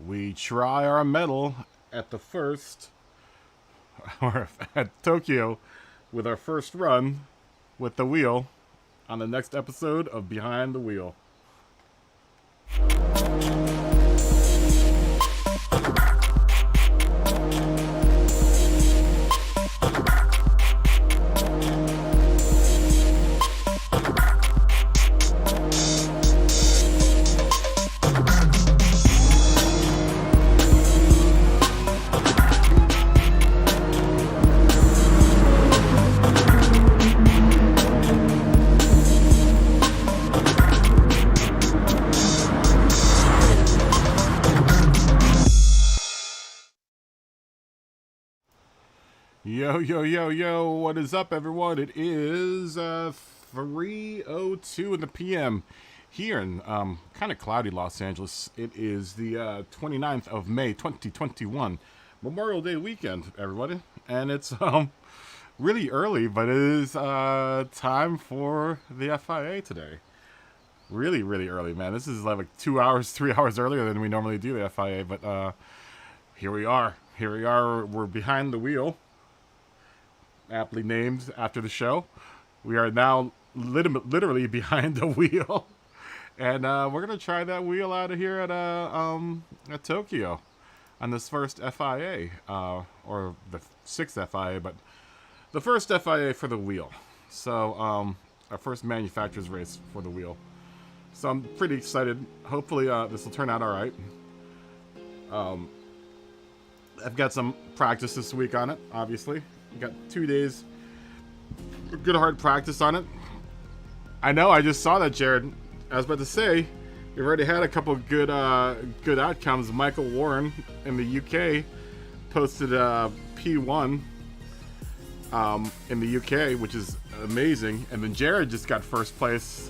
we try our mettle at the first, or at Tokyo, with our first run with the wheel on the next episode of Behind the Wheel. Yo, what is up, everyone? It is 3:02 in the PM here in kind of cloudy Los Angeles. It is the 29th of May, 2021, Memorial Day weekend, everybody. And it's really early, but it is time for the FIA today. Really early, man. This is like 2 hours, 3 hours earlier than we normally do the FIA, but here we are. We're behind the wheel. Aptly named after the show. We are now literally behind the wheel, and we're gonna try that wheel out of here at Tokyo on this first FIA, or the sixth FIA, but the first FIA for the wheel. So our first manufacturer's race for the wheel. So I'm pretty excited. Hopefully this will turn out all right. I've got some practice this week on it, obviously. Got 2 days good hard practice on it. I know, I just saw that, Jared. I was about to say, we've already had a couple good outcomes. Michael Warren in the UK posted P1 in the UK, which is amazing. And then Jared just got first place.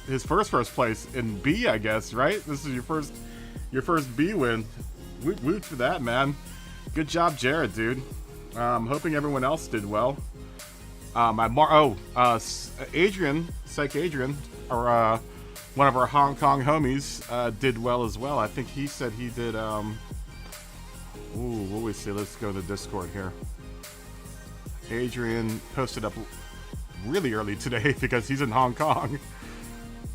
His first place in B, I guess, right? This is your first B win. Woot for that, man. Good job, Jared, dude. Hoping everyone else did well. Adrian, Psych Adrian, or one of our Hong Kong homies, did well as well. I think he said he did. What do we say? Let's go to the Discord here. Adrian posted up really early today because he's in Hong Kong.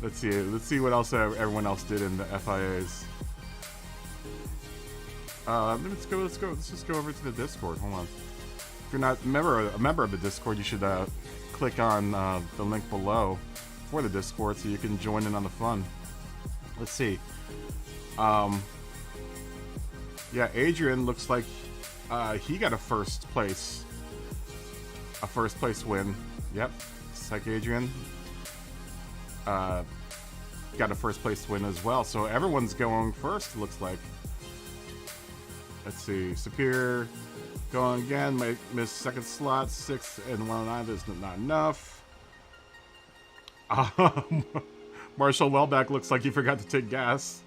Let's see what else everyone else did in the FIAs. Let's just go over to the Discord. Hold on. If you're not a member of the Discord, you should click on the link below for the Discord so you can join in on the fun. Let's see. Yeah, Adrian looks like he got a first place win. Yep, it's like Adrian got a first place win as well. So everyone's going first, looks like. Let's see, Superior going again, might miss second slot, 6 and 109, there's not enough. Marshall Welbeck looks like he forgot to take gas.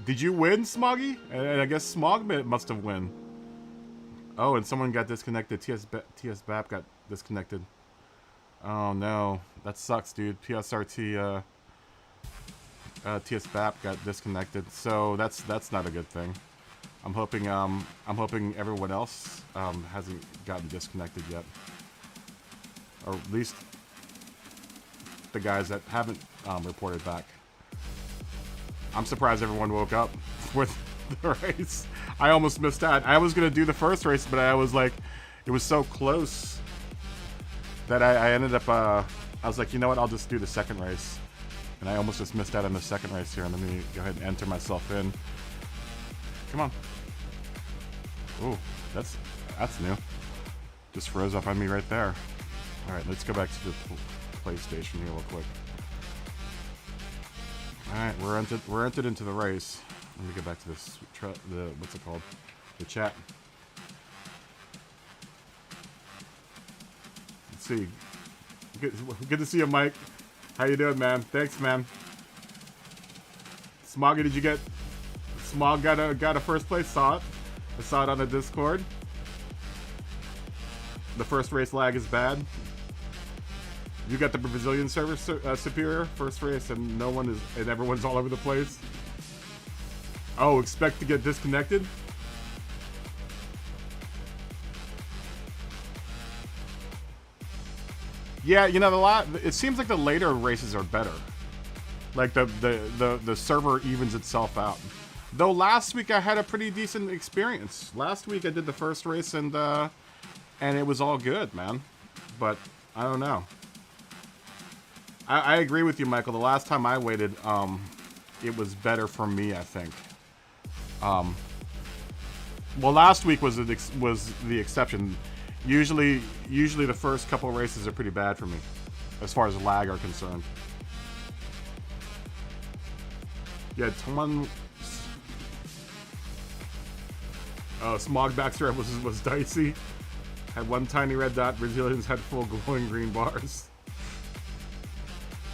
Did you win, Smoggy? And I guess Smog must have won. Oh, and someone got disconnected, TS BAP got disconnected. Oh no, that sucks, dude. PSRT, TS BAP got disconnected, so that's not a good thing. I'm hoping everyone else hasn't gotten disconnected yet, or at least the guys that haven't reported back. I'm surprised everyone woke up with the race. I almost missed that. I was gonna do the first race, but I was like, it was so close that I ended up. I was like, you know what? I'll just do the second race, and I almost just missed out on the second race here. And let me go ahead and enter myself in. Come on. Ooh, that's new. Just froze up on me right there. All right, let's go back to the PlayStation here real quick. All right, we're entered into the race. Let me get back to this. What's it called? The chat. Let's see. Good to see you, Mike. How you doing, man? Thanks, man. Smoggy, did you get? Smog got a first place. Saw it. I saw it on the Discord. The first race lag is bad. You got the Brazilian server superior first race, and no one is, and everyone's all over the place. Oh, expect to get disconnected? Yeah, you know, it seems like the later races are better. Like the server evens itself out. Though last week I had a pretty decent experience. Last week I did the first race and it was all good, man. But I don't know. I agree with you, Michael. The last time I waited, it was better for me, I think. Well, last week was the exception. Usually the first couple of races are pretty bad for me, as far as lag are concerned. Yeah, Smog Baxter was dicey. Had one tiny red dot. Brazilians had full glowing green bars.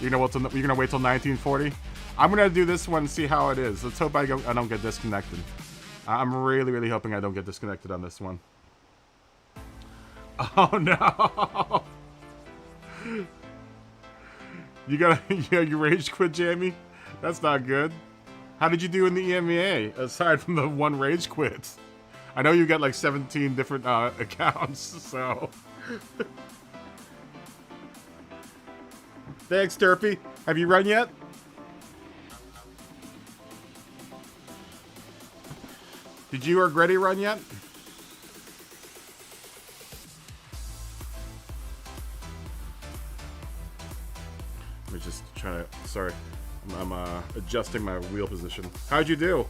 You're gonna wait till 1940. I'm gonna do this one and see how it is. Let's hope I don't get disconnected. I'm really hoping I don't get disconnected on this one. Oh no! You rage quit, Jamie? That's not good. How did you do in the EMEA aside from the one rage quit? I know you got like 17 different accounts, so. Thanks, Derpy. Have you run yet? Did you or Gretty run yet? Let me just try to. Sorry, I'm adjusting my wheel position. How'd you do?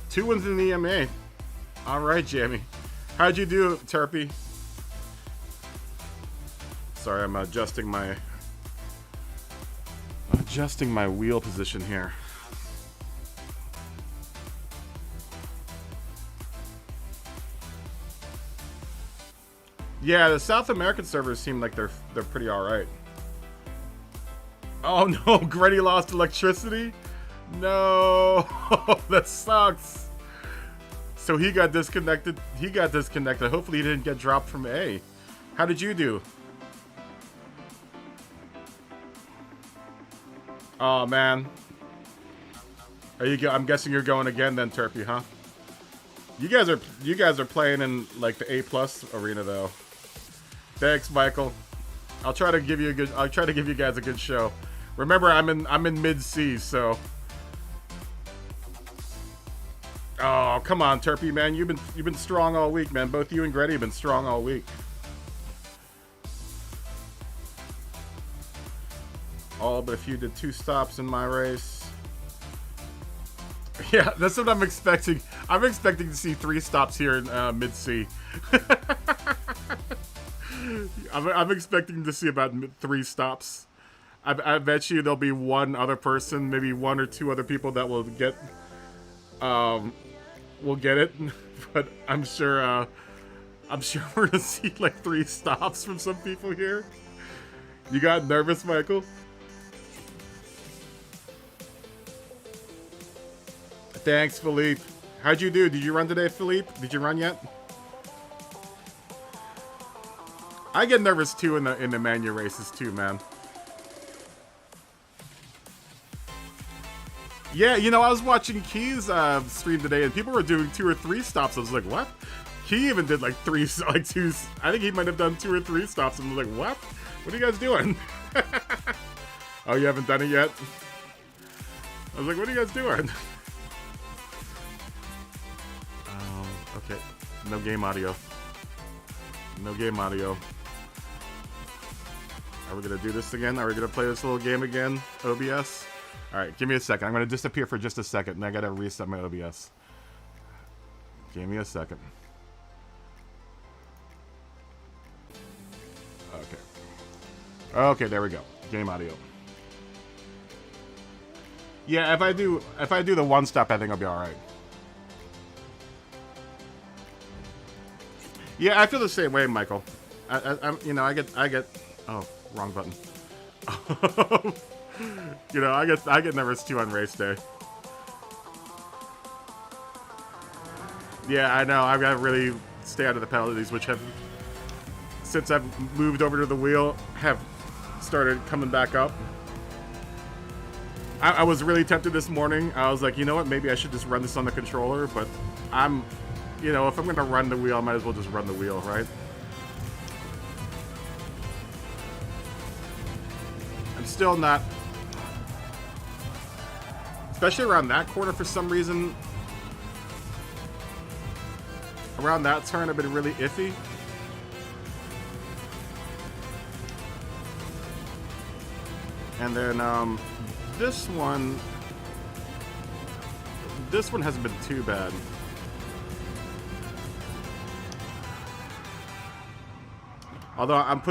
2 wins in the EMA. All right, Jamie. How'd you do, Terpy? Sorry, I'm adjusting my wheel position here. Yeah, the South American servers seem like they're pretty all right. Oh no, Gretty lost electricity? No, that sucks. So he got disconnected. Hopefully he didn't get dropped from A. How did you do? Oh man. I'm guessing you're going again then, Terpy, huh? You guys are playing in like the A+ arena though. Thanks, Michael. I'll try to give you guys a good show. Remember, I'm in mid C, so. Oh, come on, Terpy, man. You've been strong all week, man. Both you and Gretty have been strong all week. All but if you did 2 stops in my race. Yeah, that's what I'm expecting. I'm expecting to see 3 stops here in mid C. I'm expecting to see about 3 stops. I bet you there'll be one other person, maybe 1 or 2 other people that will get it. But I'm sure we're gonna see like 3 stops from some people here. You got nervous, Michael? Thanks, Philippe. How'd you do? Did you run today, Philippe? Did you run yet? I get nervous too in the manu races too, man. Yeah, you know, I was watching Key's stream today, and people were doing 2 or 3 stops. I was like, what? Key even did like 2. I think he might have done 2 or 3 stops, and I was like, what? What are you guys doing? Oh, you haven't done it yet? I was like, what are you guys doing? Okay, no game audio. No game audio. Are we gonna do this again? Are we gonna play this little game again? OBS? Alright, give me a second. I'm gonna disappear for just a second, and I gotta reset my OBS. Give me a second. Okay. Okay, there we go. Game audio. Yeah, if I do the 1 stop, I think I'll be alright. Yeah, I feel the same way, Michael. I get. Oh, wrong button. You know, I get nervous too on race day. Yeah, I know. I've got to really stay out of the penalties, which have since I've moved over to the wheel, have started coming back up. I was really tempted this morning. I was like, you know what? Maybe I should just run this on the controller, but I'm, you know, if I'm going to run the wheel, I might as well just run the wheel, right? I'm still not, especially around that corner for some reason. Around that turn, I've been really iffy. And then, this one hasn't been too bad. Although I'm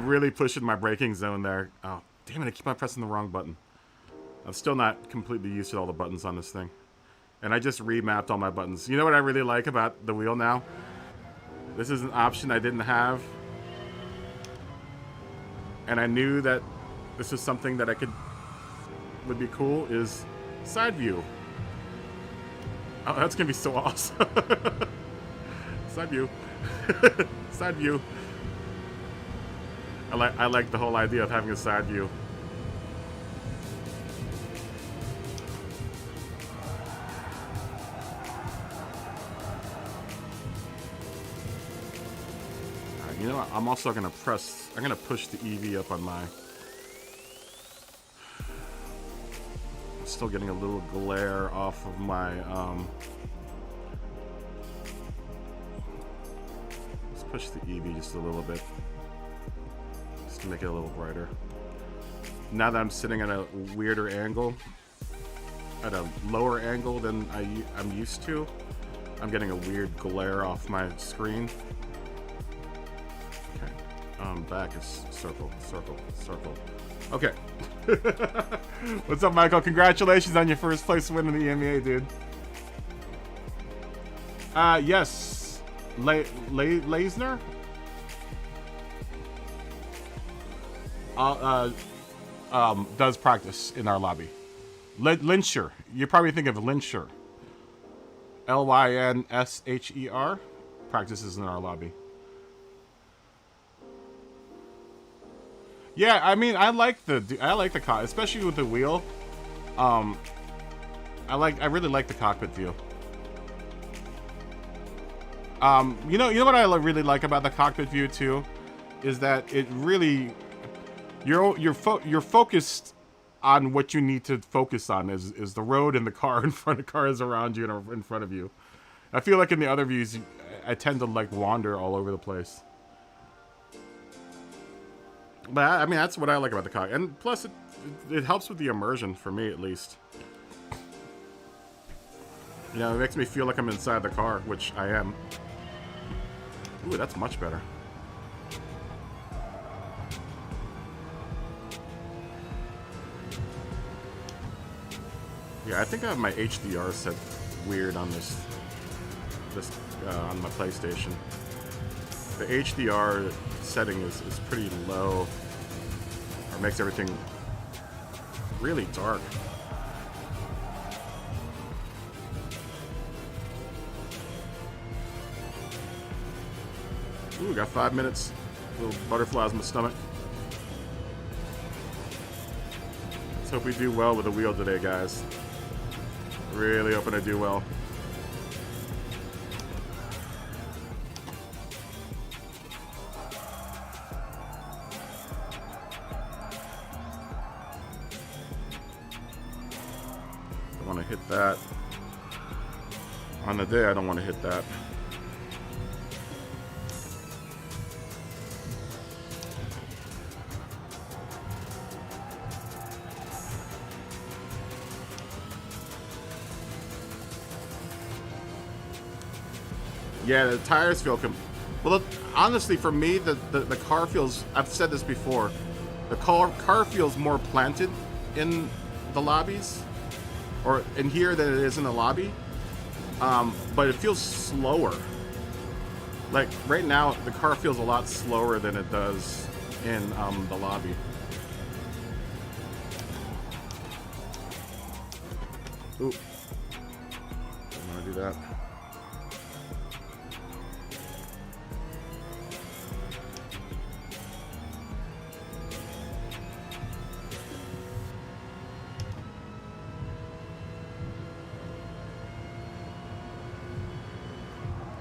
really pushing my braking zone there. Oh, damn it, I keep on pressing the wrong button. I'm still not completely used to all the buttons on this thing. And I just remapped all my buttons. You know what I really like about the wheel now? This is an option I didn't have. And I knew that this is something that would be cool, is side view. Oh, that's gonna be so awesome. Side view. Side view. I like the whole idea of having a side view. You know what? I'm also gonna I'm gonna push the EV up on my. I'm still getting a little glare off of my. Let's push the EV just a little bit, just to make it a little brighter. Now that I'm sitting at a weirder angle, at a lower angle than I'm used to, I'm getting a weird glare off my screen. Back is circle, circle, circle. Okay. What's up, Michael? Congratulations on your first place win in the EMEA, dude. Yes. Leisner? Does practice in our lobby. Lynsher. You probably think of Lynsher. Lynsher. Practices in our lobby. Yeah, I mean, I like the cockpit, especially with the wheel. I really like the cockpit view. You know what I really like about the cockpit view too, is that it really, you're focused on what you need to focus on is the road and the car in front of cars around you and in front of you. I feel like in the other views, I tend to like wander all over the place. But I mean, that's what I like about the cockpit, and plus it helps with the immersion for me, at least. You know, it makes me feel like I'm inside the car, which I am. Ooh, that's much better. Yeah, I think I have my HDR set weird on this on my PlayStation. The HDR setting is pretty low, or makes everything really dark. Ooh, got 5 minutes. Little butterflies in my stomach. Let's hope we do well with the wheel today, guys. Really hoping I do well. Hit that on the day. I don't want to hit that. Yeah, the tires feel well. Honestly, for me, the car feels. I've said this before. The car feels more planted in the lobbies, or in here than it is in the lobby, but it feels slower. Like right now, the car feels a lot slower than it does in the lobby. Ooh, don't want to do that.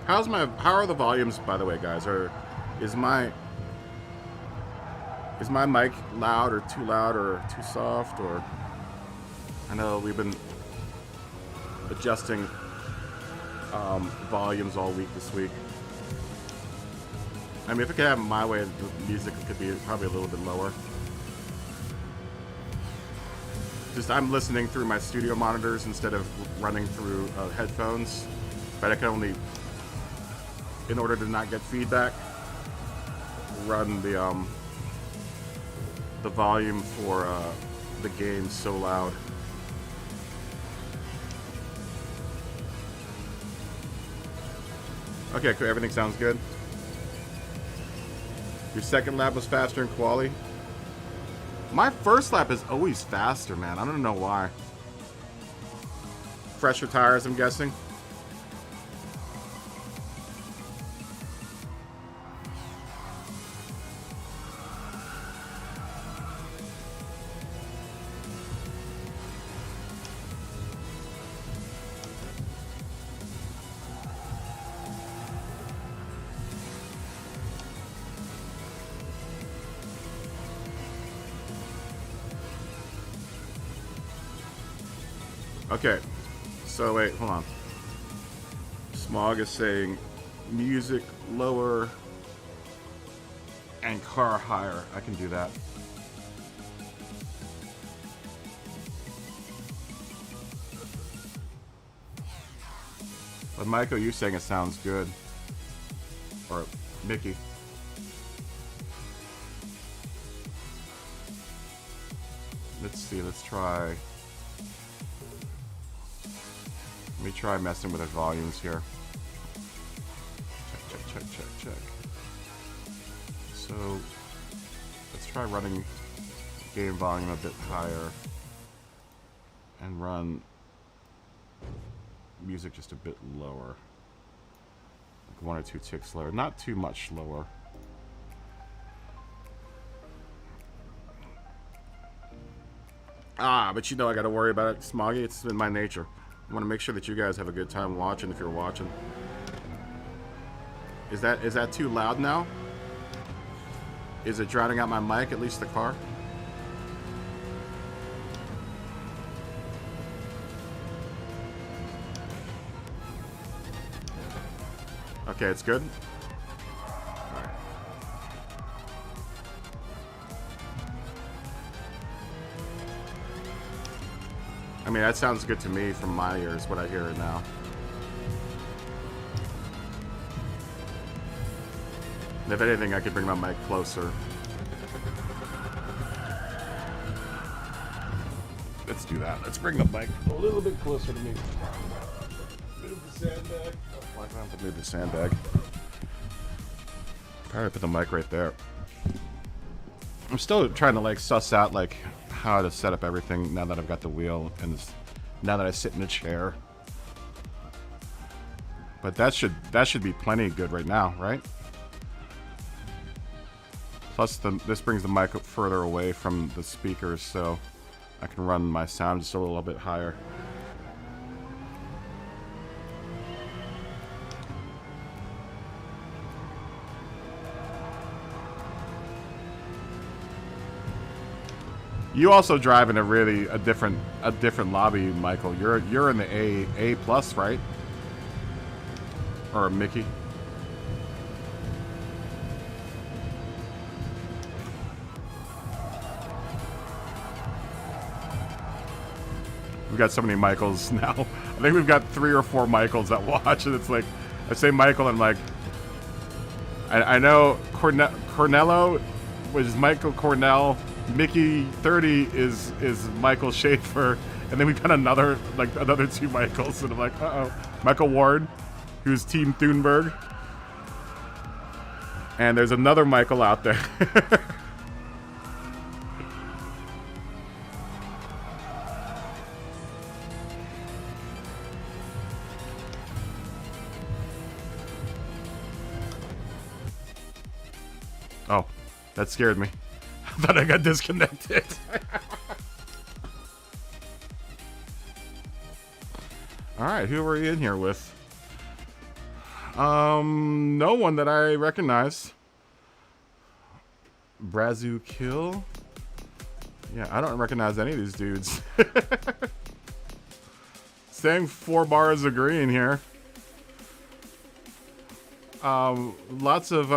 How are the volumes, by the way, guys? Is my mic loud or too loud or too soft? Or I know we've been adjusting volumes all week this week. I mean, if I could have it my way, the music could be probably a little bit lower. Just I'm listening through my studio monitors instead of running through headphones, but I can only, in order to not get feedback, run the volume for the game so loud. Okay, cool. Everything sounds good. Your second lap was faster in quali. My first lap is always faster, man. I don't know why. Fresher tires, I'm guessing. Okay, so wait, hold on. Smog is saying music lower and car higher. I can do that. But Michael, you're saying it sounds good. Or Mickey. Let's see, let's try. Let me try messing with the volumes here. Check. So let's try running game volume a bit higher and run music just a bit lower. Like 1 or 2 ticks lower. Not too much lower. But you know I gotta worry about it, Smoggy. It's in my nature. I want to make sure that you guys have a good time watching if you're watching. Is that too loud now? Is it drowning out my mic, at least the car? Okay, it's good. All right. I mean, that sounds good to me from my ears, what I hear it now. And if anything, I could bring my mic closer. Let's do that. Let's bring the mic a little bit closer to me. Move the sandbag. Oh, why do I have to move the sandbag? Probably put the mic right there. I'm still trying to like suss out like how to set up everything now that I've got the wheel and now that I sit in a chair. But that should be plenty good right now, right? Plus this brings the mic up further away from the speakers, so I can run my sound just a little bit higher. You also drive in a different lobby, Michael. You're in the A plus, right? Or Mickey? We've got so many Michaels now. I think we've got 3 or 4 Michaels that watch, and it's like I say Michael, and I'm like, I know Cornello, which is Michael Cornell. Mickey 30 is Michael Schaefer, and then we've got another 2 Michaels, and I'm like, Michael Ward, who's Team Thunberg, and there's another Michael out there. Oh, that scared me. I thought I got disconnected. All right, who are we in here with? No one that I recognize. Brazu Kill. Yeah, I don't recognize any of these dudes. Staying 4 bars of green here. Lots of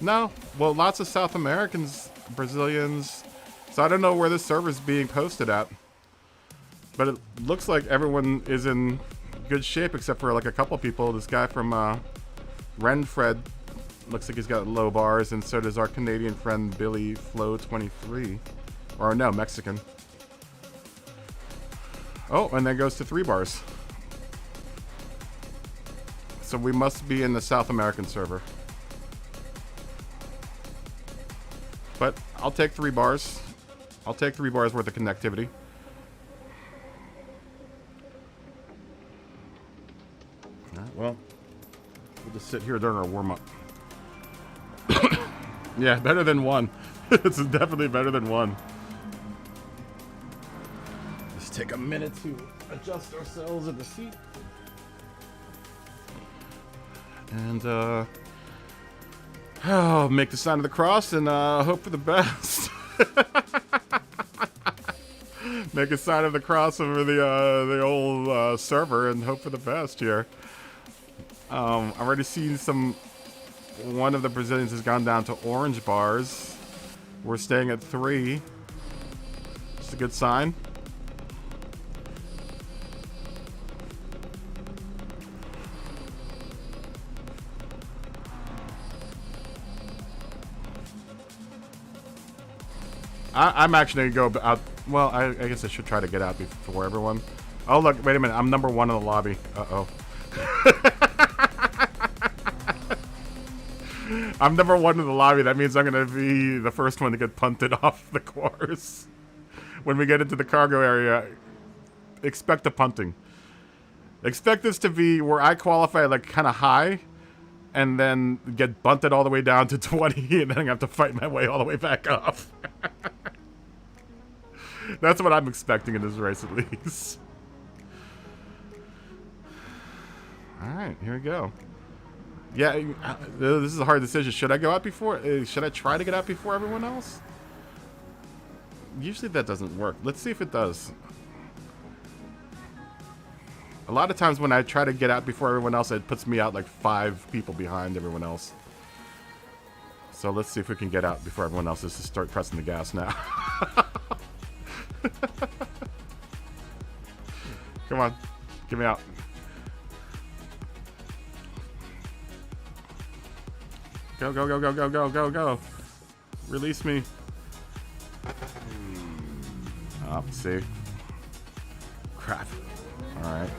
lots of South Americans, Brazilians. So I don't know where this server's being posted at, but it looks like everyone is in good shape except for like a couple people. This guy from Renfred looks like he's got low bars, and so does our Canadian friend Billy Flow 23, or no, Mexican. Oh, and then goes to 3 bars. So we must be in the South American server. But I'll take 3 bars. I'll take 3 bars worth of connectivity. Alright, well, we'll just sit here during our warm-up. Yeah, better than 1. It's definitely better than 1. Just take a minute to adjust ourselves in the seat. And, make the sign of the cross and hope for the best. Make a sign of the cross over the old server and hope for the best here. I've already seen one of the Brazilians has gone down to orange bars. We're staying at 3. It's a good sign. I'm actually going to go out. Well, I guess I should try to get out before everyone. Oh, look, wait a minute. I'm number 1 in the lobby. Uh-oh. I'm number 1 in the lobby. That means I'm going to be the first one to get punted off the course. When we get into the cargo area, expect a punting. Expect this to be where I qualify like kind of high and then get bunted all the way down to 20 and then I have to fight my way all the way back up. That's what I'm expecting in this race, at least. Alright, here we go. Yeah, this is a hard decision. Should I go out before? Should I try to get out before everyone else? Usually that doesn't work. Let's see if it does. A lot of times when I try to get out before everyone else, it puts me out like 5 people behind everyone else. So let's see if we can get out before everyone else. Let's just start pressing the gas now. Come on, get me out. Go, go, go, go, go, go, go, go. Release me. Oh, see. Crap. Alright.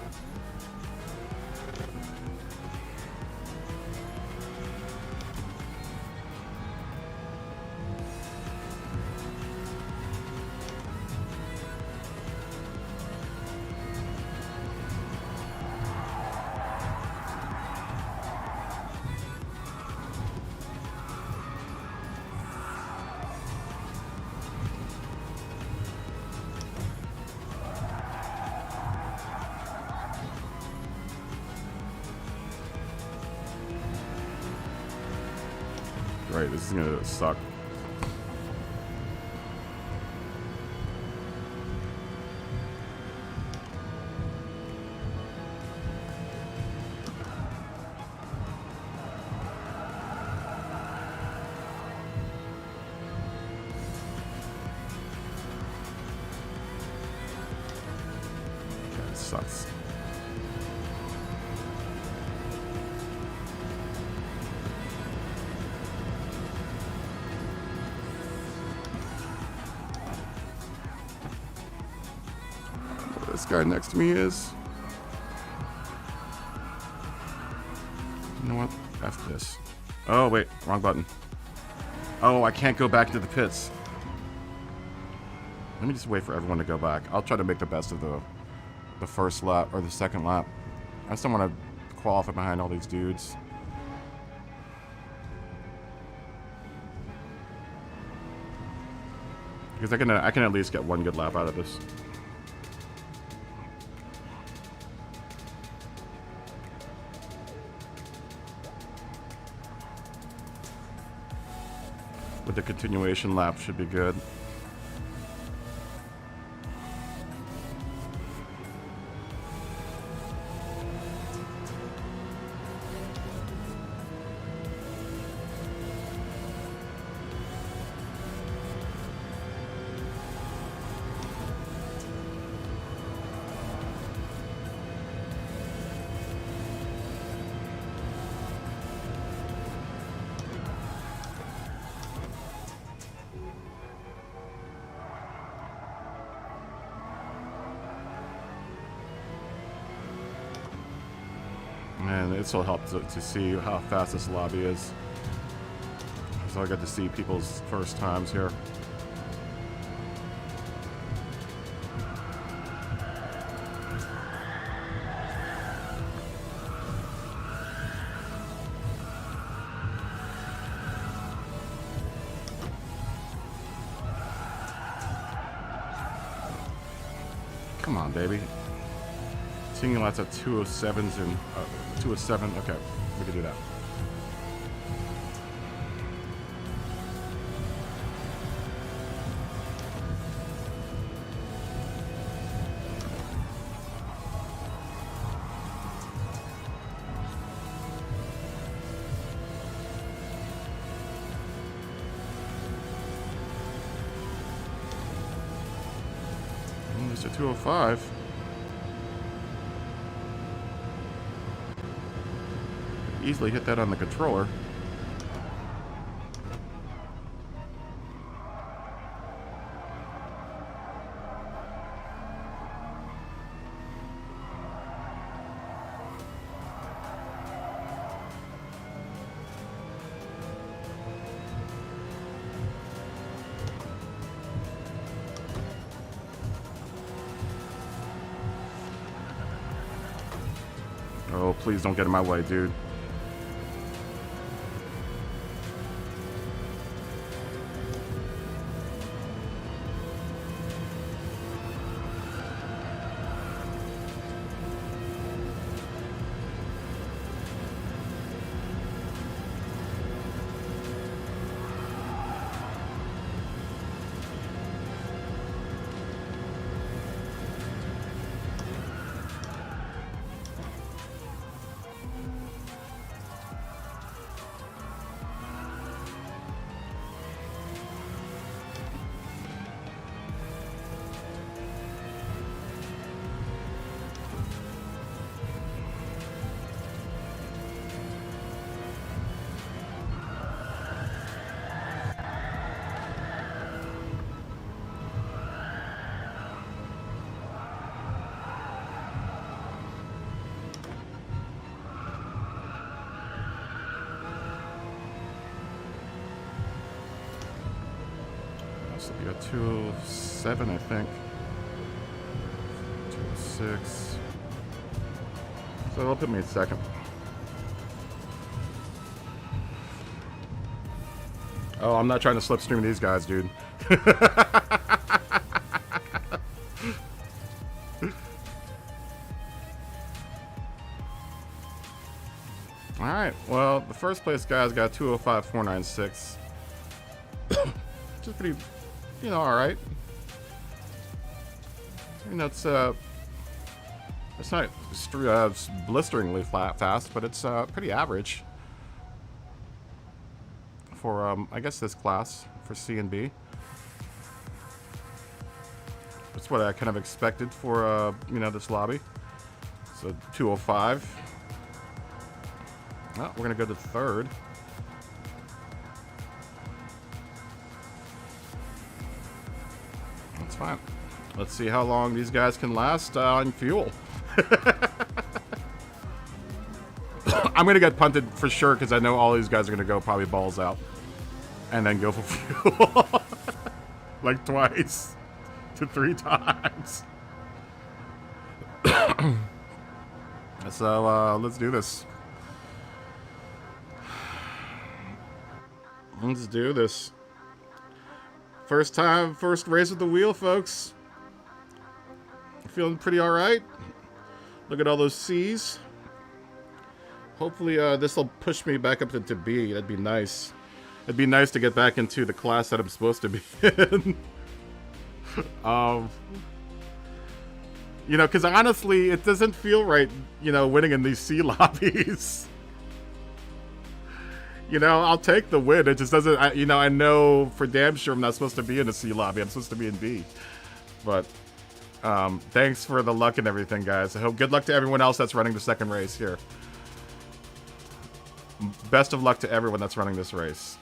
Right, this is gonna suck. Yeah, it sucks. This guy next to me is. You know what? F this. Oh, wait. Wrong button. Oh, I can't go back into the pits. Let me just wait for everyone to go back. I'll try to make the best of the first lap or the second lap. I just don't want to qualify behind all these dudes. Because I can at least get one good lap out of this. But the continuation lap should be good. And this will help to see how fast this lobby is. So I got to see people's first times here. Come on, baby. Seeing lots of 207s and 207. Okay, we can do that. There's a 205. Easily hit that on the controller. Oh, please don't get in my way, dude. So we got 207, I think. 206. So it'll put me in second. Oh, I'm not trying to slipstream these guys, dude. Alright, well, the first place guy's got 205.496. Which is pretty, you know, alright. I mean, it's not blisteringly fast, but it's pretty average for, I guess, this class for C and B. That's what I kind of expected for, you know, this lobby. So 205. Well, we're going to go to third. That's fine. Let's see how long these guys can last on fuel. I'm going to get punted for sure because I know all these guys are going to go probably balls out. And then go for fuel. Like twice to 3 times. So, let's do this. Let's do this. First time, first race with the wheel, folks. Feeling pretty alright. Look at all those C's. Hopefully this will push me back up to B. That'd be nice. It'd be nice to get back into the class that I'm supposed to be in. You know, because honestly, it doesn't feel right, you know, winning in these C lobbies. You know, I'll take the win. It just doesn't, you know, I know for damn sure I'm not supposed to be in a C lobby. I'm supposed to be in B. But thanks for the luck and everything, guys. I hope good luck to everyone else that's running the second race here. Best of luck to everyone that's running this race.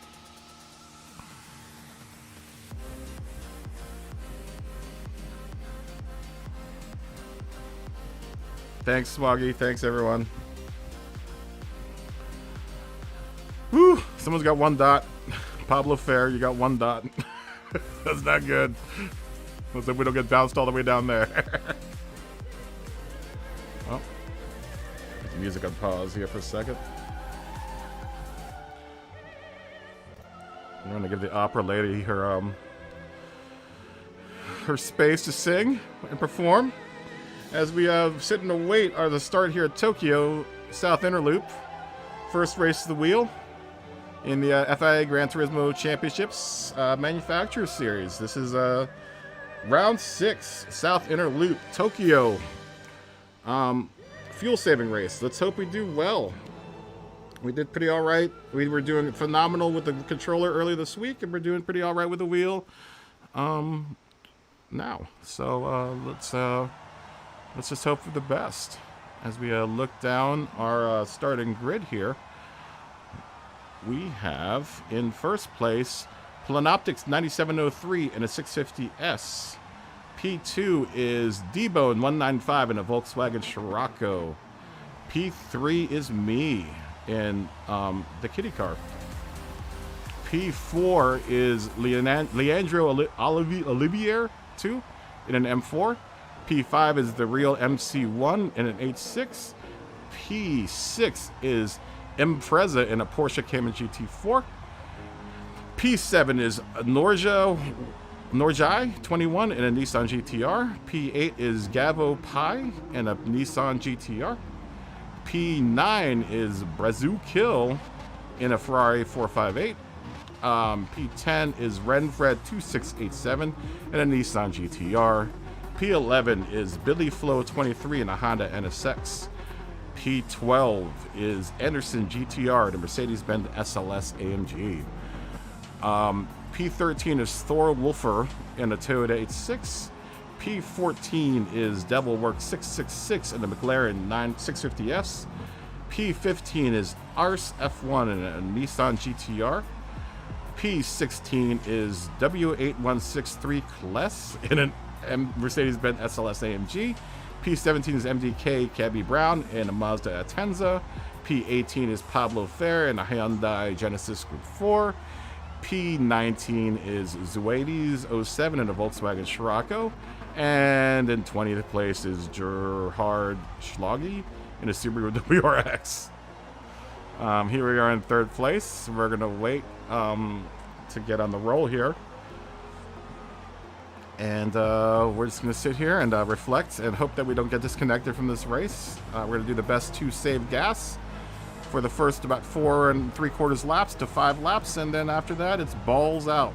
Thanks, Swaggy. Thanks, everyone. Whew. Someone's got 1 dot. Pablo Fair, you got 1 dot. That's not good. Looks like we don't get bounced all the way down there. Well, put the music on pause here for a second. I'm gonna give the opera lady her space to sing and perform. As we sit and await the start here at Tokyo South Inner Loop. First race of the wheel in the FIA Gran Turismo Championships Manufacturer Series. This is round 6, South Inner Loop, Tokyo. Fuel saving race. Let's hope we do well. We did pretty all right. We were doing phenomenal with the controller earlier this week, and we're doing pretty all right with the wheel now. So let's just hope for the best. As we look down our starting grid here, we have in first place Planoptics 9703 in a 650S. P2 is D-Bone 195 in a Volkswagen Scirocco. P3 is me in the kitty car. P4 is Leandro Olivier 2 in an M4. P5 is the real MC1 in an H6. P6 is Impreza in a Porsche Cayman GT4. P7 is Norjai 21 in a Nissan GTR. P8 is Gavo Pi in a Nissan GTR. P9 is Brazu Kill in a Ferrari 458. P10 is Renfred 2687 in a Nissan GTR. P11 is Billy Flow 23 in a Honda NSX. P12 is Anderson GTR in a Mercedes-Benz SLS AMG. P13 is Thor Wolfer in a Toyota H6. P14 is Devilworks 666 in a McLaren 650S. P15 is Ars F1 in a Nissan GTR. P16 is W8163 Kless in a Mercedes-Benz SLS AMG. P17 is MDK Cabby Brown in a Mazda Atenza. P18 is Pablo Fair in a Hyundai Genesis Group 4. P19 is Zuades 07 in a Volkswagen Scirocco. And in 20th place is Gerhard Schlagi in a Subaru WRX. Here we are in third place. We're going to wait to get on the roll here. And we're just going to sit here and reflect and hope that we don't get disconnected from this race. We're going to do the best to save gas for the first about 4 3/4 laps to 5 laps. And then after that, it's balls out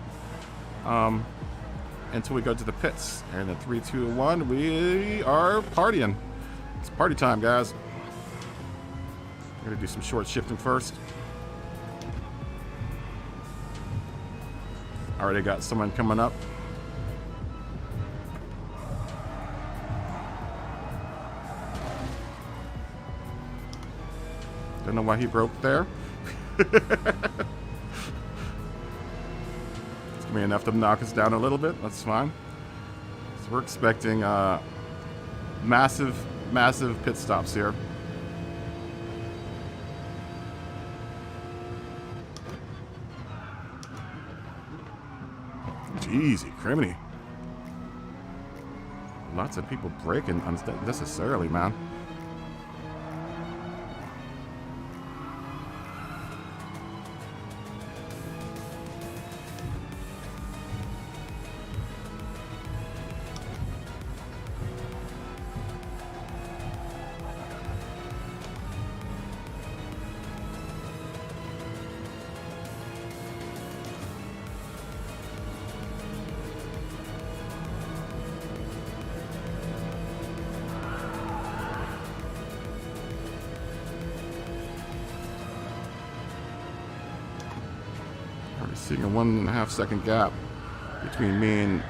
until we go to the pits. And in 3, 2, 1, we are partying. It's party time, guys. We're going to do some short shifting first. Already got someone coming up. Don't know why he broke there. It's gonna be enough to knock us down a little bit. That's fine. So we're expecting massive pit stops here. Jeezy, criminy. Lots of people braking unnecessarily, man. Seeing a 1.5 second gap between me and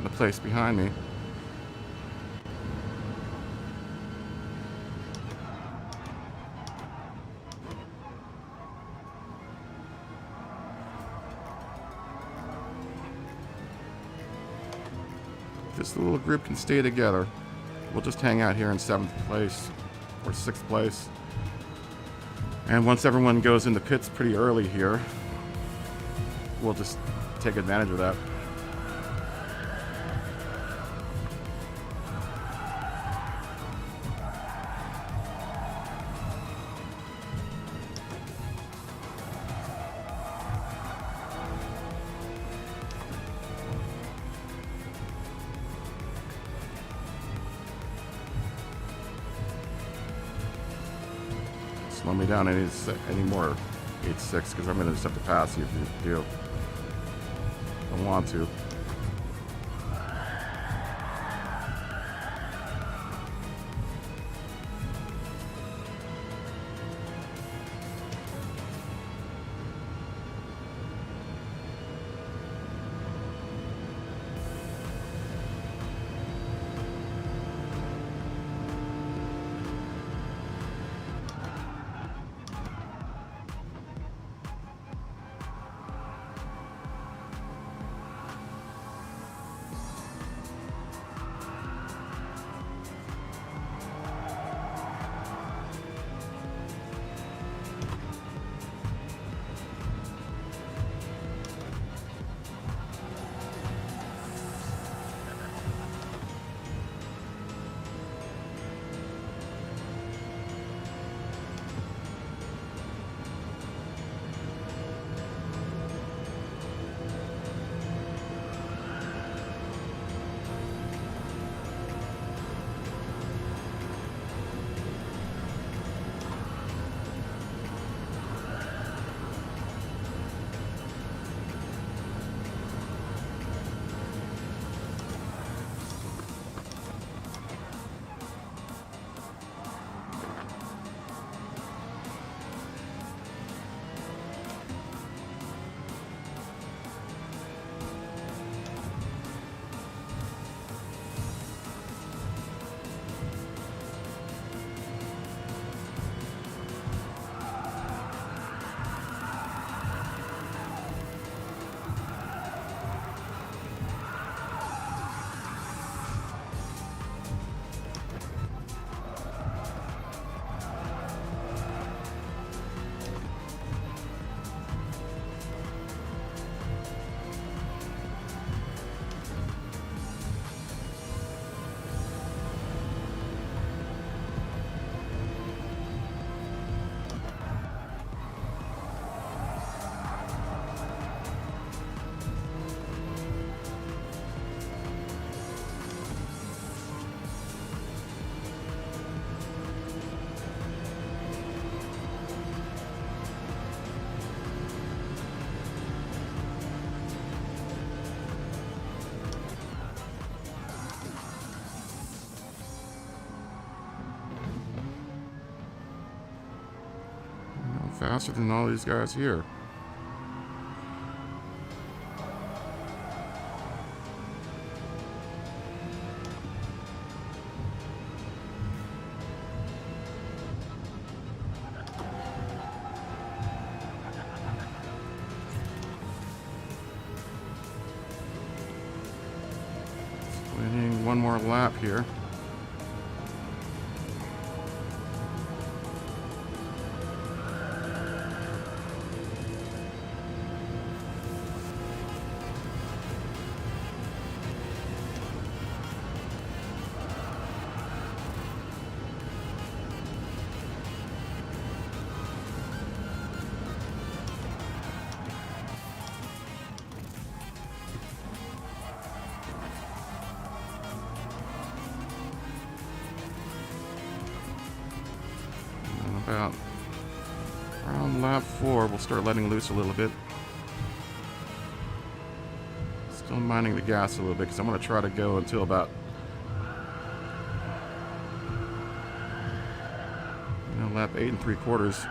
the place behind me. This little group can stay together. We'll just hang out here in 7th place or 6th place. And once everyone goes into pits pretty early here, we'll just take advantage of that. Slow me down any more 8.6 because I'm going to just have to pass you if you do. I want to. Faster than all these guys here. Waiting one more lap here. About around lap 4, we'll start letting loose a little bit. Still minding the gas a little bit because I'm going to try to go until about lap 8 3/4.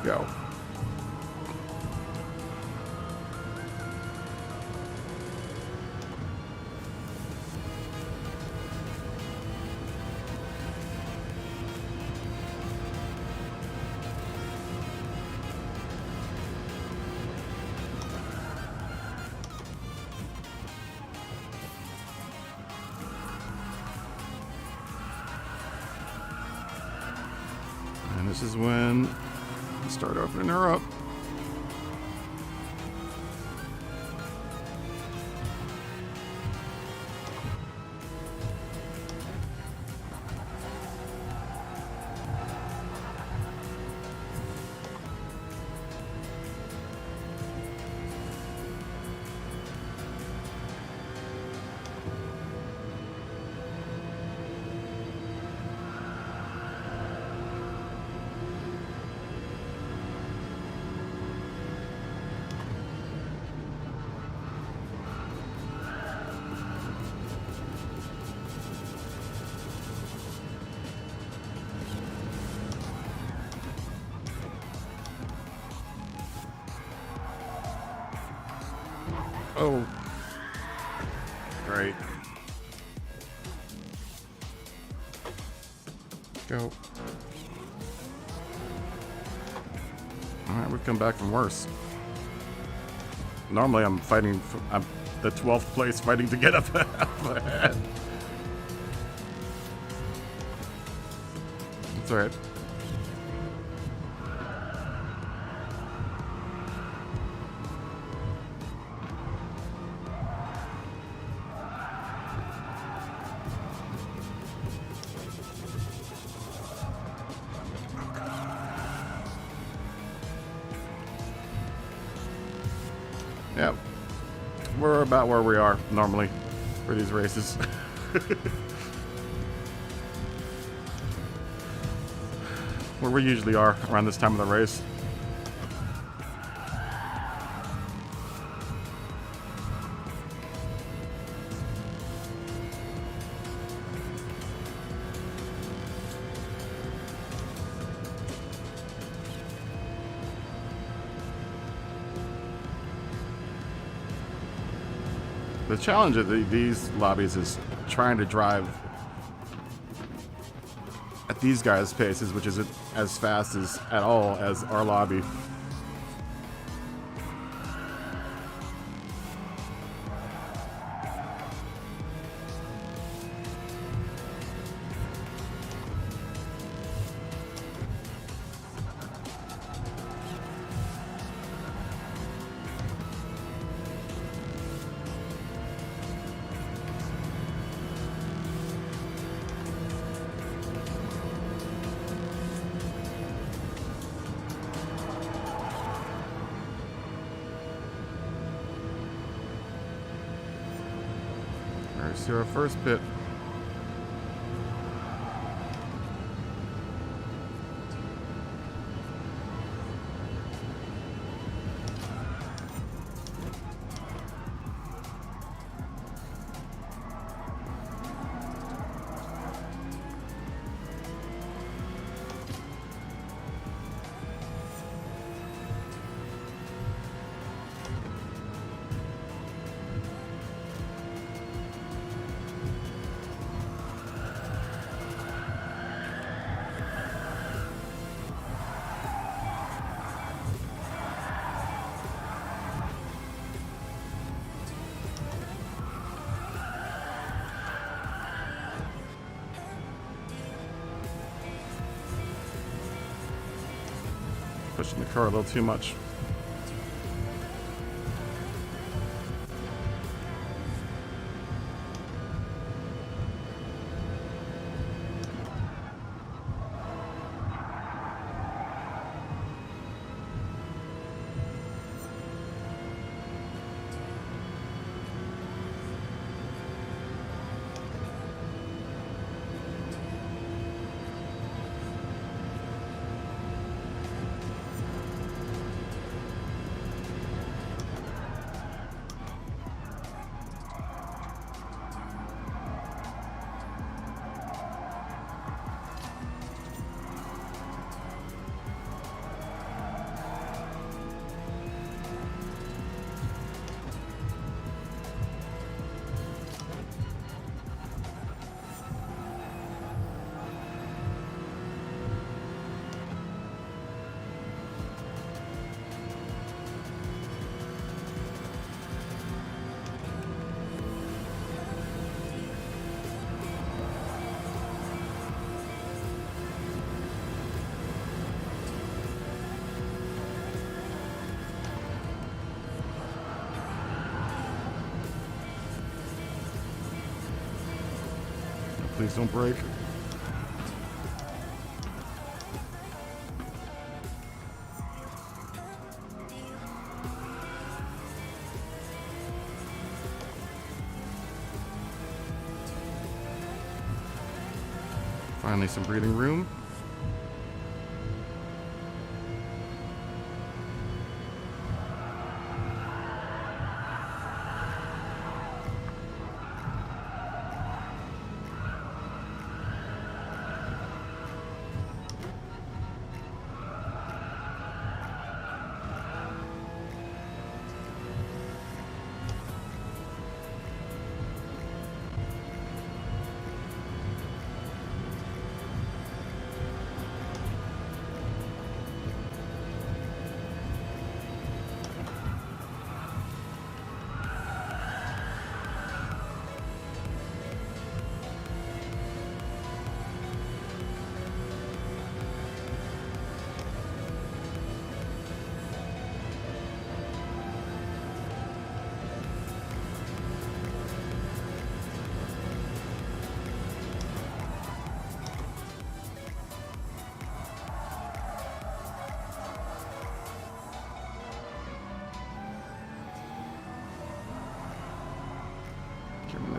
Go. And this is when I start opening her up. Oh, great. Go. Alright, we've come back from worse. Normally I'm fighting, I'm the 12th place fighting to get up ahead. It's alright. Yeah, we're about where we are normally for these races. Where we usually are around this time of the race. The challenge of these lobbies is trying to drive at these guys' paces, which isn't as fast as at all as our lobby. There's our first pit. Pushing the car a little too much. Please don't break. Finally, some breathing room.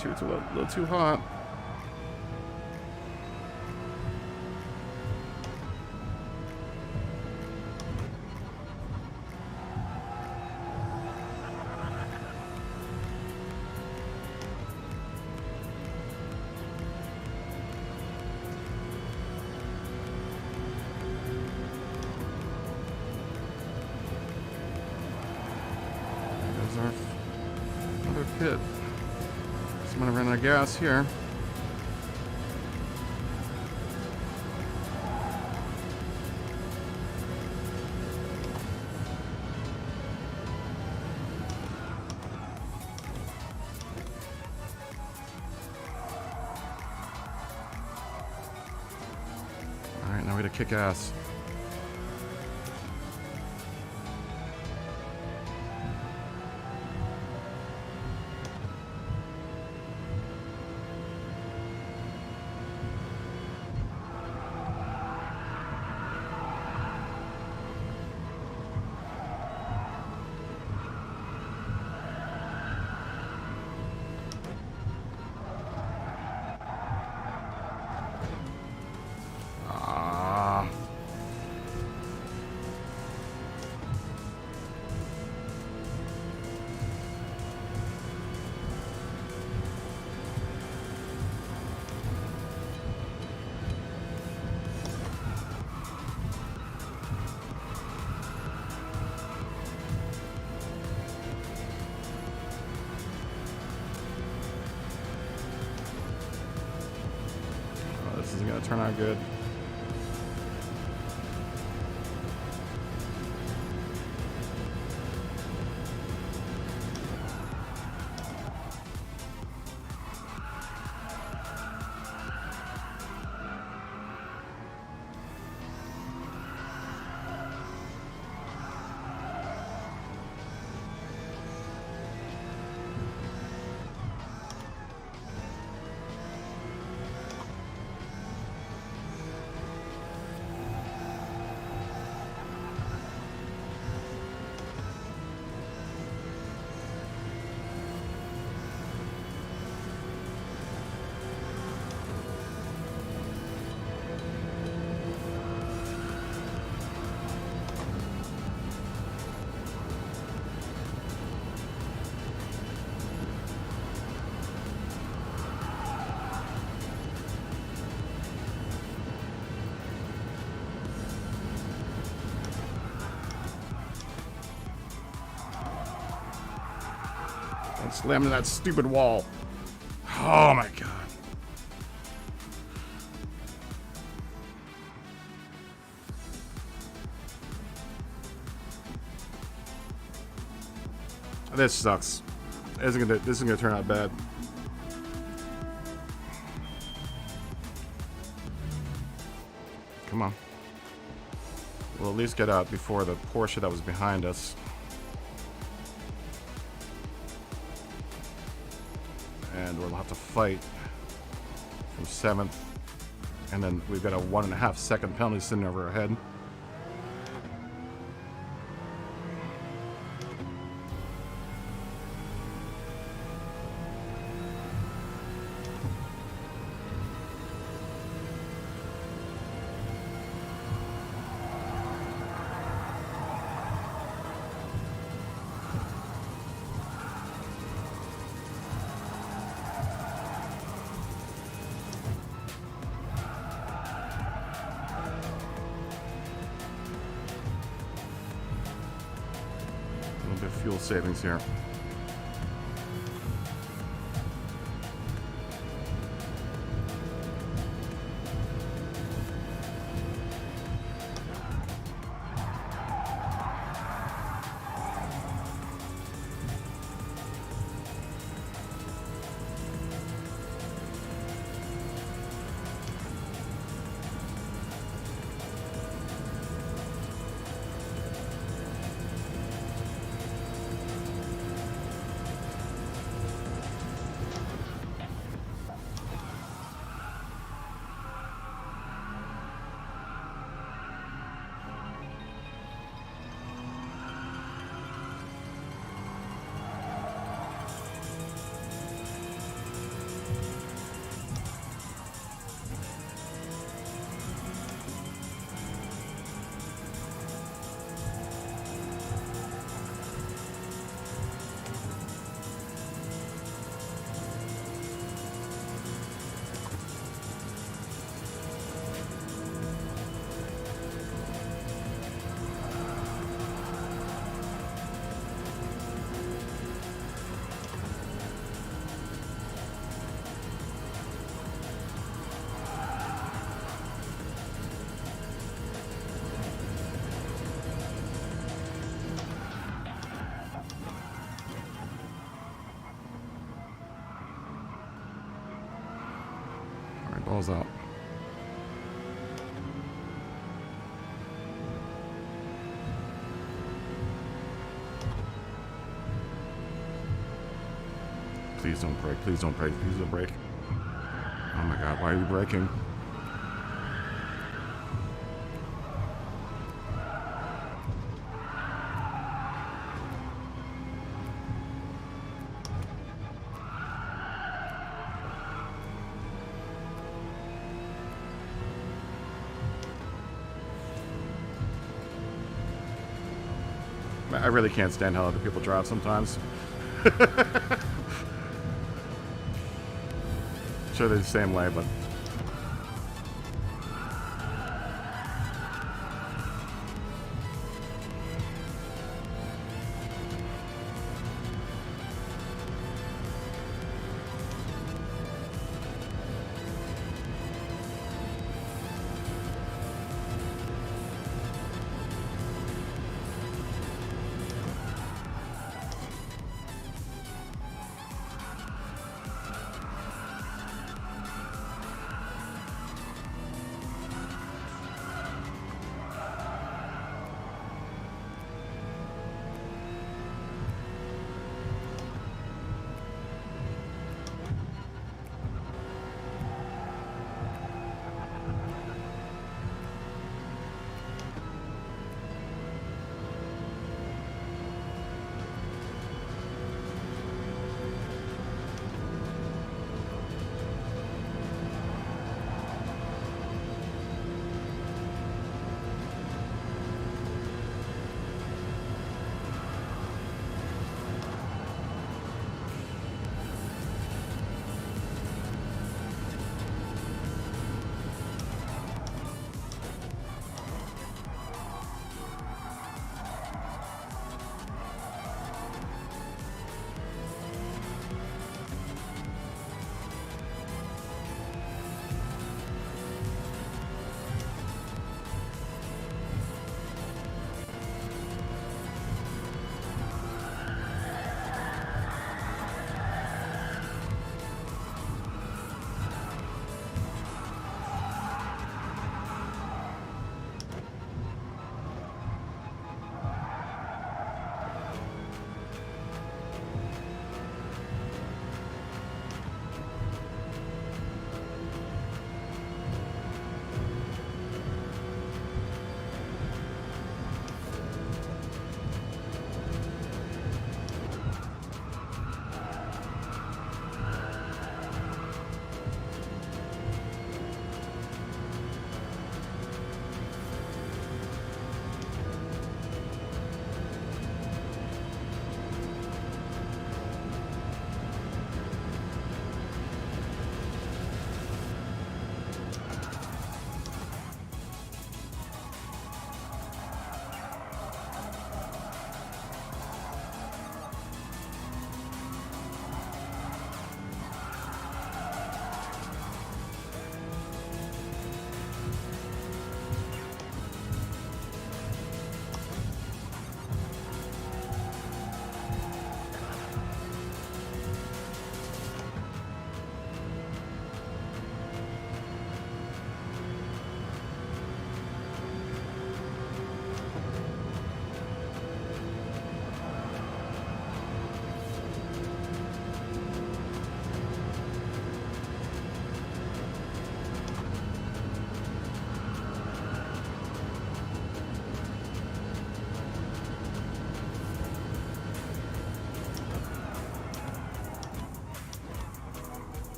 It's a little too hot. There's our another pit. I'm gonna run out of gas here. All right, now we gotta kick ass. This isn't gonna turn out good. Don't slam into that stupid wall. Oh my god. This sucks. This is gonna turn out bad. Come on. We'll at least get out before the Porsche that was behind us. And we'll have to fight from 7th. And then we've got a 1.5 second penalty sitting over our head. A little bit of fuel savings here. Balls out. Please don't break. Please don't break. Please don't break. Oh my God, why are you breaking? I really can't stand how other people drive sometimes. Sure, they're the same way, but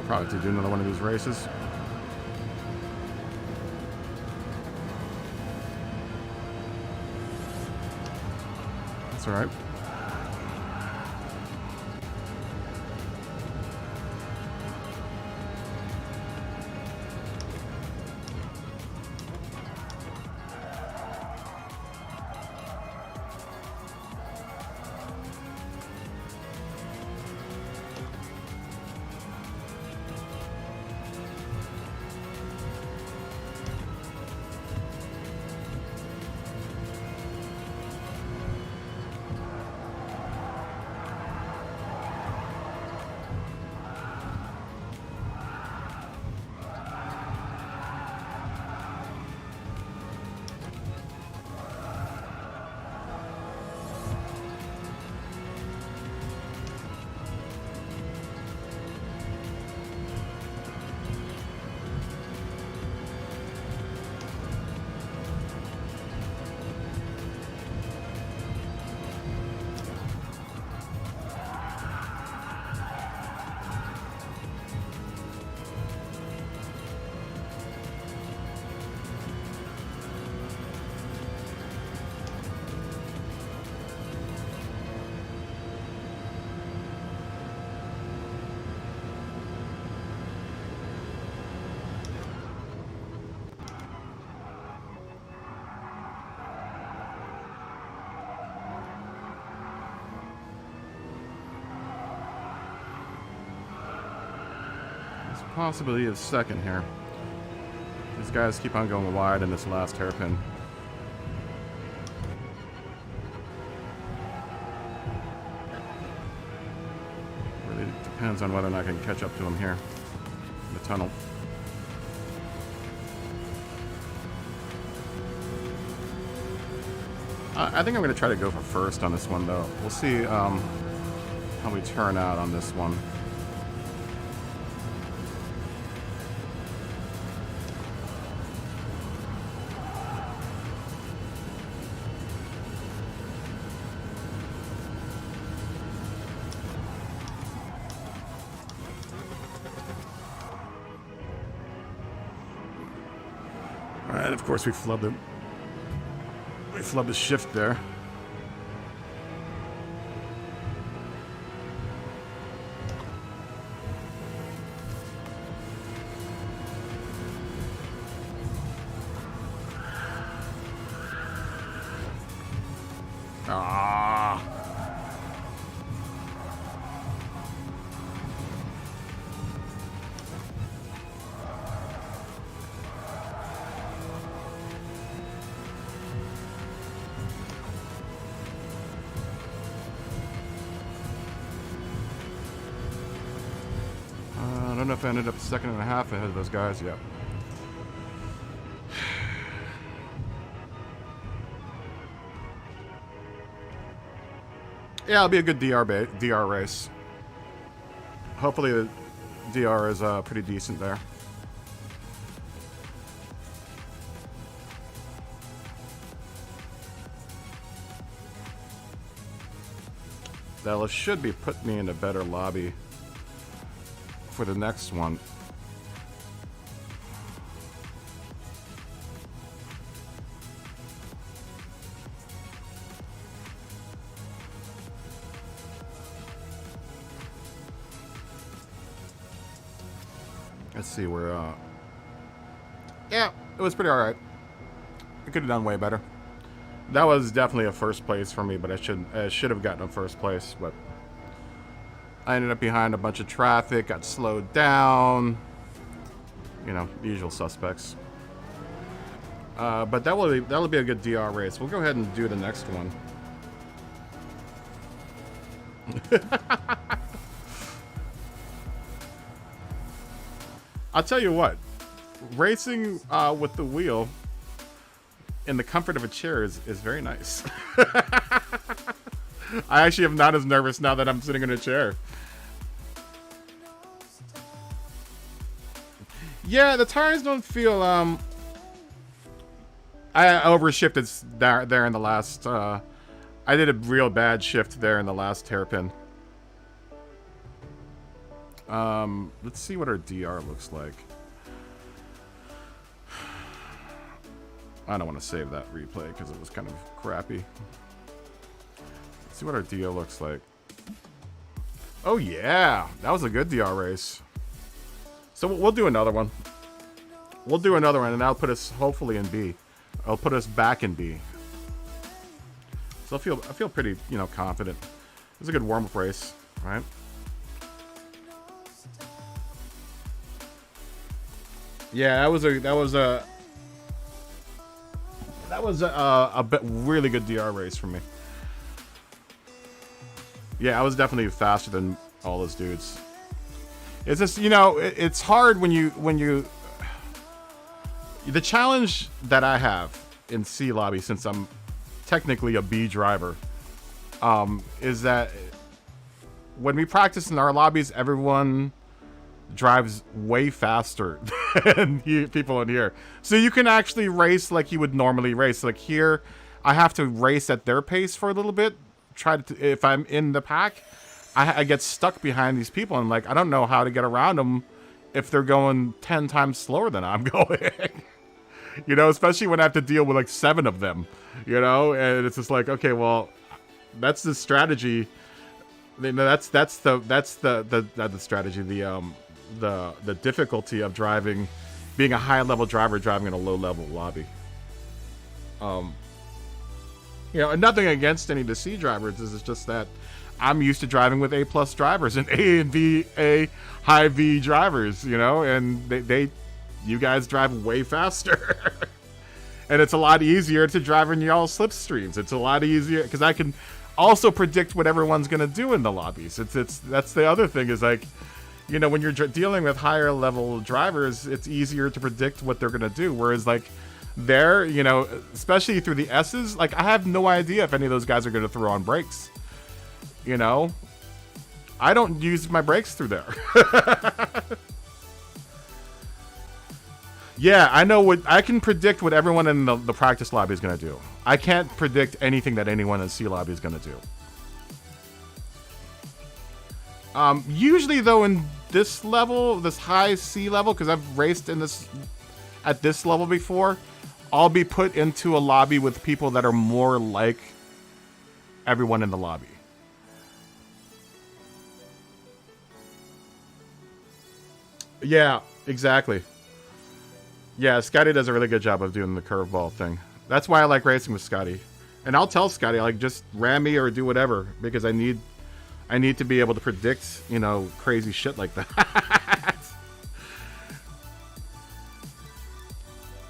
Probably to do another one of these races. That's all right. Possibility of second here. These guys keep on going wide in this last hairpin. Really depends on whether or not I can catch up to them here in the tunnel. I think I'm going to try to go for first on this one, though. We'll see how we turn out on this one. Alright, of course we flubbed the shift there. Ah. I don't know if I ended up a second and a half ahead of those guys. Yeah. Yeah, it'll be a good DR race. Hopefully the DR is pretty decent there. That should be putting me in a better lobby for the next one. Let's see where, yeah, it was pretty alright. I could have done way better. That was definitely a first place for me, but I should have gotten a first place, but I ended up behind a bunch of traffic, got slowed down. You know, the usual suspects. But that'll be a good DR race. We'll go ahead and do the next one. I'll tell you what, racing with the wheel in the comfort of a chair is very nice. I actually am not as nervous now that I'm sitting in a chair. Yeah, the tires don't feel, I overshifted there in the last, I did a real bad shift there in the last hairpin. Let's see what our DR looks like. I don't want to save that replay because it was kind of crappy. Let's see what our DR looks like. Oh yeah, that was a good DR race. So we'll do another one. We'll do another one, and that'll put us hopefully in B. I'll put us back in B. So I feel pretty, confident. It was a good warm-up race, right? Yeah, that was a really good DR race for me. Yeah, I was definitely faster than all those dudes. It's just, it's hard when you the challenge that I have in C lobby, since I'm technically a B driver, is that when we practice in our lobbies, everyone drives way faster than people in here. So you can actually race like you would normally race. Like here, I have to race at their pace for a little bit. If I'm in the pack, I get stuck behind these people, and like I don't know how to get around them if they're going 10 times slower than I'm going. Especially when I have to deal with like 7 of them. And it's just like, okay, well, that's the strategy. That's the strategy. The difficulty of being a high level driver driving in a low level lobby. And nothing against any of the C drivers. It's just that I'm used to driving with A+ drivers and A and V, A high V drivers, and you guys drive way faster. And it's a lot easier to drive in y'all slipstreams. It's a lot easier because I can also predict what everyone's going to do in the lobbies. That's the other thing is like, when you're dealing with higher level drivers, it's easier to predict what they're going to do. Whereas like there, especially through the S's, like I have no idea if any of those guys are going to throw on brakes. I don't use my brakes through there. Yeah, I can predict what everyone in the practice lobby is going to do. I can't predict anything that anyone in the C lobby is going to do. Usually though in this level, this high C level, because I've raced at this level before, I'll be put into a lobby with people that are more like everyone in the lobby. Yeah, exactly. Yeah, Scotty does a really good job of doing the curveball thing. That's why I like racing with Scotty. And I'll tell Scotty, like, just ram me or do whatever, because I need to be able to predict, crazy shit like that.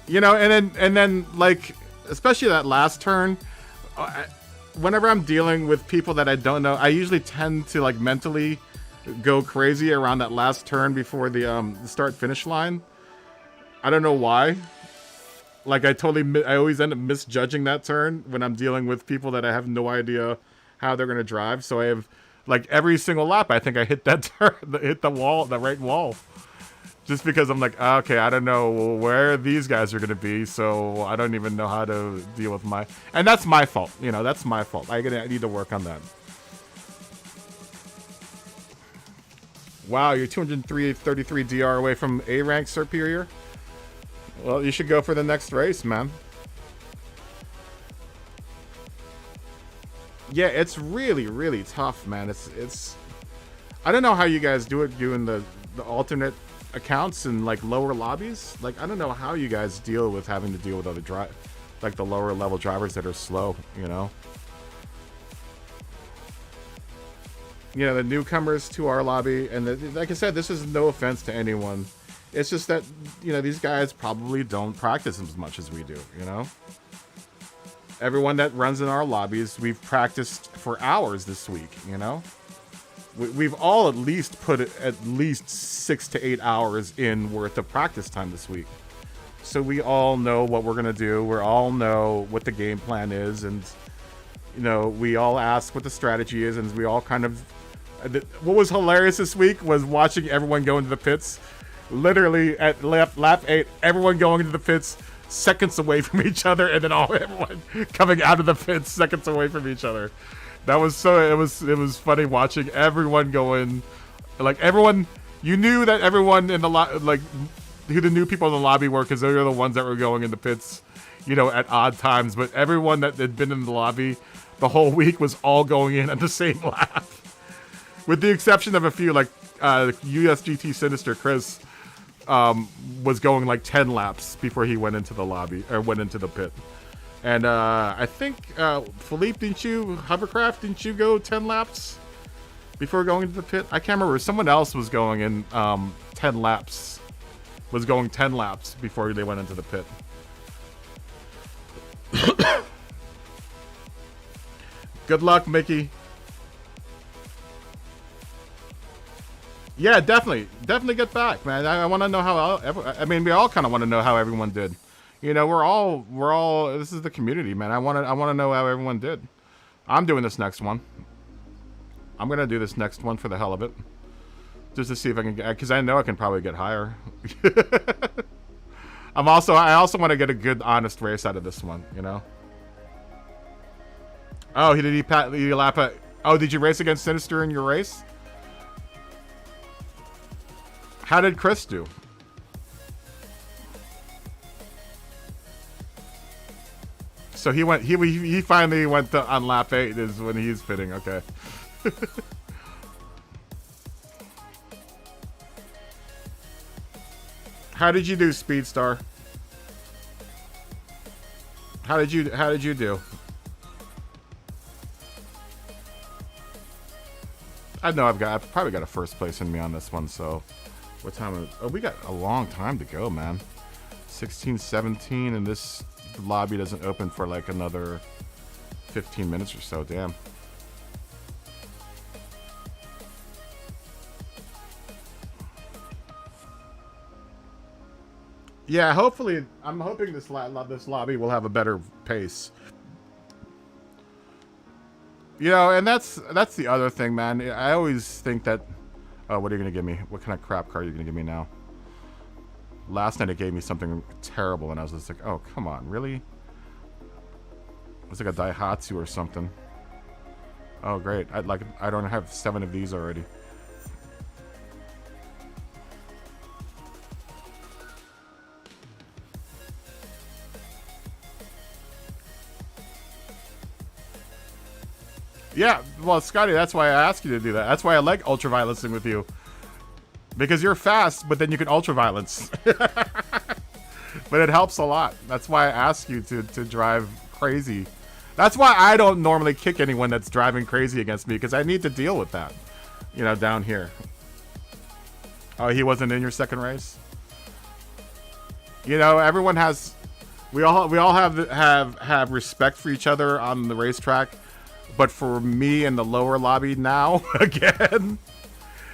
And then like, especially that last turn, whenever I'm dealing with people that I don't know, I usually tend to like mentally go crazy around that last turn before the start finish line. I don't know why. Like I always end up misjudging that turn when I'm dealing with people that I have no idea how they're gonna drive. So I have like every single lap, I think I hit that turn, hit the wall, the right wall, just because I'm like, okay, I don't know where these guys are gonna be, so I don't even know how to deal with and that's my fault. That's my fault. I need to work on that. Wow, you're 233 DR away from A rank superior. Well, you should go for the next race, man. Yeah, it's really, really tough, man. It's. I don't know how you guys do it doing the alternate accounts and like lower lobbies. Like I don't know how you guys deal with having to deal with other like the lower level drivers that are slow. The newcomers to our lobby, and like I said, this is no offense to anyone. It's just that, these guys probably don't practice as much as we do, Everyone that runs in our lobbies, we've practiced for hours this week, We've all at least put at least 6 to 8 hours in worth of practice time this week. So we all know what we're going to do. We all know what the game plan is. And, we all ask what the strategy is. And we all kind of... What was hilarious this week was watching everyone go into the pits. Literally at lap 8, everyone going into the pits seconds away from each other, and then everyone coming out of the pits seconds away from each other. That was it was funny watching everyone going, like everyone You knew that everyone in the like who the new people in the lobby were, because they were the ones that were going in the pits, you know, at odd times. But everyone that had been in the lobby the whole week was all going in at the same lap, with the exception of a few, like USGT Sinister Chris was going like 10 laps before he went into the lobby or went into the pit. And I think Philippe, Hovercraft, didn't you go 10 laps before going into the pit? I can't remember. Someone else was going in 10 laps. Was going 10 laps before they went into the pit. Good luck, Mickey. Yeah, definitely get back, man. I want to know how. I mean, we all kind of want to know how everyone did. You know, we're all. This is the community, man. I want to know how everyone did. I'm doing this next one. I'm gonna do this next one for the hell of it, just to see if I can get, because I know I can probably get higher. I also want to get a good, honest race out of this one. You know. Oh, did he lap at? Oh, did you race against Sinister in your race? How did Chris do? So he finally went on lap 8 is when he's pitting. Okay. How did you do, Speedstar? How did you do? I know I've probably got a first place in me on this one, so what time is, oh, we got a long time to go, man. 16, 17, and this lobby doesn't open for like another 15 minutes or so. Damn. Yeah, hopefully, I'm hoping this lobby will have a better pace. You know, and that's the other thing, man. I always think that. Oh, what are you gonna give me? What kind of crap car are you gonna give me now? Last night it gave me something terrible, and I was just like, "Oh, come on, really?" It was like a Daihatsu or something. Oh, great! I don't have 7 of these already. Yeah, well, Scotty, that's why I asked you to do that. That's why I like ultraviolencing with you. Because you're fast, but then you can ultraviolence. But it helps a lot. That's why I ask you to drive crazy. That's why I don't normally kick anyone that's driving crazy against me, because I need to deal with that. You know, down here. Oh, he wasn't in your second race? You know, everyone has... We all have respect for each other on the racetrack. But for me in the lower lobby now, again,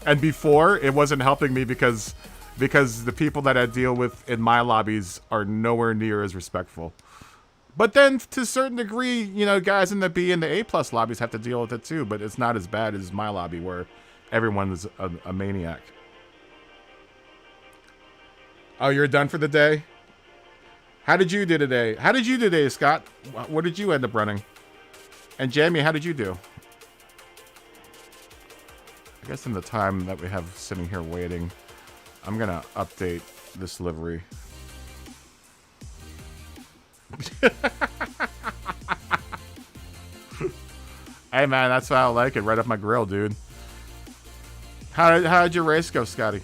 and before, it wasn't helping me because the people that I deal with in my lobbies are nowhere near as respectful. But then, to a certain degree, you know, guys in the B and the A+ lobbies have to deal with it too, but it's not as bad as my lobby where everyone is a maniac. Oh, you're done for the day? How did you do today? How did you do today, Scott? What did you end up running? And Jamie, how did you do? I guess in the time that we have sitting here waiting, I'm gonna update this livery. Hey man, that's how I like it, right up my grill, dude. How did your race go, Scotty?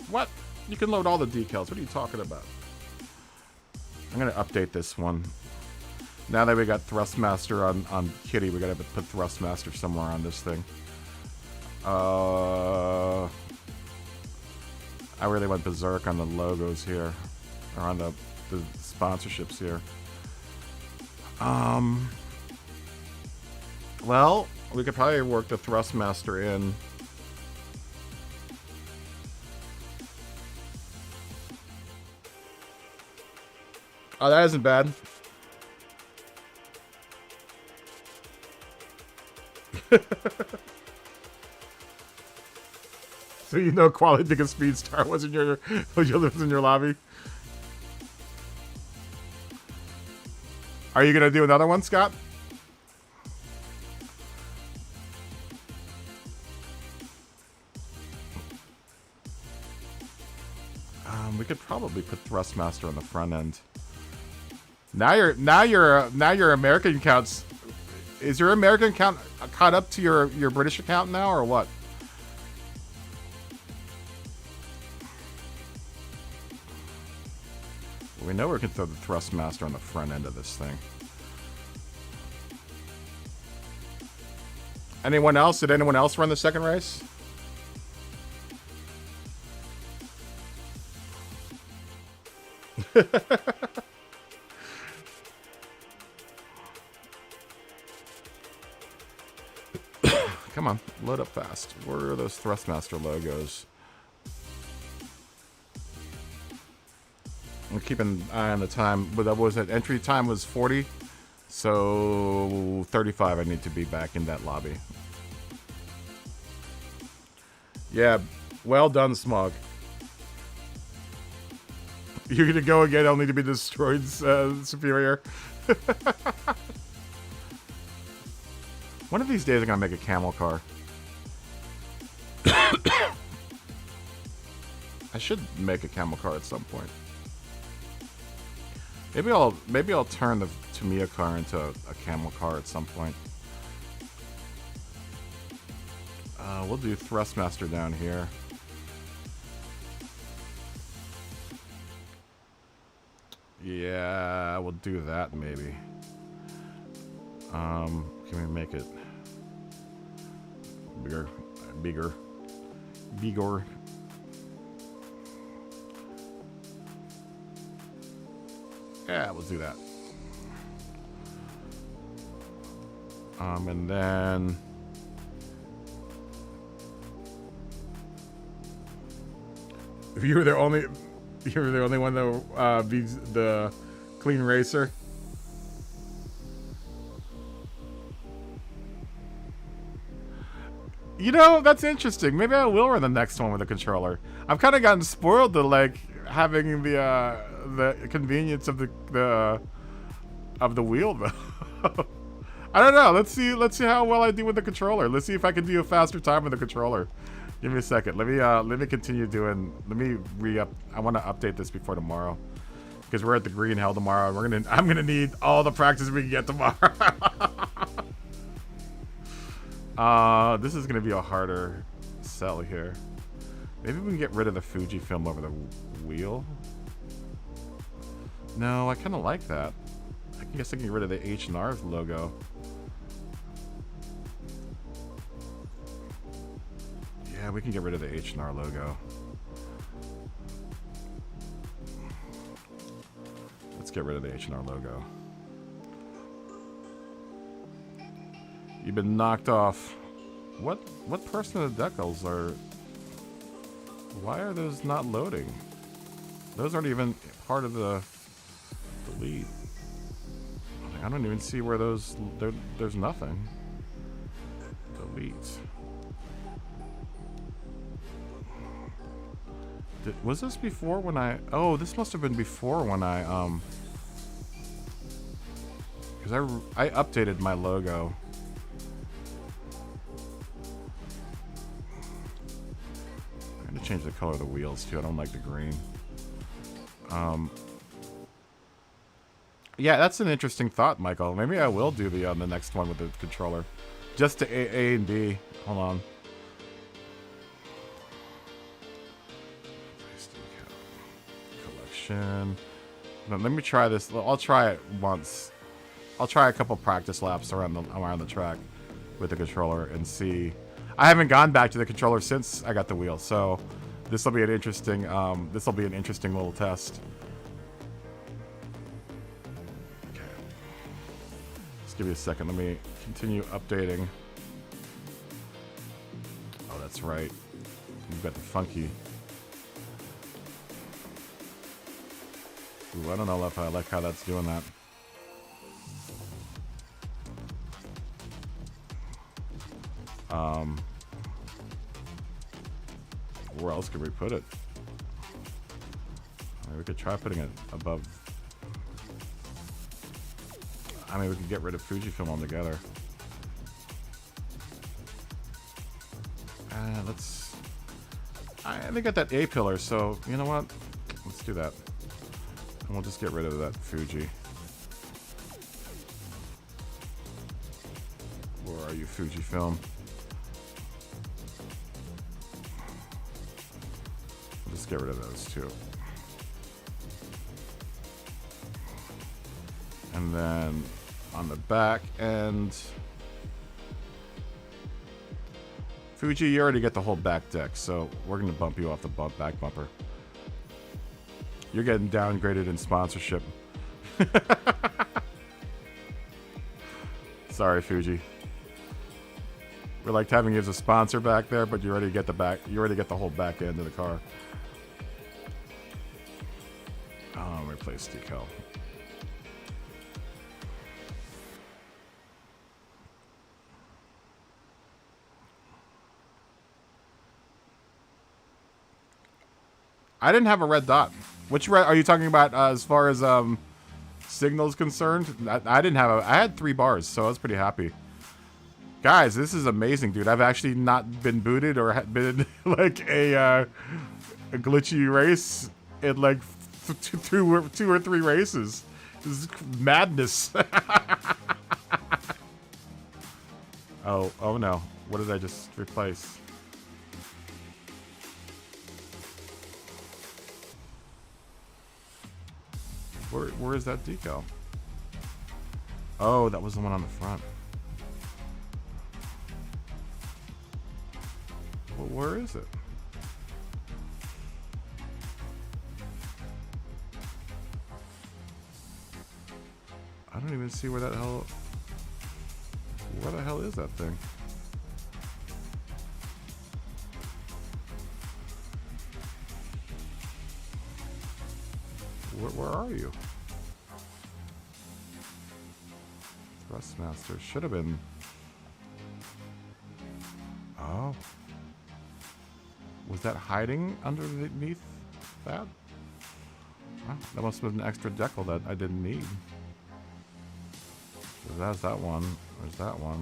What? You can load all the decals. What are you talking about? I'm gonna update this one. Now that we got Thrustmaster on Kitty, we gotta put Thrustmaster somewhere on this thing. I really went berserk on the logos here, or on the sponsorships here. Well, we could probably work the Thrustmaster in. Oh, that isn't bad. So you know, quality because Speedstar was in your lobby. Are you gonna do another one, Scott? could probably put Thrustmaster on the front end. Now your American accounts. Is your American account caught up to your British account now, or what? We know we can throw the Thrustmaster on the front end of this thing. Anyone else? Did anyone else run the second race? Come on, load up fast. Where are those Thrustmaster logos? I'm keeping an eye on the time. But that was it. Entry time was 40. So 35 I need to be back in that lobby. Yeah, well done, Smog. You're gonna go again, I'll need to be destroyed, Superior. One of these days I'm gonna make a camel car. I should make a camel car at some point. Maybe I'll turn the Tamiya car into a camel car at some point. We'll do Thrustmaster down here. Yeah, we'll do that maybe. Can we make it bigger? Yeah, we'll do that. And then if you were the only one that be the clean racer. You know, that's interesting. Maybe I will run the next one with a controller. I've kind of gotten spoiled to like having the convenience of the wheel though. I don't know. Let's see how well I do with the controller. Let's see if I can do a faster time with the controller. Give me a second. Let me continue doing. Let me re-up. I want to update this before tomorrow because we're at the Green Hell tomorrow. I'm gonna need all the practice we can get tomorrow. This is gonna be a harder sell here. Maybe we can get rid of the Fujifilm over the wheel. No, I kind of like that. I guess I can get rid of the H&R logo. Yeah, we can get rid of the H&R logo. Let's get rid of the H&R logo. You've been knocked off. What person of the decals are... Why are those not loading? Those aren't even part of the lead. I don't even see where those... There's nothing. Delete. Was this before when I... Oh, this must have been before when I... Because I updated my logo. I'm going to change the color of the wheels too. I don't like the green. Yeah, that's an interesting thought, Michael. Maybe I will do the next one with the controller. Just to A and B. Hold on. Collection. Now, let me try this. I'll try it once. I'll try a couple practice laps around the track with the controller and see. I haven't gone back to the controller since I got the wheel, so this will be an interesting. This will be an interesting little test. Okay. Just give me a second. Let me continue updating. Oh, that's right. You've got the funky. Ooh, I don't know if I like how that's doing that. Where else could we put it? I mean, we could try putting it above. I mean, we could get rid of Fujifilm altogether. Let's. They got that A pillar, so you know what? Let's do that. And we'll just get rid of that Fuji. Where are you, Fujifilm? We'll just get rid of those two. And then on the back end, Fuji, you already get the whole back deck, so we're going to bump you off the back bumper. You're getting downgraded in sponsorship. Sorry, Fuji. We liked having you as a sponsor back there, but you already get the back. You already get the whole back end of the car. Replace decal. I didn't have a red dot. Which red are you talking about as far as signals concerned? I didn't have I had 3 bars, so I was pretty happy. Guys, this is amazing, dude. I've actually not been booted or been like a glitchy race in like two or three races. This is madness. Oh no. What did I just replace? Where is that decal? Oh, that was the one on the front. Well, where is it? I don't even see where that hell... Where the hell is that thing? Where are you? Thrustmaster should have been... Oh. Was that hiding underneath that? Oh, that must have been an extra decal that I didn't need. So that's that one. There's that one.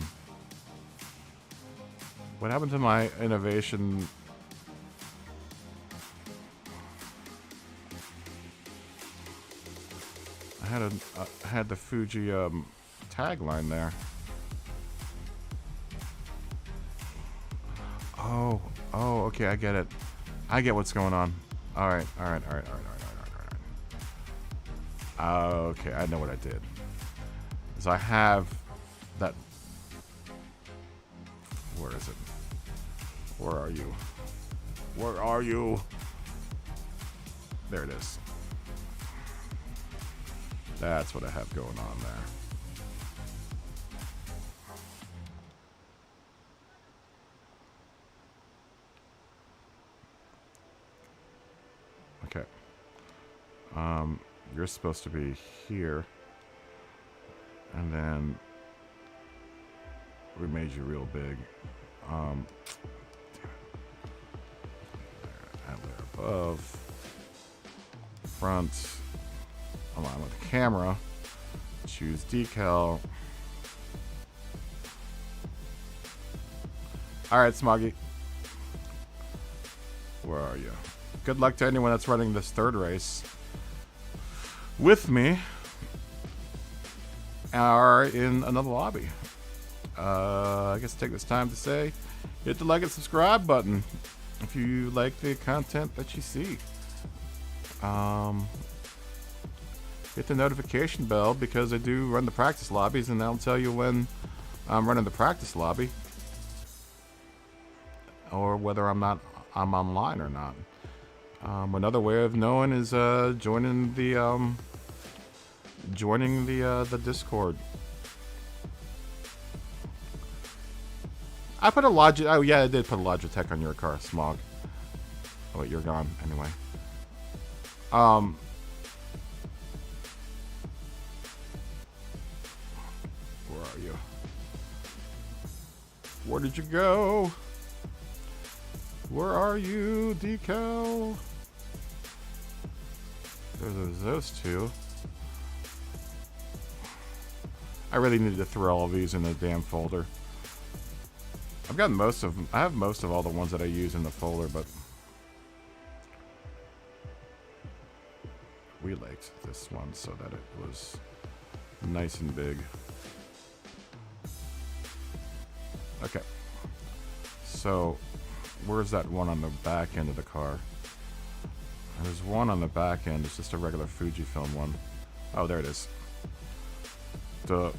What happened to my innovation? I had the Fuji tagline there. Oh, okay, I get it. I get what's going on. All right. Okay, I know what I did. So I have that. Where is it? Where are you? Where are you? There it is. That's what I have going on there. Okay. You're supposed to be here. And then we made you real big. Add layer above. Front. Align with the camera. Choose decal. Alright, Smoggy. Where are you? Good luck to anyone that's running this third race with me or in another lobby. I guess take this time to say, hit the like and subscribe button if you like the content that you see. Hit the notification bell because I do run the practice lobbies, and that'll tell you when I'm running the practice lobby or whether I'm online or not. Another way of knowing is joining the Discord. I put a Logitech. Oh yeah, I did put a Logitech on your car, Smog. Oh wait, you're gone anyway. Where are you? Where did you go? Where are you, decal? There's those two. I really need to throw all these in the damn folder. I've got most of them. I have most of all the ones that I use in the folder, but relaked this one so that it was nice and big. Okay. So, where's that one on the back end of the car? There's one on the back end. It's just a regular Fujifilm one. Oh, there it is. Duh.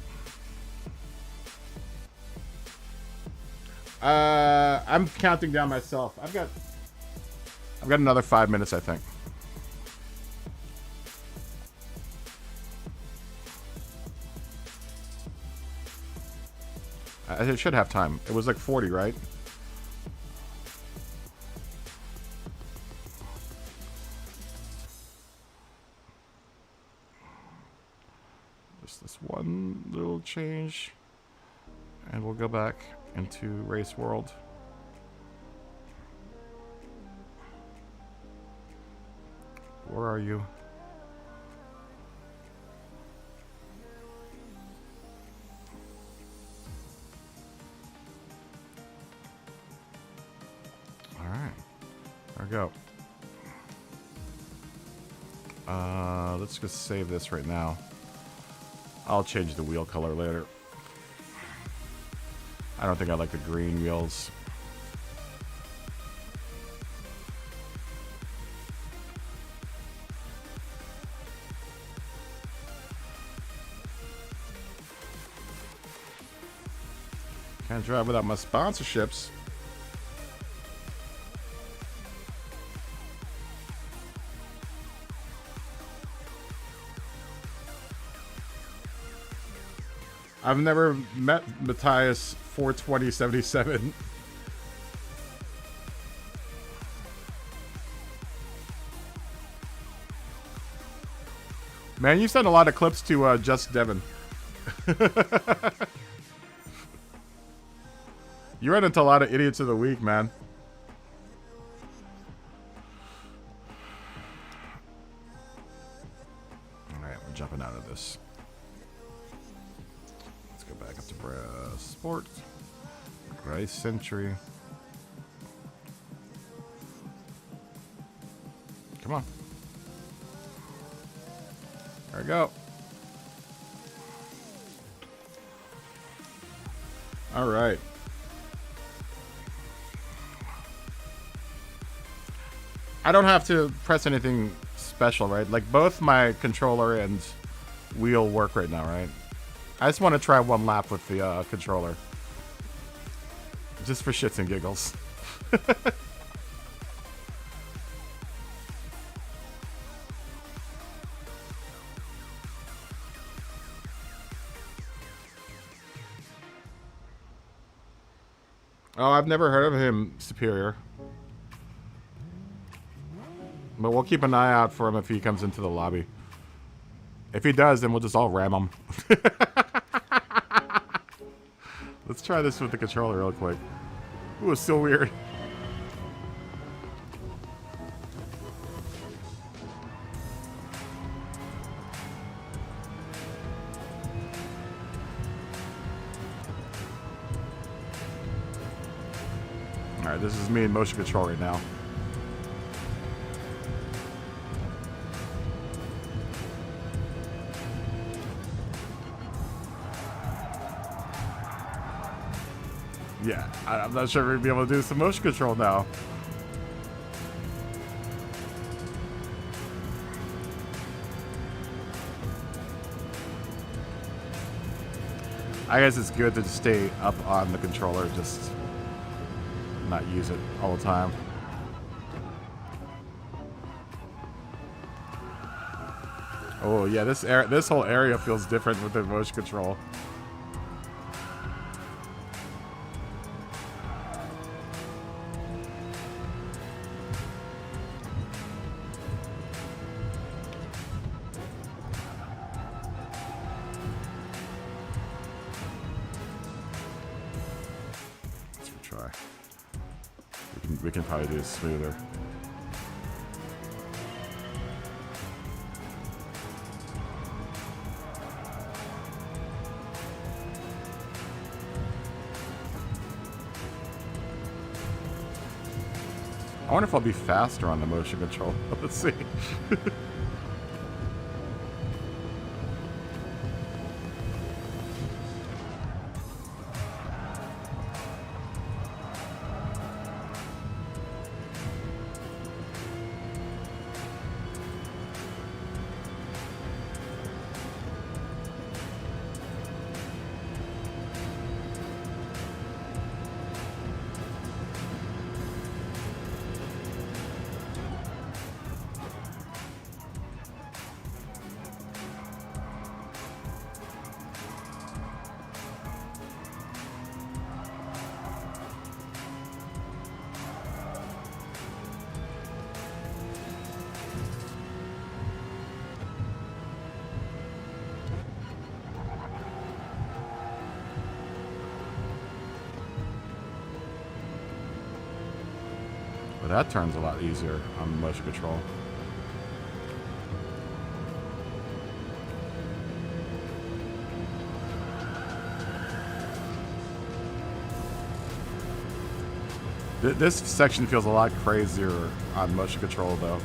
I'm counting down myself. I've got another 5 minutes, I think. I should have time. It was like 40, right? Just this one little change. And we'll go back into Race World. Where are you? Alright. There we go. Let's just save this right now. I'll change the wheel color later. I don't think I like the green wheels. Can't drive without my sponsorships. I've never met Matthias 42077. Man, you sent a lot of clips to Just Devin. You run into a lot of idiots of the week, man. Alright, we're jumping out of this. Let's go back up to Sport. Race Century. Come on. There we go. Alright. I don't have to press anything special, right? Like, both my controller and wheel work right now, right? I just want to try one lap with the controller. Just for shits and giggles. Oh, I've never heard of him, Superior. But we'll keep an eye out for him if he comes into the lobby. If he does, then we'll just all ram him. Let's try this with the controller real quick. Ooh, it's so weird. Alright, this is me in motion control right now. Yeah, I'm not sure we're going to be able to do some motion control now. I guess it's good to just stay up on the controller, just not use it all the time. Oh yeah, this whole area feels different with the motion control. We can probably do it smoother. I wonder if I'll be faster on the motion control. Let's see. But that turns a lot easier on the motion control. This section feels a lot crazier on motion control, though.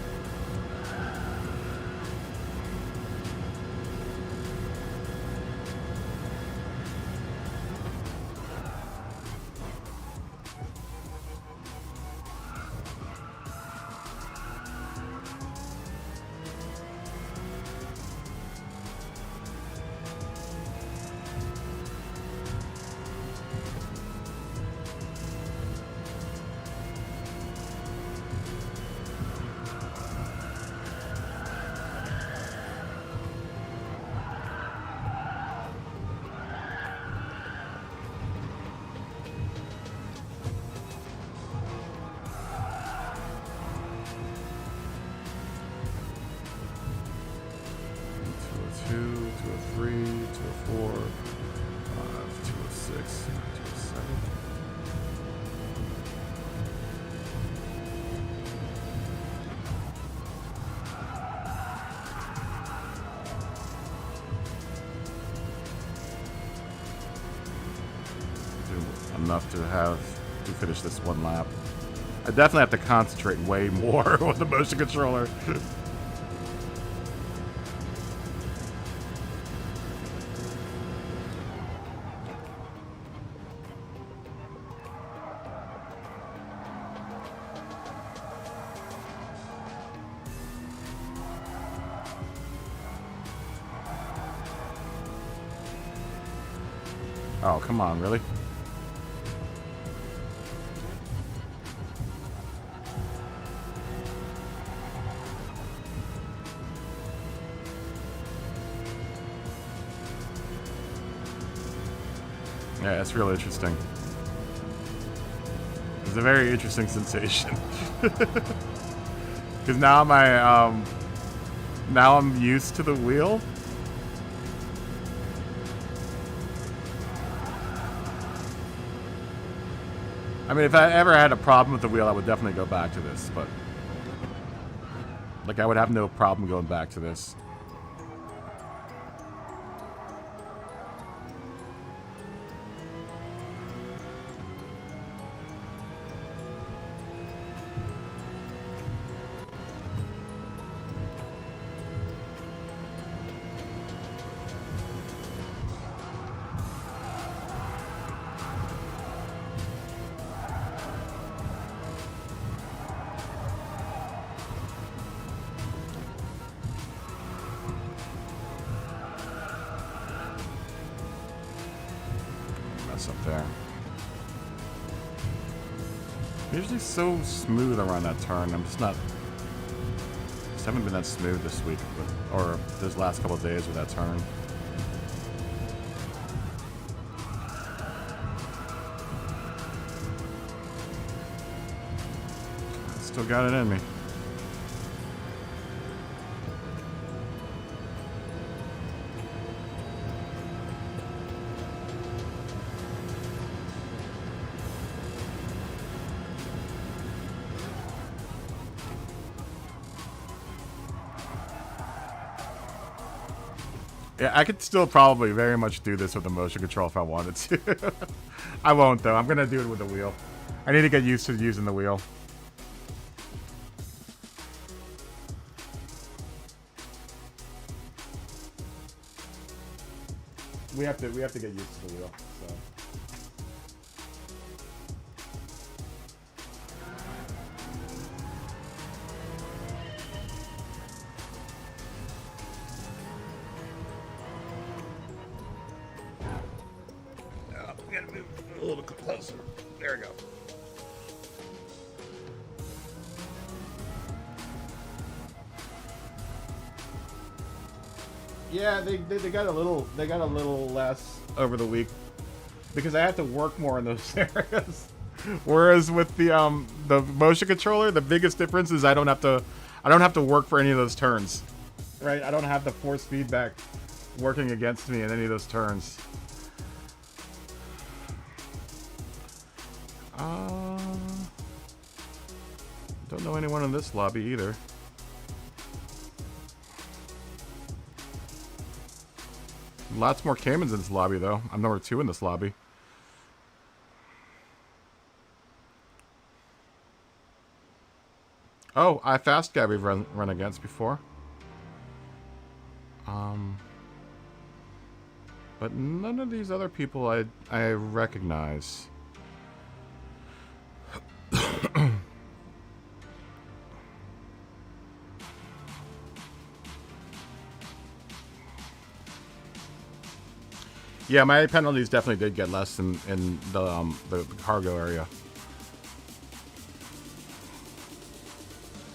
Enough to finish this one lap. I definitely have to concentrate way more with the motion controller. Oh, come on, really? Yeah, it's really interesting. It's a very interesting sensation. Because now now I'm used to the wheel. I mean, if I ever had a problem with the wheel, I would definitely go back to this, but like I would have no problem going back to this. Up there. Usually so smooth around that turn. I'm just not. Just haven't been that smooth this week, or this last couple of days with that turn. Still got it in me. Yeah, I could still probably very much do this with the motion control if I wanted to. I won't, though. I'm going to do it with the wheel. I need to get used to using the wheel. We have to get used to the wheel, so. A little bit closer. There we go. Yeah, they got a little less over the week because I have to work more in those areas. Whereas with the motion controller, the biggest difference is I don't have to work for any of those turns. Right? I don't have the force feedback working against me in any of those turns. Don't know anyone in this lobby either. Lots more Caymans in this lobby, though. I'm number 2 in this lobby. Oh, I fast guy we've run against before. But none of these other people I recognize. Yeah, my penalties definitely did get less in the cargo area.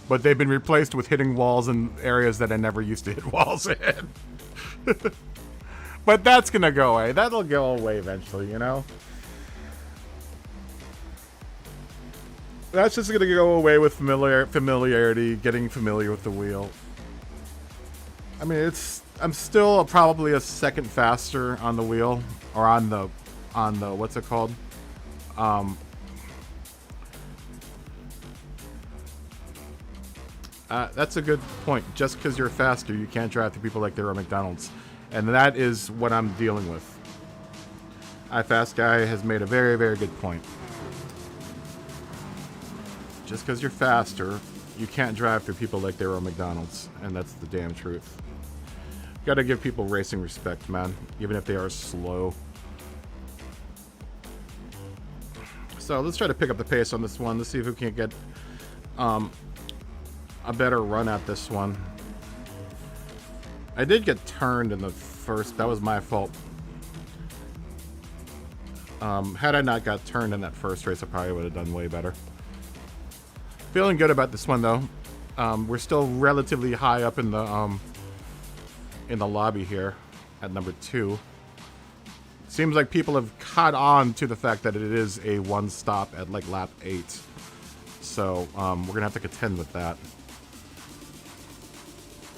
But they've been replaced with hitting walls in areas that I never used to hit walls in. But that's gonna go away. That'll go away eventually, you know? That's just gonna go away with familiarity, getting familiar with the wheel. I mean, I'm still probably a second faster on the wheel, or on the what's it called? That's a good point. Just because you're faster, you can't drive through people like they were at McDonald's, and that is what I'm dealing with. iFast guy has made a very, very good point. Just because you're faster, you can't drive through people like they were at McDonald's, and that's the damn truth. Gotta give people racing respect, man, even if they are slow. So let's try to pick up the pace on this one. Let's see if we can't get a better run at this one. I did get turned in the first. That was my fault. Had I not got turned in that first race, I probably would have done way better. Feeling good about this one, though. We're still relatively high up in the lobby here at number 2. Seems like people have caught on to the fact that it is a one stop at like lap 8. So we're gonna have to contend with that.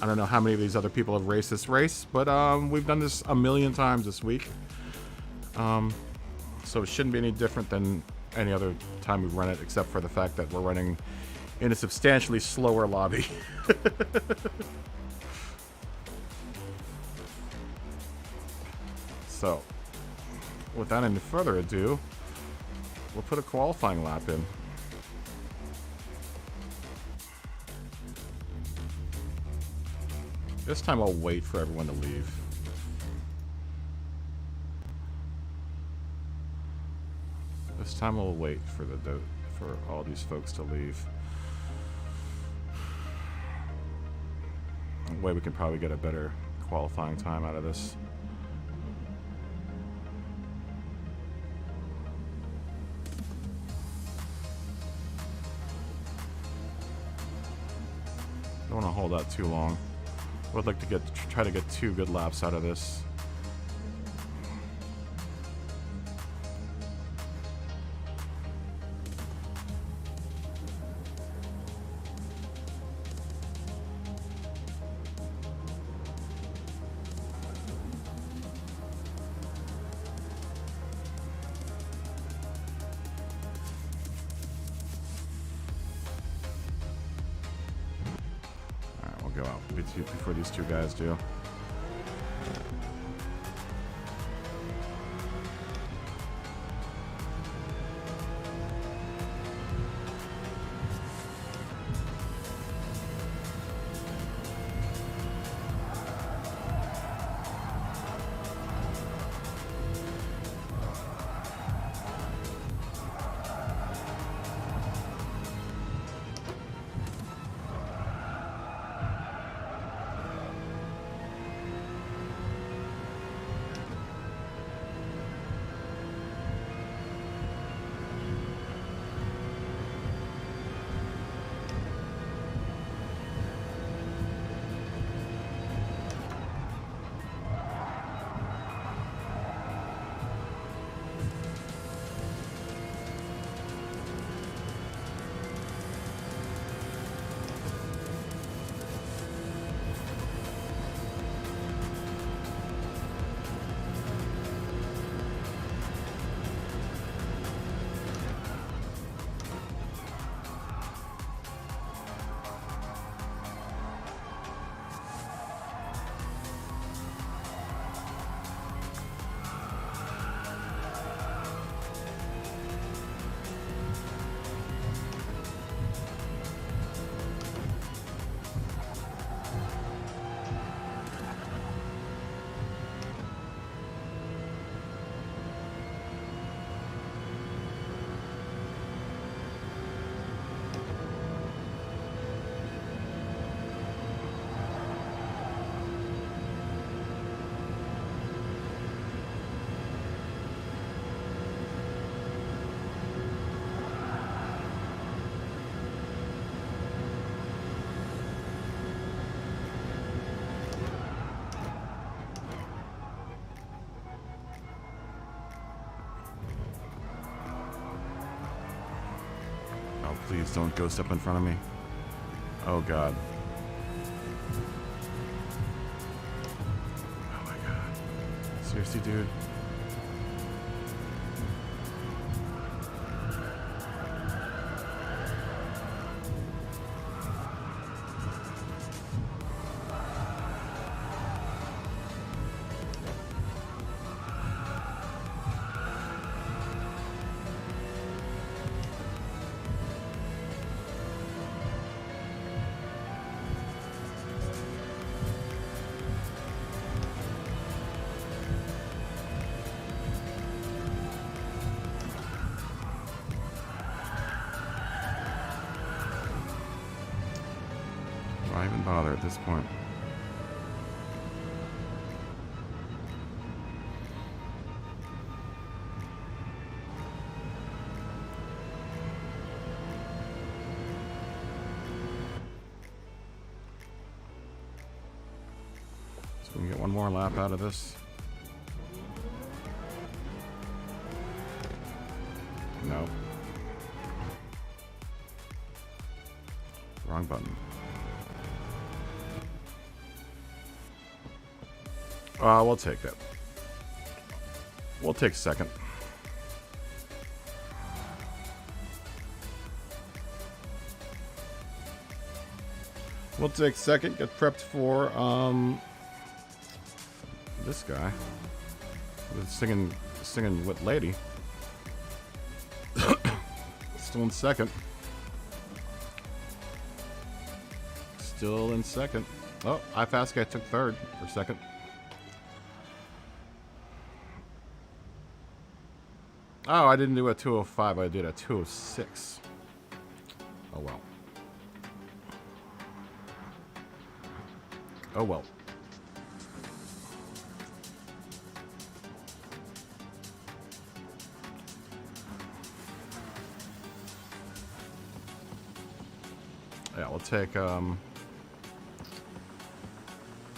I don't know how many of these other people have raced this race, but we've done this a million times this week. So it shouldn't be any different than any other time we've run it, except for the fact that we're running in a substantially slower lobby. So, without any further ado, we'll put a qualifying lap in. This time I'll wait for everyone to leave. This time I'll wait for for all these folks to leave. That way we can probably get a better qualifying time out of this. Don't want to hold out too long. Would like to try to get 2 good laps out of this. Go out before these 2 guys do. Please don't go step in front of me. Oh god. Oh my god. Seriously, dude? Why even bother at this point? So we can get one more lap out of this. No. Wrong button. We'll take it. We'll take second. We'll take second. Get prepped for this guy. The singing wet lady. Still in second. Still in second. Oh, iFast guy took third for second. Oh, I didn't do a 205, I did a 206. Oh well. Oh well. Yeah, we'll take,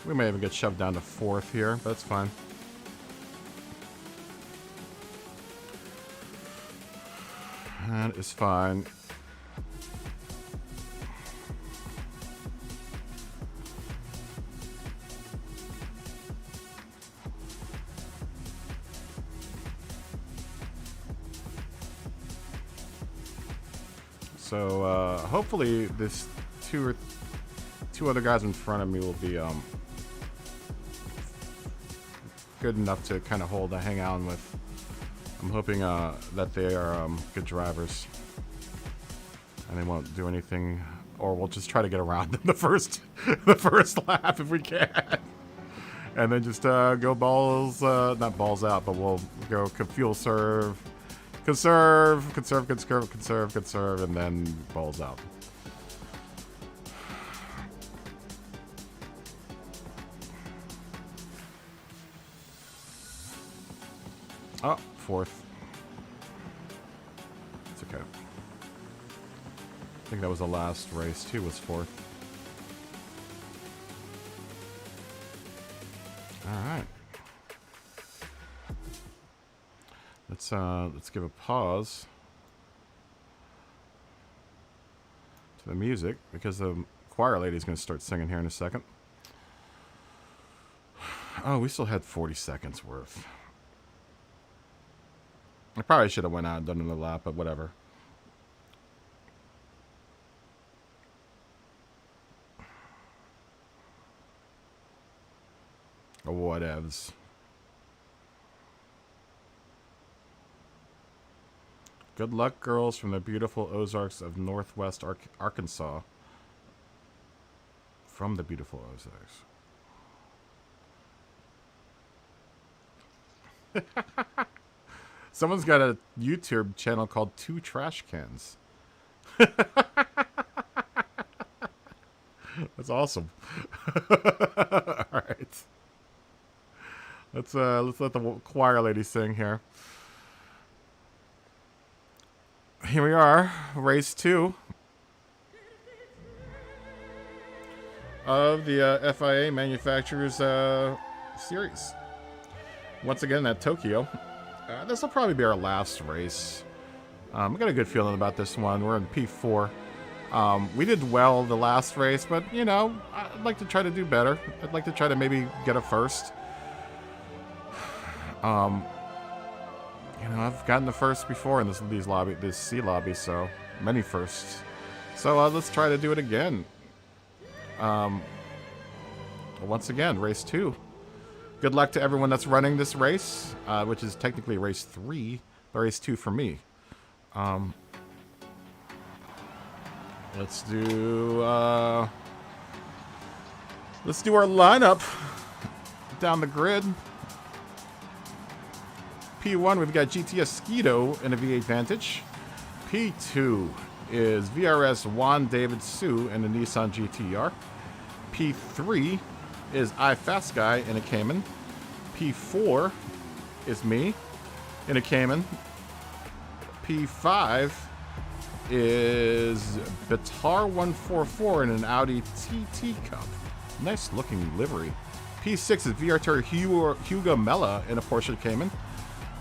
we may even get shoved down to fourth here, but that's fine. That is fine. So hopefully this two other guys in front of me will be good enough to kind of hang on with. I'm hoping that they are good drivers and they won't do anything, or we'll just try to get around them the first lap if we can, and then just go balls, not balls out, but we'll go fuel serve, conserve, and then balls out. Oh, fourth. It's okay. I think that was the last race too, was fourth. Alright. Let's give a pause to the music because the choir lady is going to start singing here in a second. Oh, we still had 40 seconds worth. I probably should have went out and done another lap, but whatever. Whatevs. Good luck, girls, from the beautiful Ozarks of Northwest Arkansas. From the beautiful Ozarks. Someone's got a YouTube channel called Two Trash Cans. That's awesome. All right. Let's let the choir lady sing here. Here we are, race 2 of the FIA Manufacturers Series. Once again at Tokyo. This will probably be our last race. I got a good feeling about this one. We're in P4. We did well the last race, but, you know, I'd like to try to do better. I'd like to try to maybe get a first. You know, I've gotten the first before in this C lobby, so many firsts. So let's try to do it again. Once again, race 2. Good luck to everyone that's running this race, which is technically race 3, but race 2 for me. Let's do our lineup down the grid. P1, we've got GTS Skeeto in a V8 Vantage. P2 is VRS Juan David Sue in a Nissan GTR. P3 is iFast Guy in a Cayman. P4 is me in a Cayman. P5 is Bitar 144 in an Audi TT Cup. Nice looking livery. P6 is VR Hugo Mella in a Porsche Cayman.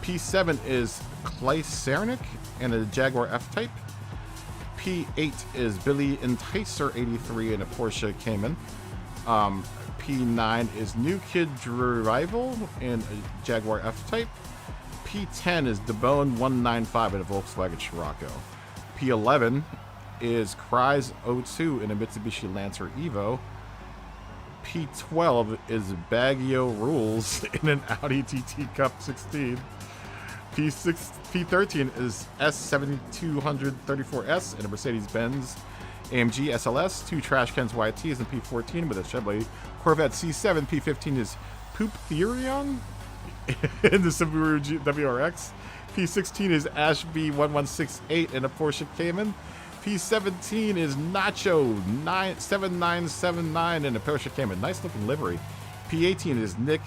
P7 is Clay Cernik in a Jaguar F-Type. P8 is Billy Enticer 83 in a Porsche Cayman. P9 is New Kid Revival in a Jaguar F-Type. P10 is Debone 195 in a Volkswagen Scirocco. P11 is Cries 02 in a Mitsubishi Lancer Evo. P12 is Baggio Rules in an Audi TT Cup 16. P13 is S7234S in a Mercedes-Benz AMG SLS, 2 trash cans YTs, and P14 with a Chevrolet Corvette C7. P15 is Poop Therion in the Subaru WRX. P16 is Ashby 1168 in a Porsche Cayman. P17 is Nacho 7979 in a Porsche Cayman. Nice looking livery. P18 is Nick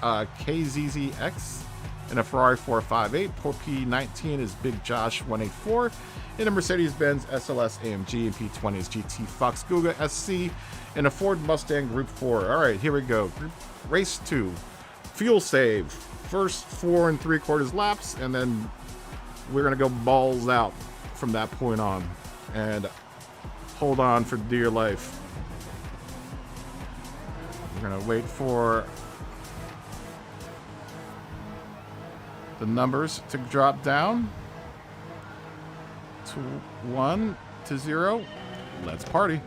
KZZX in a Ferrari 458. P19 is Big Josh 184 in a Mercedes-Benz SLS AMG. And P20 is GT Fox Guga SC in a Ford Mustang Group 4. All right, here we go. Race 2. Fuel save. First 4 3/4 laps, and then we're going to go balls out from that point on. And hold on for dear life. We're going to wait for the numbers to drop down to 1 to 0. Let's party.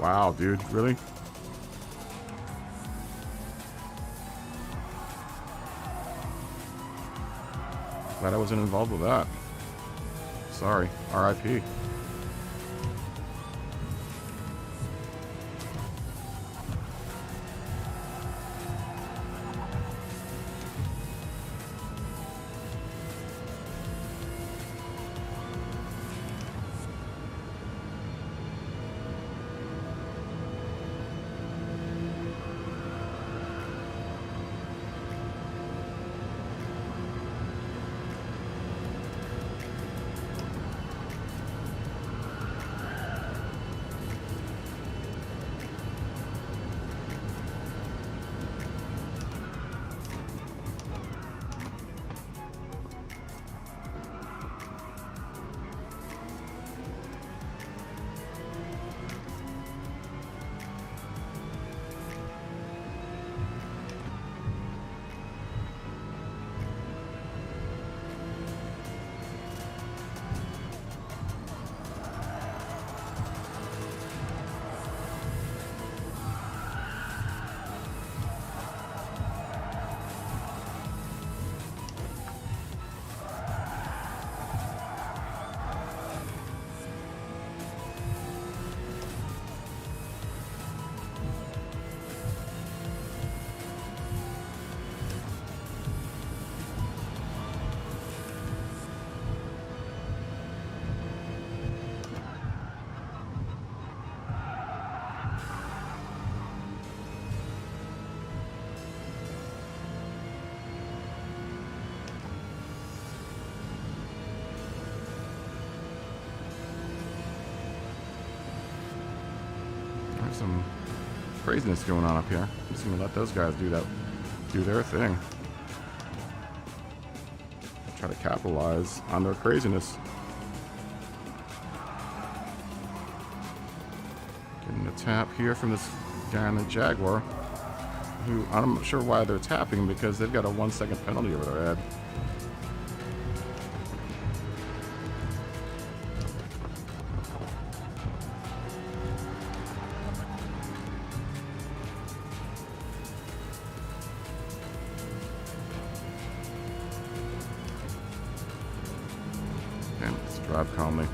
Wow, dude, really? Glad I wasn't involved with that. Sorry, RIP. some craziness going on up here. I'm just gonna let those guys do their thing. Try to capitalize on their craziness. Getting a tap here from this guy in the Jaguar, who I'm not sure why they're tapping, because they've got a 1 second penalty over their head. Okay, let's drive calmly.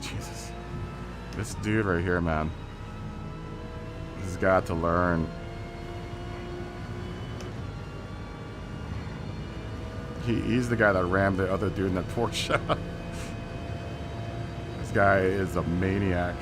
Jesus. This dude right here, man. He's got to learn. He's the guy that rammed the other dude in that Porsche. This guy is a maniac.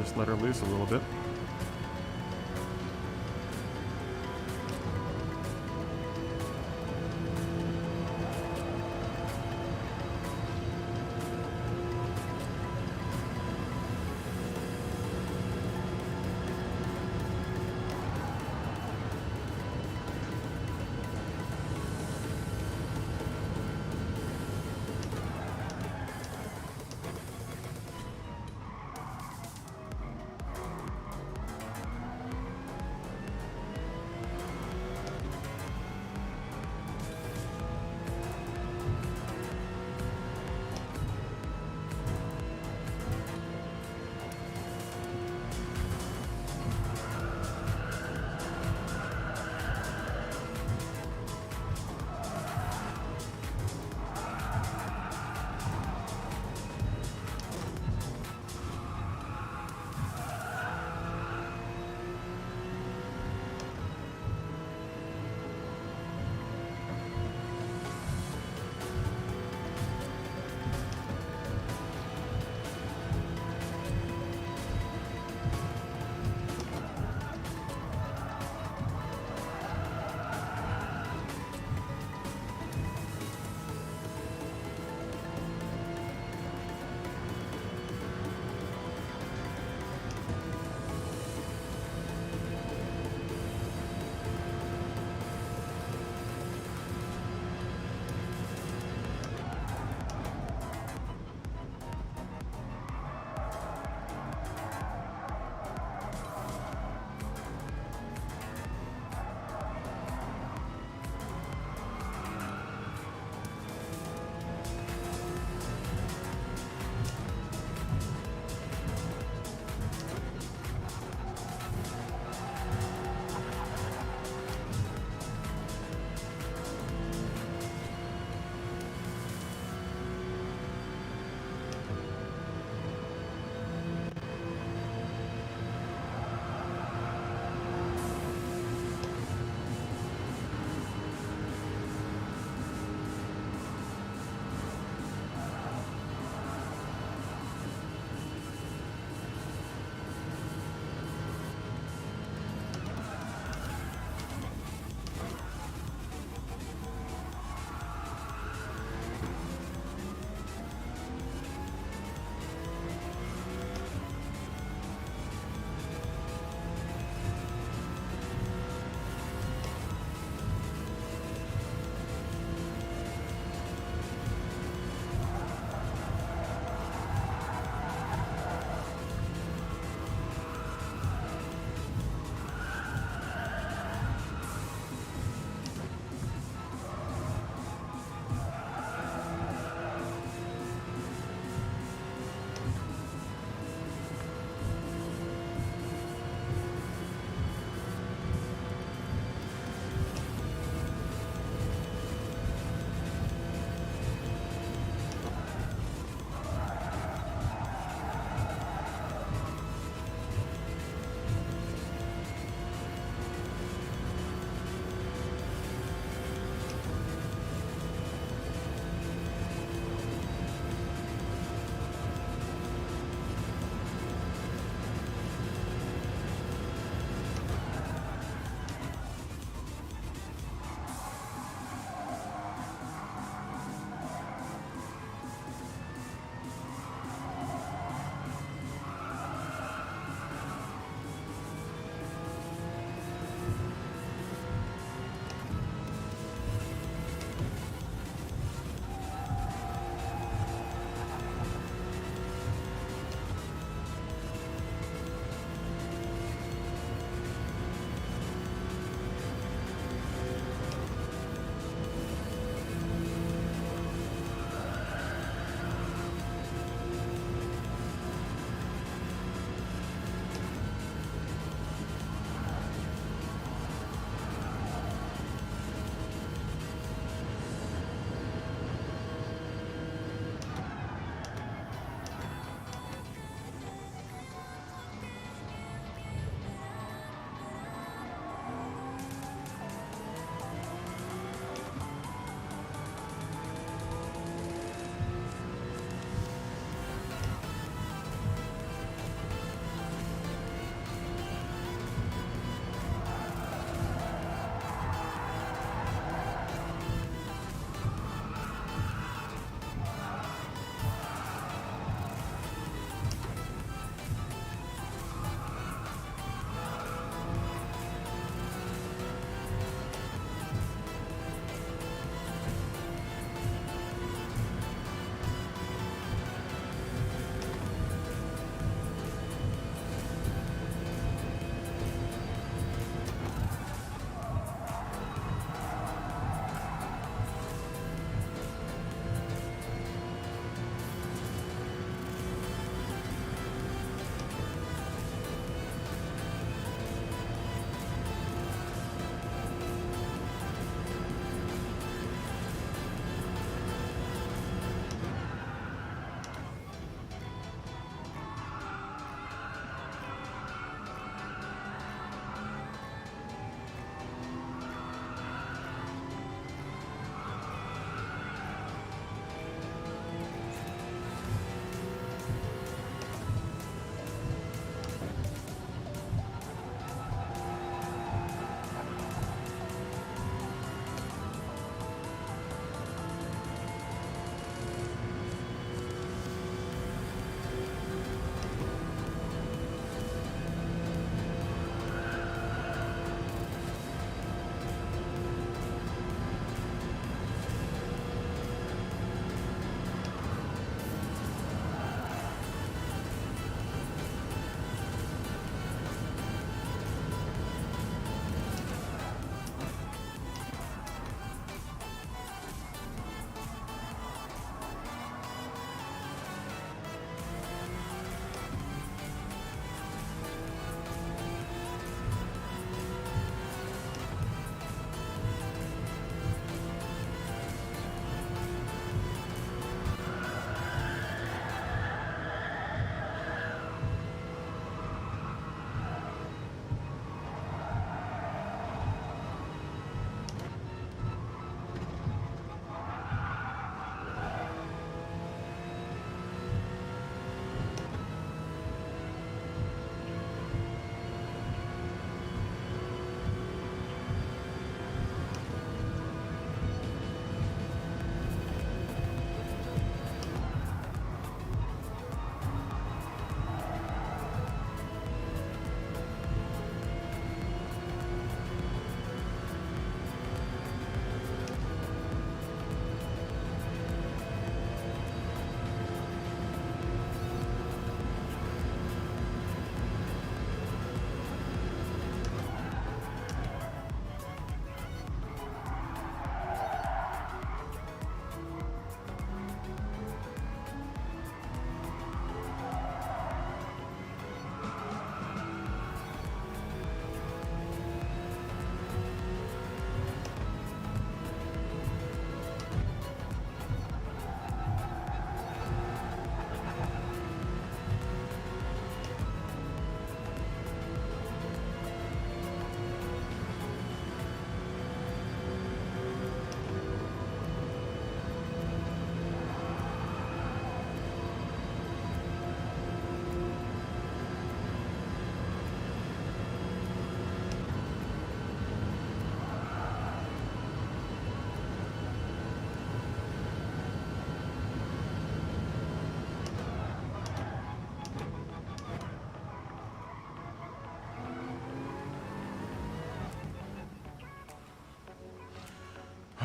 Just let her loose a little bit.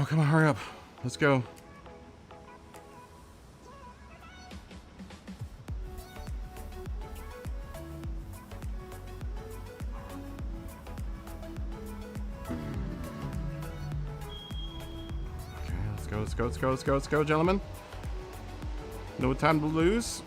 Oh, come on, hurry up. Let's go. Okay, let's go, let's go, let's go, let's go, let's go, gentlemen. No time to lose.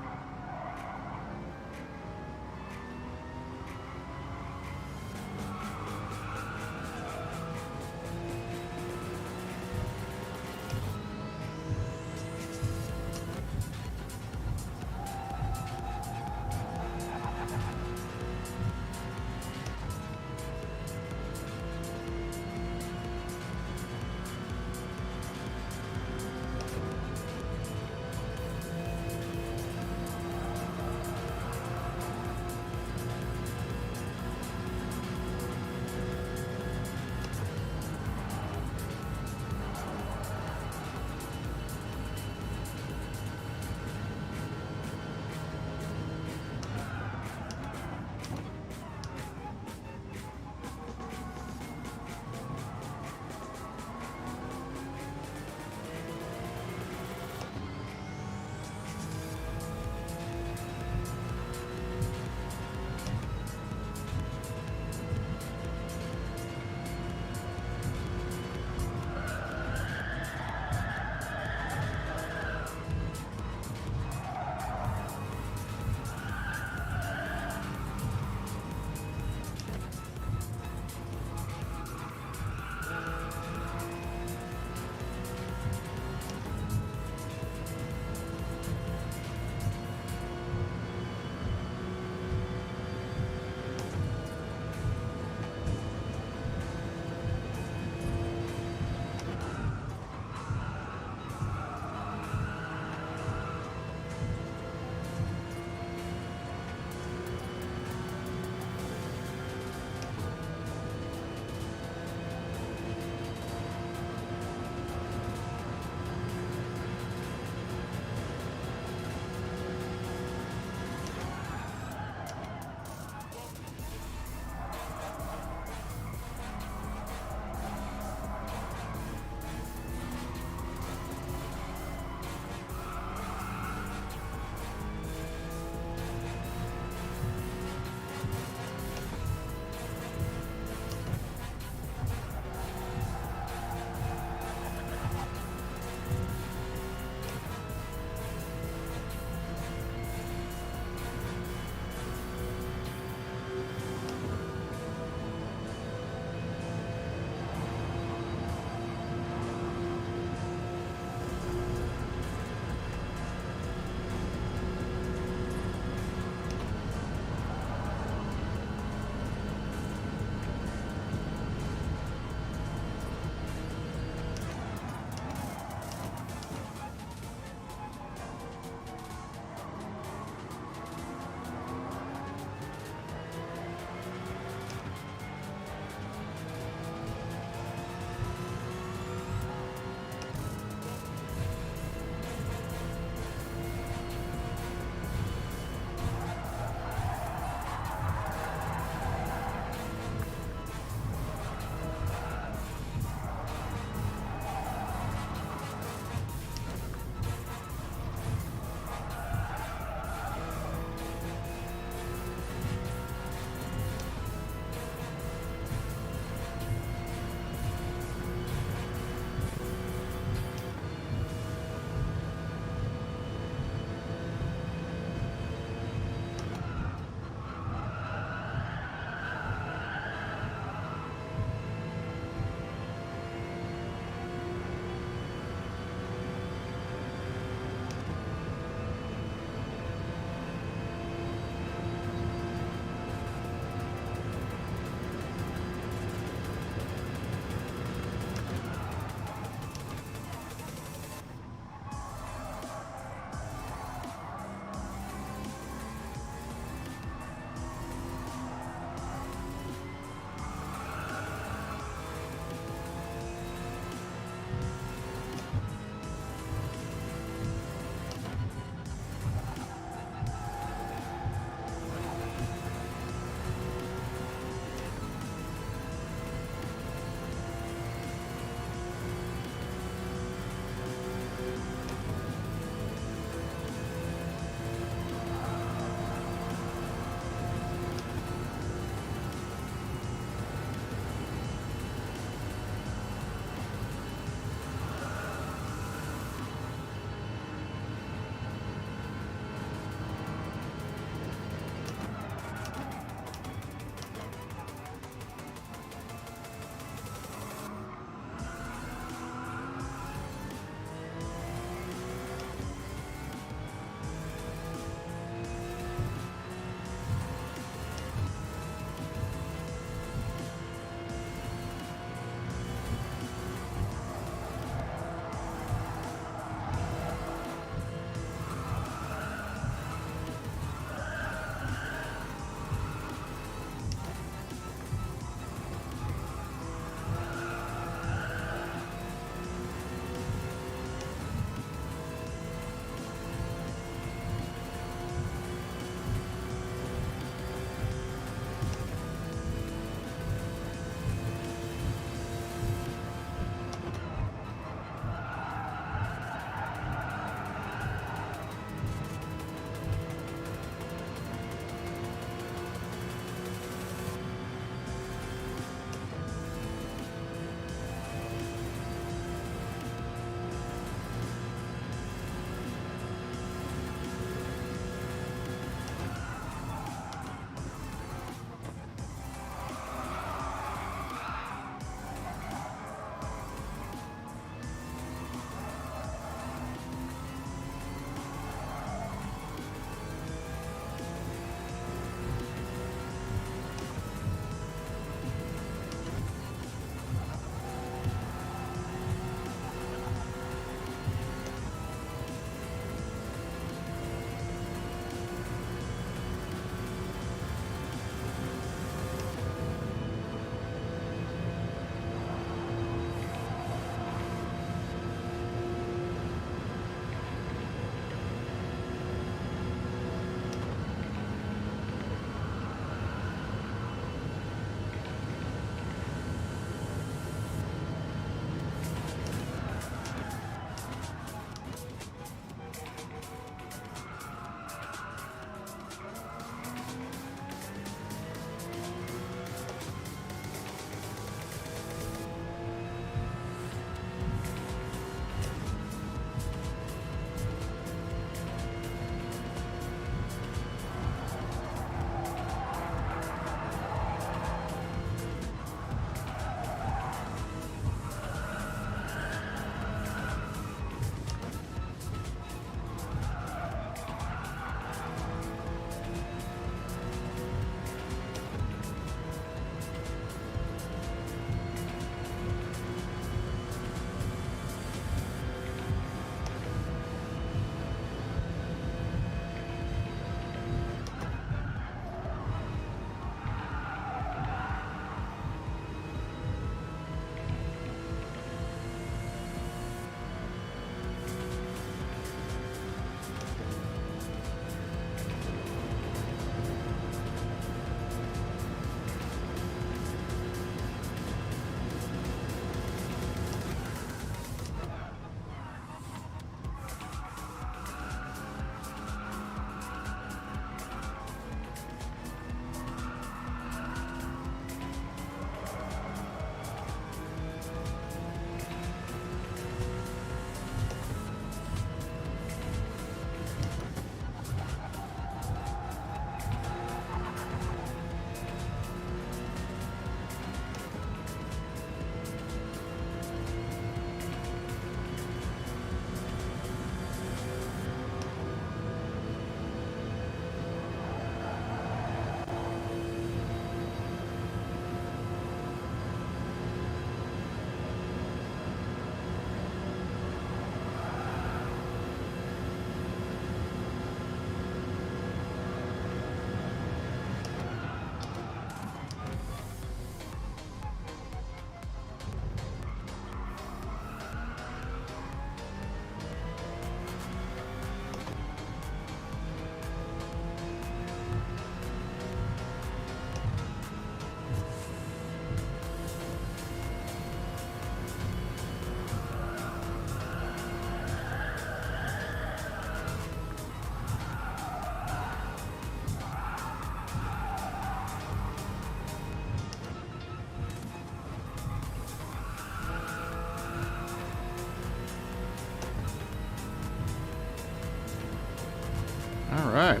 All right.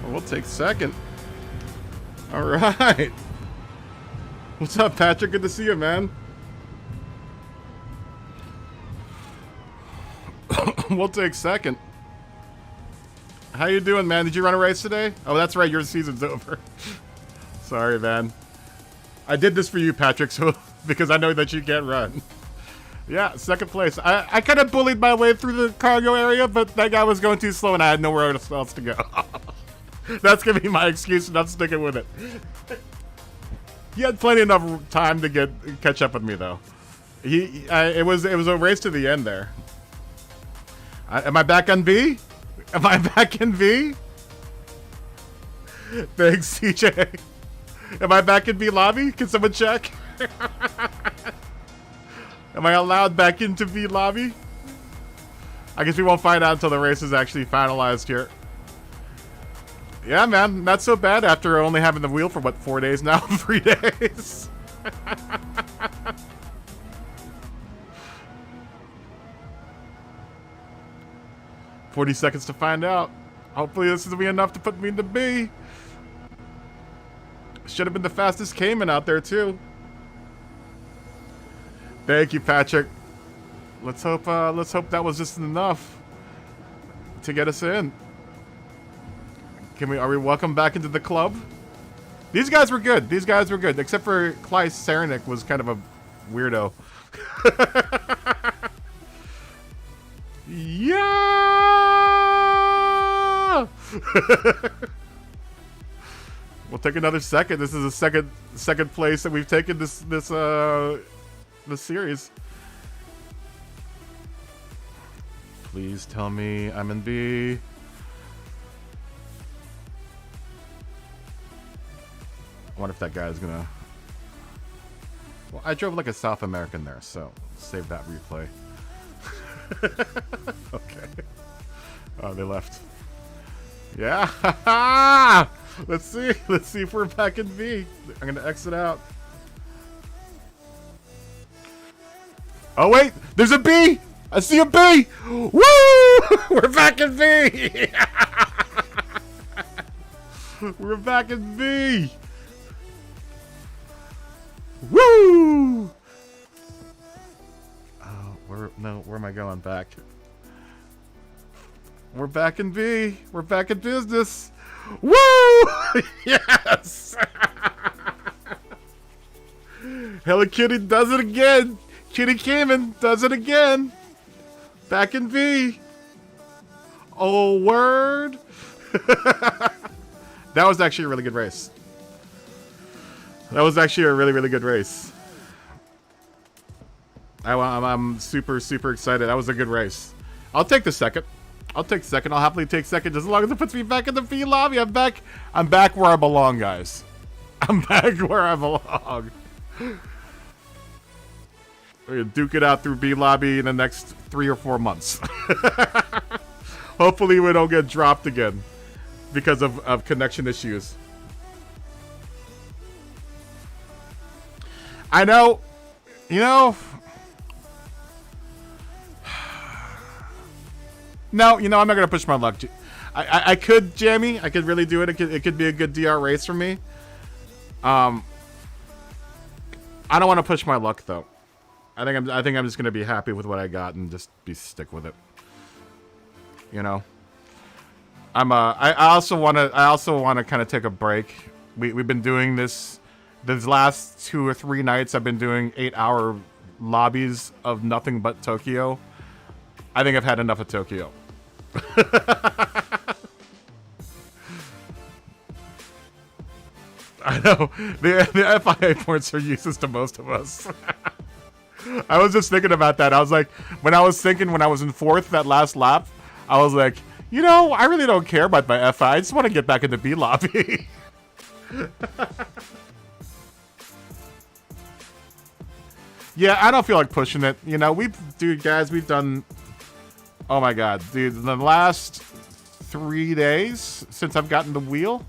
Well, we'll take second. All right. What's up, Patrick? Good to see you, man. We'll take second. How you doing, man? Did you run a race today? Oh, that's right. Your season's over. Sorry, man. I did this for you, Patrick, so because I know that you can't run. Yeah, second place. I kind of bullied my way through the cargo area, but that guy was going too slow and I had nowhere else to go. That's going to be my excuse, and I'm sticking with it. He had plenty enough time to catch up with me, though. It was a race to the end there. Am I back on B? Am I back in B? Thanks, CJ. Am I back in B lobby? Can someone check? Am I allowed back into B lobby? I guess we won't find out until the race is actually finalized here. Yeah, man, not so bad after only having the wheel for, what, 4 days now? 3 days? 40 seconds to find out. Hopefully this will be enough to put me into B. Should have been the fastest Cayman out there, too. Thank you, Patrick. Let's hope that was just enough to get us in. Are we welcome back into the club? These guys were good. These guys were good. Except for Klai Saranic was kind of a weirdo. Yeah! We'll take another second. This is the second place that we've taken this series. Please tell me I'm in B. I wonder if that guy's gonna... Well, I drove like a South American there, so save that replay. Okay. Oh, they left. Yeah! Let's see if we're back in B. I'm gonna exit out. Oh wait, there's a B! I see a B! Woo! We're back in B! We're back in B! Woo! Oh, where am I going back? We're back in B. We're back in business. Woo! Yes! Hello Kitty does it again. Kitty Cayman does it again. Back in B. Oh, word. That was actually a really good race. That was actually a really, really good race. I'm super, super excited. That was a good race. I'll take the second. I'll take second. I'll happily take second as long as it puts me back in the B lobby. I'm back where I belong, guys. I'm back where I belong. We're gonna duke it out through B lobby in the next 3 or 4 months. Hopefully we don't get dropped again because of connection issues. I know, you know. No, you know, I'm not gonna push my luck. I could, Jamie. I could really do it. It could be a good DR race for me. I don't want to push my luck though. I think I'm just gonna be happy with what I got and just stick with it. You know. I also want to kind of take a break. We've been doing this. These last 2 or 3 nights, I've been doing 8-hour lobbies of nothing but Tokyo. I think I've had enough of Tokyo. I know. The FIA points are useless to most of us. I was just thinking about that. I was like, when I was in 4th, that last lap, I was like, you know, I really don't care about my FI. I just want to get back in the B lobby. Yeah, I don't feel like pushing it. You know, we've done... Oh my god, dude, the last 3 days since I've gotten the wheel,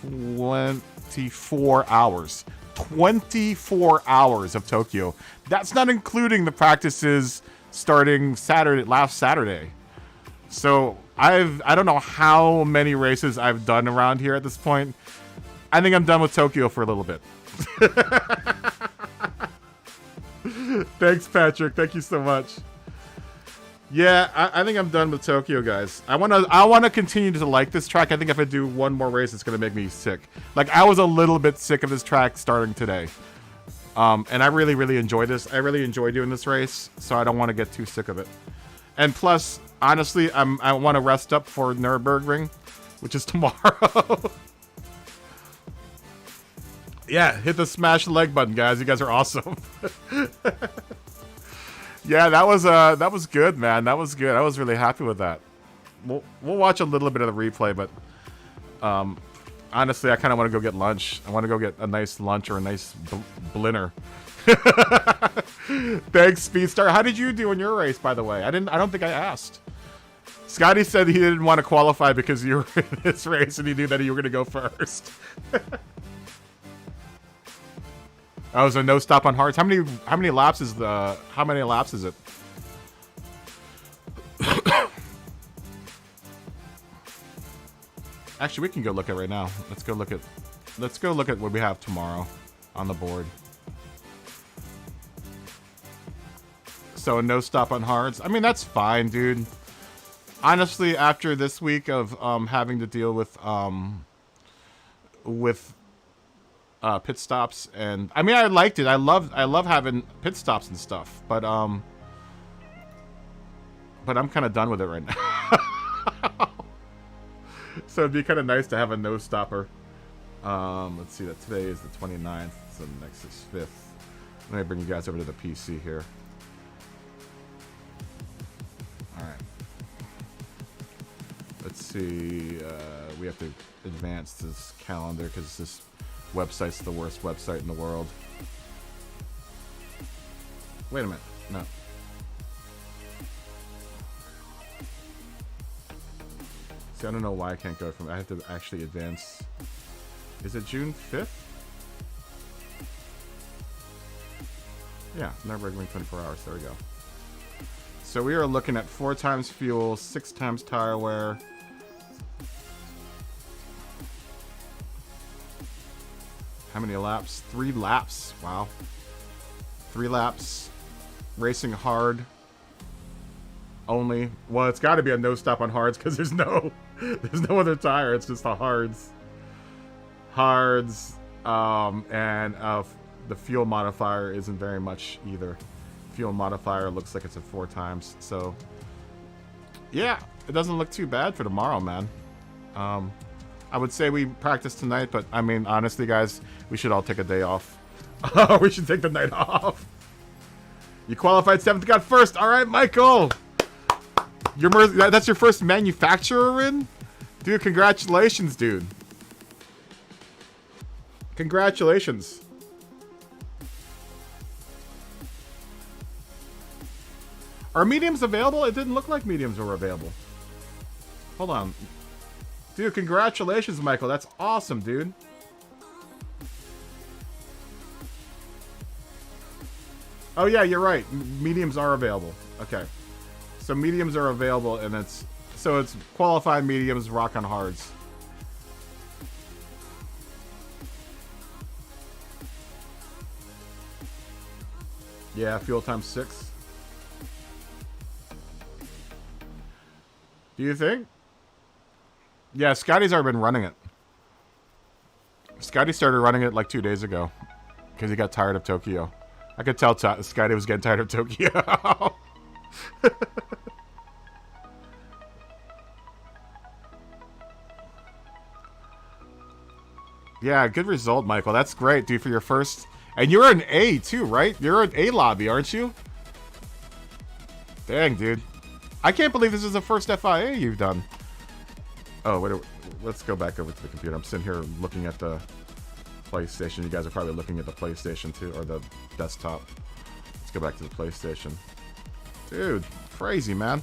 24 hours. 24 hours of Tokyo. That's not including the practices starting last Saturday. So I don't know how many races I've done around here at this point. I think I'm done with Tokyo for a little bit. Thanks, Patrick. Thank you so much. Yeah, I think I'm done with Tokyo, guys. I wanna continue to like this track. I think if I do one more race, it's gonna make me sick. Like, I was a little bit sick of this track starting today. And I really, really enjoy this. I really enjoy doing this race, so I don't want to get too sick of it. And plus, honestly, I want to rest up for Nürburgring, which is tomorrow. Yeah, hit the smash leg button, guys. You guys are awesome. Yeah, that was good, man. That was good. I was really happy with that. We'll watch a little bit of the replay, but honestly, I kind of want to go get lunch. I want to go get a nice lunch or a nice blinner. Thanks, Speedstar. How did you do in your race, by the way? I don't think I asked. Scotty said he didn't want to qualify because you were in this race and he knew that you were going to go first. Oh, so no stop on hards. How many laps is it? Actually, we can go look at right now. Let's go look at what we have tomorrow on the board. So no stop on hards. I mean, that's fine, dude. Honestly, after this week of having to deal with pit stops, and I mean, I liked it. I love having pit stops and stuff, but I'm kind of done with it right now. So it'd be kind of nice to have a no stopper. Let's see, that today is the 29th, so the next is 5th. Let me bring you guys over to the PC here. All right. Let's see. We have to advance this calendar because this website's the worst website in the world. Wait a minute. No. See, I don't know why I can't go from... I have to actually advance. Is it June 5th? Yeah, Nürburgring 24 hours. There we go. So we are looking at 4 times fuel, 6 times tire wear. How many laps? 3 laps. Wow. 3 laps. Racing hard. Only. Well, it's got to be a no stop on hards because there's no other tire. It's just the hards. Hards. And the fuel modifier isn't very much either. Fuel modifier looks like it's at 4 times. So, yeah, it doesn't look too bad for tomorrow, man. I would say we practice tonight, but I mean, honestly, guys, we should all take a day off. We should take the night off. You qualified 7th, got 1st. All right, Michael. That's your first manufacturer in? Dude, congratulations, dude. Congratulations. Are mediums available? It didn't look like mediums were available. Hold on. Dude, congratulations, Michael. That's awesome, dude. Oh, yeah, you're right. Mediums are available. Okay. So mediums are available, and it's qualified mediums, rock on hards. Yeah, fuel times 6. Do you think? Yeah, Scotty's already been running it. Scotty started running it like 2 days ago because he got tired of Tokyo. I could tell Scotty was getting tired of Tokyo. Yeah, good result, Michael. That's great, dude, for your first... And you're an A, too, right? You're an A lobby, aren't you? Dang, dude. I can't believe this is the first FIA you've done. Oh, wait, let's go back over to the computer. I'm sitting here looking at the PlayStation. You guys are probably looking at the PlayStation, too, or the desktop. Let's go back to the PlayStation. Dude, crazy, man.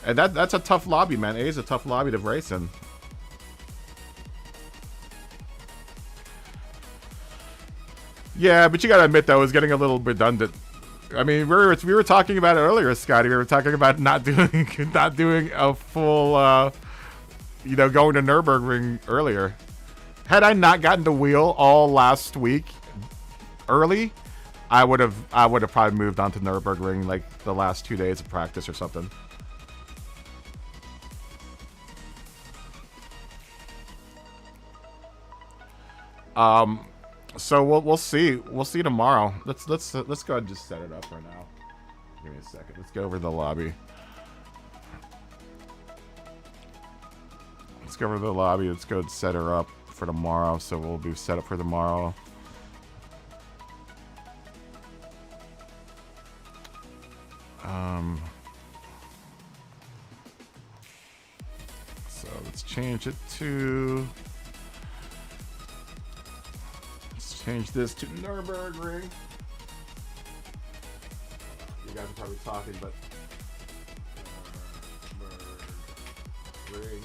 And that's a tough lobby, man. A is a tough lobby to race in. Yeah, but you gotta admit, though, it was getting a little redundant. I mean, we were talking about it earlier, Scotty. We were talking about not doing a full, going to Nürburgring earlier. Had I not gotten the wheel all last week early, I would have probably moved on to Nürburgring like the last 2 days of practice or something. So we'll see. We'll see tomorrow. Let's go ahead and just set it up for now. Give me a second. Let's go over to the lobby. Let's go over to the lobby. Let's go and set her up for tomorrow. So we'll do set up for tomorrow. So let's change it to. Change this to Nürburgring. You guys are probably talking, but Nürburgring,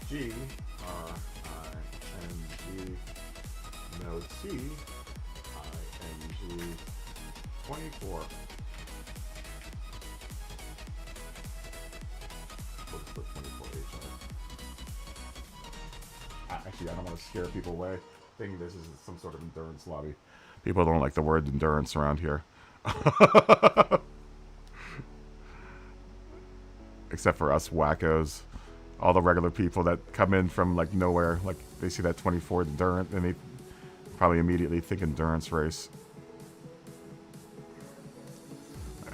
G R I N G, no T I N G 24. We'll just put 24 H on it. Actually, I don't want to scare people away, thinking this is some sort of endurance lobby. People don't like the word endurance around here. Except for us wackos. All the regular people that come in from like nowhere. Like they see that 24 endurance and they probably immediately think endurance race.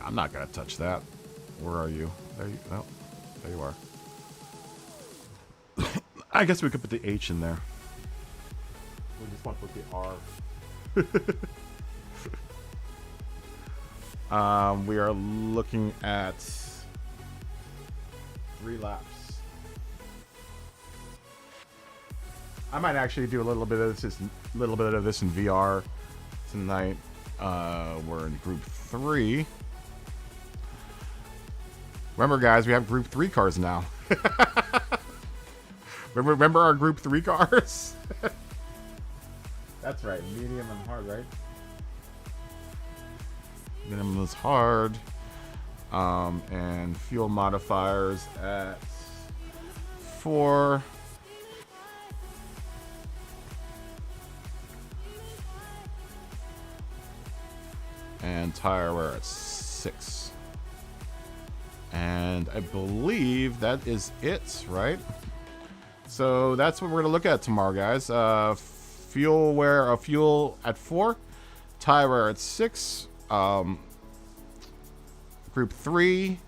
I'm not going to touch that. Where are you? There you, oh, there you are. I guess we could put the H in there. We just want to put the R. We are looking at 3 laps. I might actually do a little bit of this in VR tonight. We're in Group 3. Remember, guys, we have Group 3 cars now. Remember our Group 3 cars? That's right, medium and hard, right? Minimum is hard. And fuel modifiers at 4. And tire wear at 6. And I believe that is it, right? So that's what we're gonna look at tomorrow, guys. Fuel at 4, tire wear at 6, Group 3,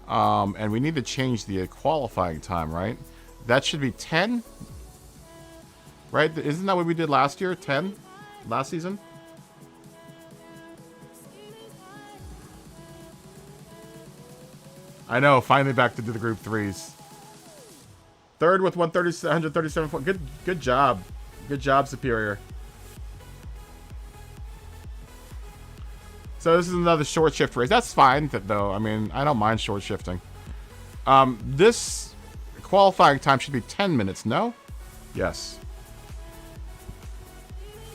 and we need to change the qualifying time, right? That should be 10, right? Isn't that what we did last year? 10, last season. I know, finally back to do the Group 3s. Third with 137 points. Good job. Good job, Superior. So this is another short shift race. That's fine, though. I mean, I don't mind short shifting. This qualifying time should be 10 minutes, no? Yes.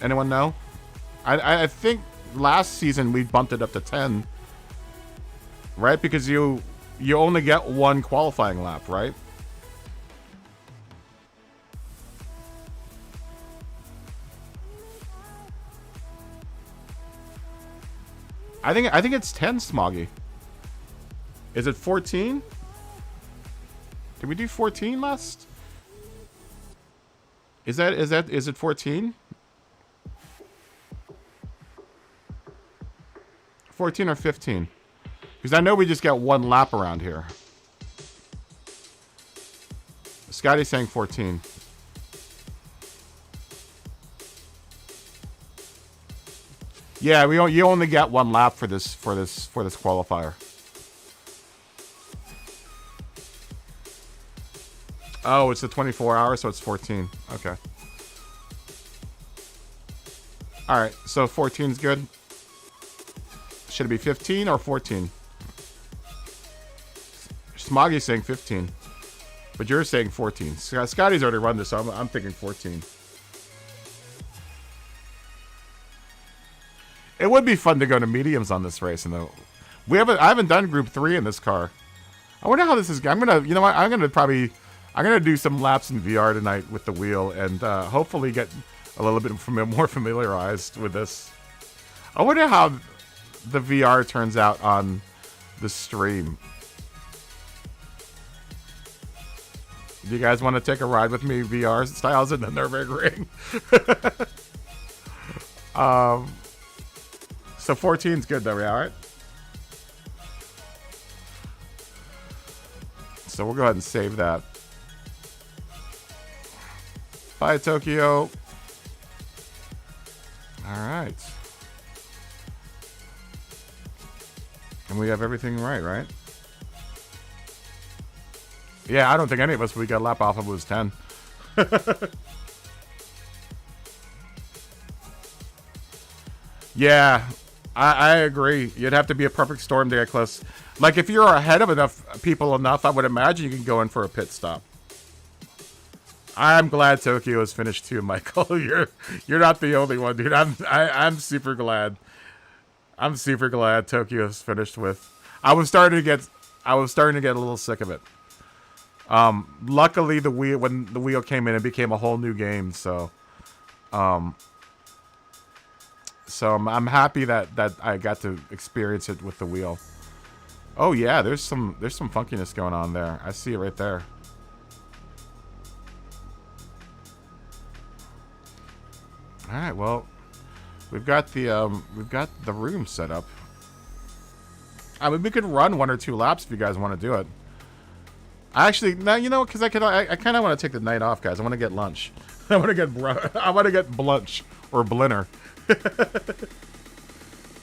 Anyone know? I think last season we bumped it up to 10. Right? Because you only get 1 qualifying lap, right? I think it's 10, Smoggy. Is it 14? Did we do 14 last? Is it 14? 14 or 15? Because I know we just got 1 lap around here. Scotty's saying 14. Yeah, you only get 1 lap for this qualifier. Oh, it's the 24 hours, so it's 14. Okay. All right, so 14 is good. Should it be 15 or 14? Smoggy's saying 15, but you're saying 14. Scotty's already run this, so I'm thinking 14. It would be fun to go to mediums on this race, and I haven't done Group 3 in this car. I wonder how this is. I'm gonna, you know what? I'm gonna do some laps in VR tonight with the wheel, and hopefully get a little bit more familiarized with this. I wonder how the VR turns out on the stream. Do you guys want to take a ride with me, VR styles, in the Nürburgring? So 14's good though, yeah, alright? So we'll go ahead and save that. Bye, Tokyo. Alright. And we have everything right? Yeah, I don't think any of us we got a lap off of was 10. Yeah, I agree. You'd have to be a perfect storm to get close. Like, if you're ahead of enough people I would imagine you can go in for a pit stop. I'm glad Tokyo is finished too, Michael. You're not the only one, dude. I'm super glad. I'm super glad Tokyo is finished with. I was starting to get a little sick of it. Luckily when the wheel came in, it became a whole new game. So I'm happy that I got to experience it with the wheel. Oh yeah, there's some funkiness going on there. I see it right there. All right, well, we've got the room set up. I mean, we could run 1 or 2 laps if you guys want to do it. Actually, no, you know, because I kind of want to take the night off, guys. I want to get lunch. I want to get blunch or blinner.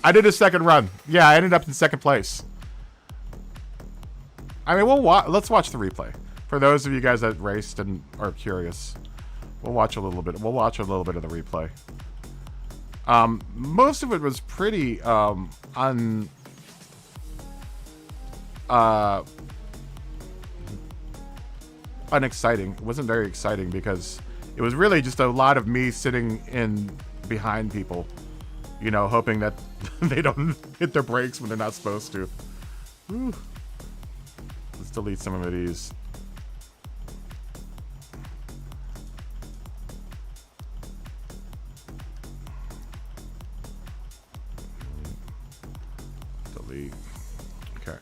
I did a second run. Yeah, I ended up in second place. I mean, let's watch the replay. For those of you guys that raced and are curious, we'll watch a little bit. We'll watch a little bit of the replay. Most of it was pretty unexciting. It wasn't very exciting because it was really just a lot of me sitting in behind people, you know, hoping that they don't hit their brakes when they're not supposed to. Whew. Let's delete some of these. Delete. Okay.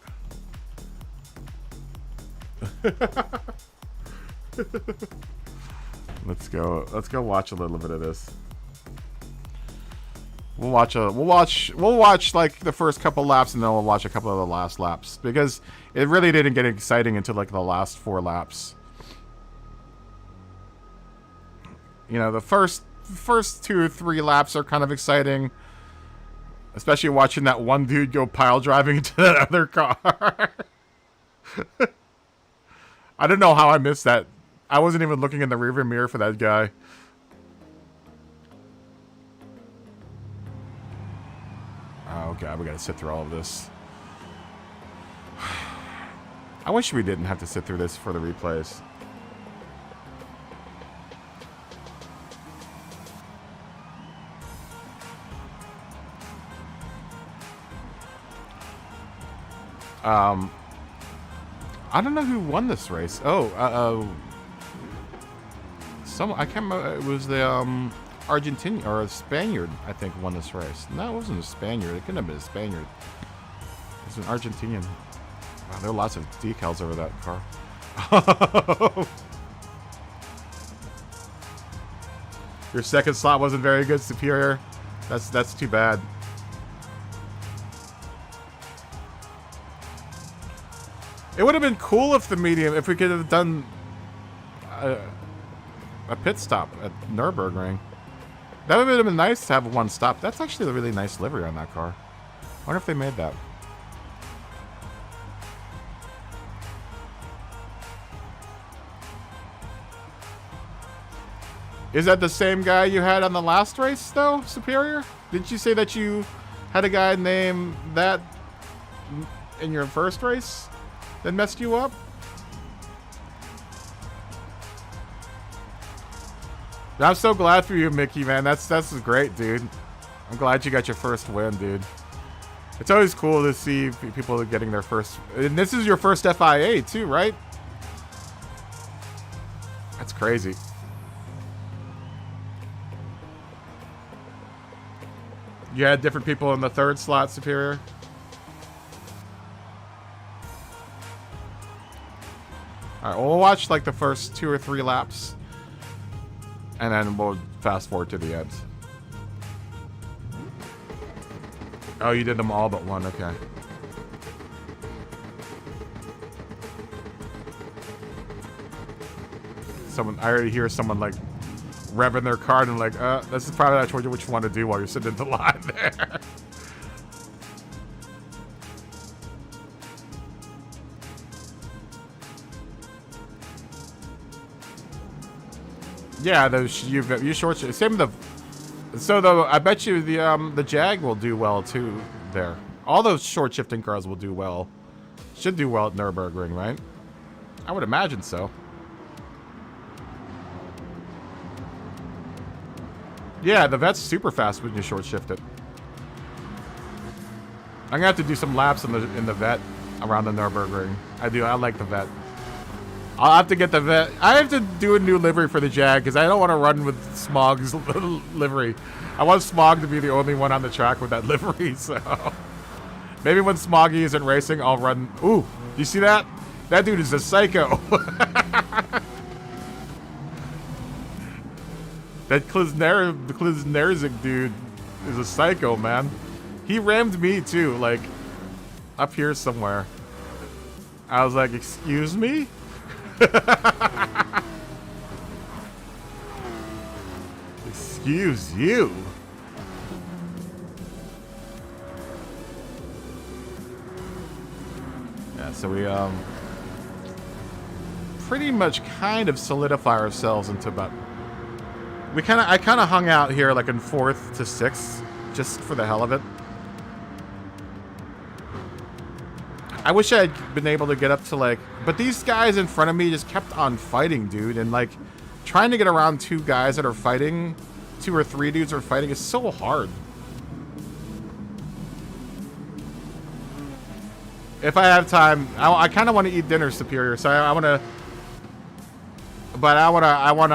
Let's go watch a little bit of this. We'll watch like the first couple laps, and then we'll watch a couple of the last laps, because it really didn't get exciting until like the last 4 laps. You know, the first 2 or 3 laps are kind of exciting, especially watching that one dude go pile driving into that other car. I don't know how I missed that. I wasn't even looking in the rearview mirror for that guy. Oh god, we gotta sit through all of this. I wish we didn't have to sit through this for the replays. I don't know who won this race. Oh, I can't remember. It was the Argentinian or a Spaniard, I think, won this race. No, it wasn't a Spaniard. It couldn't have been a Spaniard. It was an Argentinian. Wow, there are lots of decals over that car. Your second slot wasn't very good, Superior. That's too bad. It would have been cool if if we could have done a pit stop at Nürburgring. That would have been nice to have one stop. That's actually a really nice livery on that car. I wonder if they made that. Is that the same guy you had on the last race, though, Superior? Didn't you say that you had a guy named that in your first race that messed you up? I'm so glad for you, Mickey, man. That's great, dude. I'm glad you got your first win, dude. It's always cool to see people getting their first... And this is your first FIA, too, right? That's crazy. You had different people in the third slot, Superior? Alright, well, we'll watch like the first 2 or 3 laps. And then we'll fast forward to the end. Oh, you did them all but one, okay. I already hear someone like revving their car and like, this is probably not what you want to do while you're sitting in the line there. Yeah, those you short same with the. So though, I bet you the Jag will do well too there. All those short shifting cars will do well. Should do well at Nürburgring, right? I would imagine so. Yeah, the Vet's super fast when you short shift it. I'm gonna have to do some laps in the Vet around the Nürburgring. I like the Vet. I'll have to get the Vet. I have to do a new livery for the Jag because I don't want to run with Smog's livery. I want Smog to be the only one on the track with that livery, so... Maybe when Smoggy isn't racing, I'll run... Ooh, you see that? That dude is a psycho. That Kliznerzik dude is a psycho, man. He rammed me, too, like, up here somewhere. I was like, excuse me? Excuse you. Yeah, so we pretty much kind of solidify ourselves into about I kind of hung out here like in 4th to 6th just for the hell of it. I wish I had been able to get up to like... But these guys in front of me just kept on fighting, dude. And like, trying to get around 2 guys that are fighting, 2 or 3 dudes are fighting is so hard. If I have time, I kind of want to eat dinner, Superior. So I want to... But I want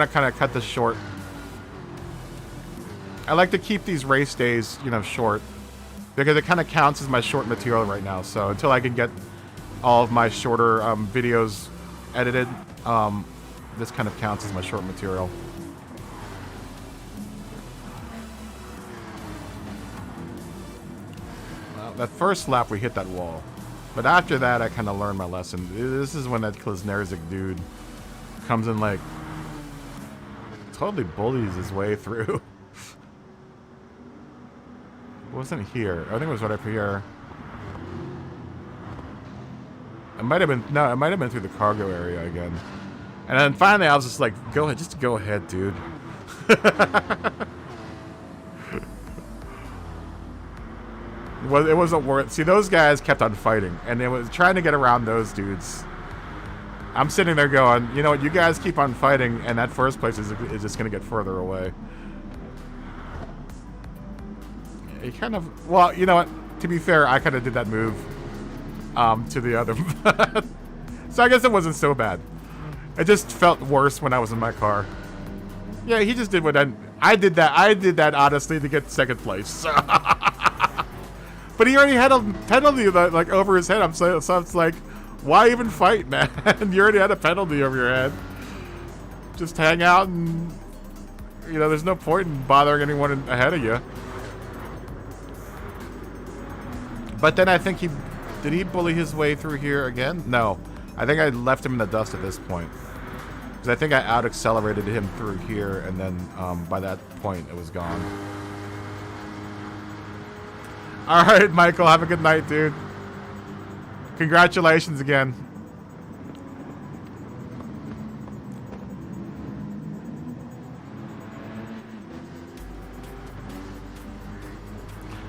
to kind of cut this short. I like to keep these race days, you know, short. Because it kind of counts as my short material right now. So until I can get all of my shorter videos edited, this kind of counts as my short material. Well, that first lap we hit that wall. But after that I kind of learned my lesson. This is when that Kliznerzik dude comes in like... totally bullies his way through. It wasn't here. I think it was right up here. It might have been... No, it might have been through the cargo area again. And then finally I was just like, go ahead. Just go ahead, dude. Well, it wasn't worth... See, those guys kept on fighting. And it was trying to get around those dudes. I'm sitting there going, you know what? You guys keep on fighting. And that first place is just going to get further away. He kind of... Well, you know what? To be fair, I kind of did that move to the other. So I guess it wasn't so bad. It just felt worse when I was in my car. Yeah, he just did what I did that. I did that honestly to get second place. But he already had a penalty like over his head. So it's like, why even fight, man? You already had a penalty over your head. Just hang out and, you know, there's no point in bothering anyone ahead of you. But then I think did he bully his way through here again? No. I think I left him in the dust at this point. Because I think I out-accelerated him through here, and then by that point, it was gone. Alright, Michael, have a good night, dude. Congratulations again.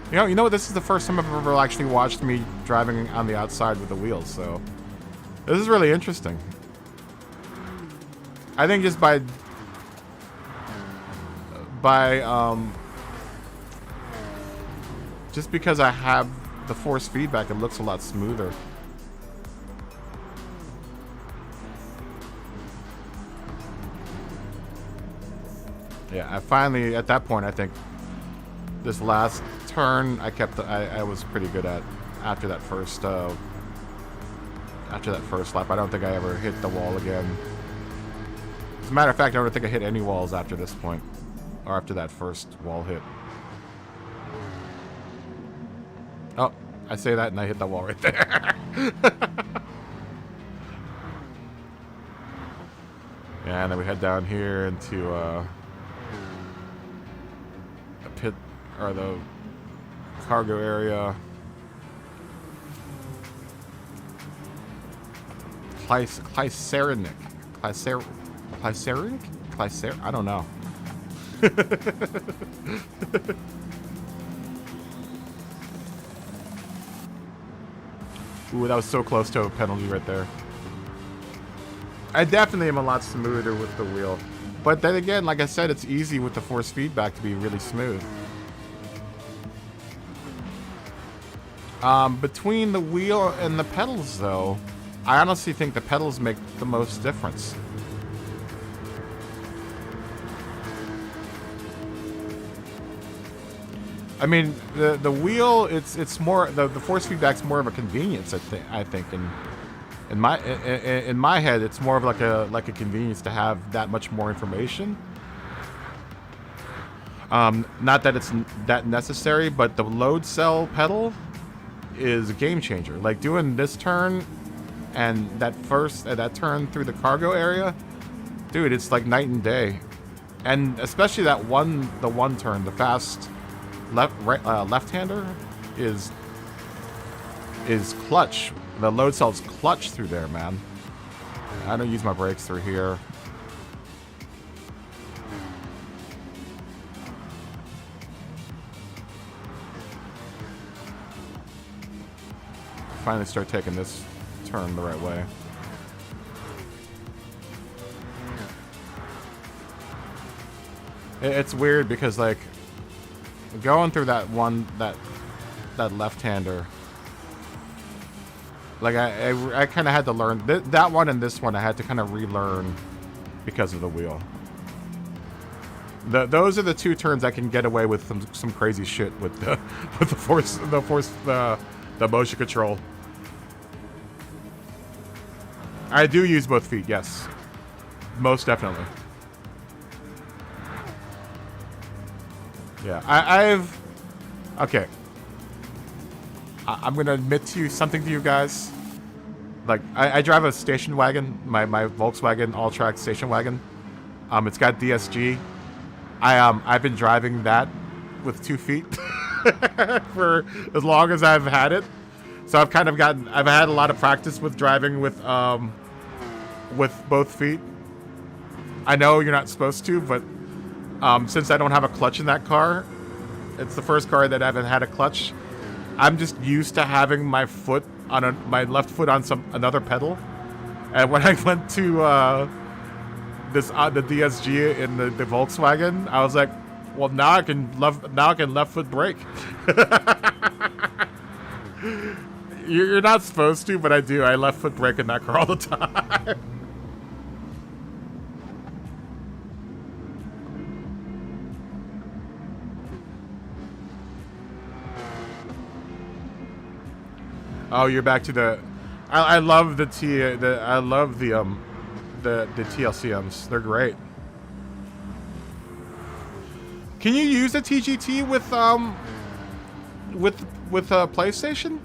You know what? This is the first time I've ever actually watched me driving on the outside with the wheels, so this is really interesting. by just because I have the force feedback, it looks a lot smoother. Yeah, I finally, at that point, I think this last turn, I was pretty good at after that first lap. I don't think I ever hit the wall again. As a matter of fact, I don't think I hit any walls after this point, or after that first wall hit. Oh, I say that and I hit the wall right there. Yeah, and then we head down here into a pit, or the cargo area. Glycerinic. I don't know. Ooh, that was so close to a penalty right there. I definitely am a lot smoother with the wheel. But then again, like I said, it's easy with the force feedback to be really smooth. Between the wheel and the pedals, though, I honestly think the pedals make the most difference. I mean, the wheel, it's more, the force feedback's more of a convenience. I think in my head, it's more of like a convenience to have that much more information. Not that it's that necessary, but the load cell pedal is a game changer. Like doing this turn and that turn through the cargo area, dude, it's like night and day. And especially the one turn, the fast left-hander is clutch. The load cell's clutch through there, man. I don't use my brakes through here. Finally start taking this turn the right way. It's weird because, like, going through that left-hander, like I kind of had to learn that one and this one. I had to kind of relearn because of the wheel. Those are the two turns I can get away with some crazy shit with the motion control. I do use both feet, yes, most definitely. Yeah, okay. I'm gonna admit something to you guys. Like, I drive a station wagon, my Volkswagen all-track station wagon. It's got DSG. I've been driving that with 2 feet for as long as I've had it. So I've had a lot of practice with driving with both feet. I know you're not supposed to, but since I don't have a clutch in that car, it's the first car that I haven't had a clutch. I'm just used to having my left foot on another pedal. And when I went to the DSG in the Volkswagen, I was like, well, now I can left foot brake. You're not supposed to, but I do. I left foot brake in that car all the time. Oh, you're back to the. I love the TLCMs. They're great. Can you use a TGT with PlayStation?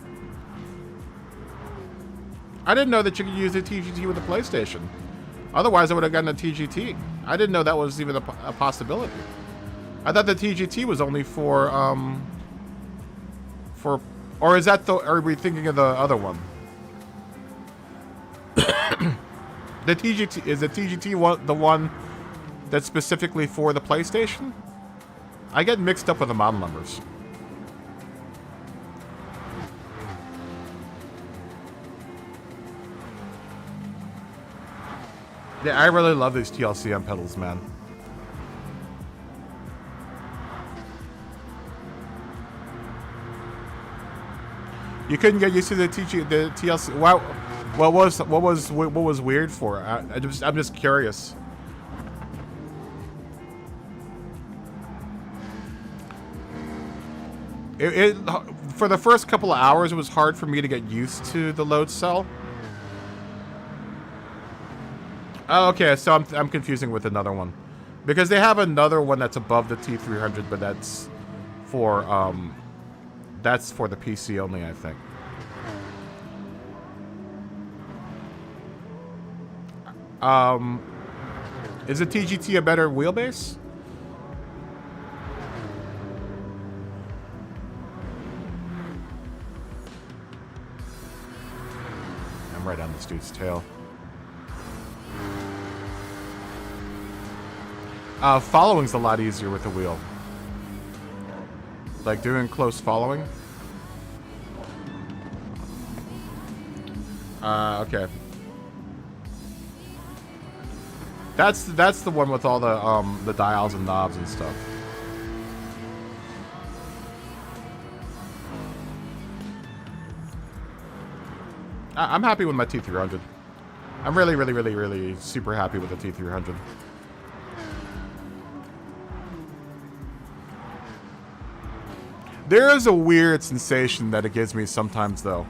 I didn't know that you could use a TGT with a PlayStation. Otherwise, I would have gotten a TGT. I didn't know that was even a possibility. I thought the TGT was only for. Or is that are we thinking of the other one? The TGT, is the TGT the one that's specifically for the PlayStation? I get mixed up with the model numbers. Yeah, I really love these TLCM pedals, man. You couldn't get used to the TLC. Wow, what was weird for? I'm just curious. It for the first couple of hours, it was hard for me to get used to the load cell. Oh, okay, so I'm confusing with another one, because they have another one that's above the T300, but that's for the PC only, I think. Is the TGT a better wheelbase? I'm right on this dude's tail. Following's a lot easier with the wheel. Like doing close following. Okay. That's the one with all the dials and knobs and stuff. I'm happy with my T300. I'm really super happy with the T300. There is a weird sensation that it gives me sometimes, though.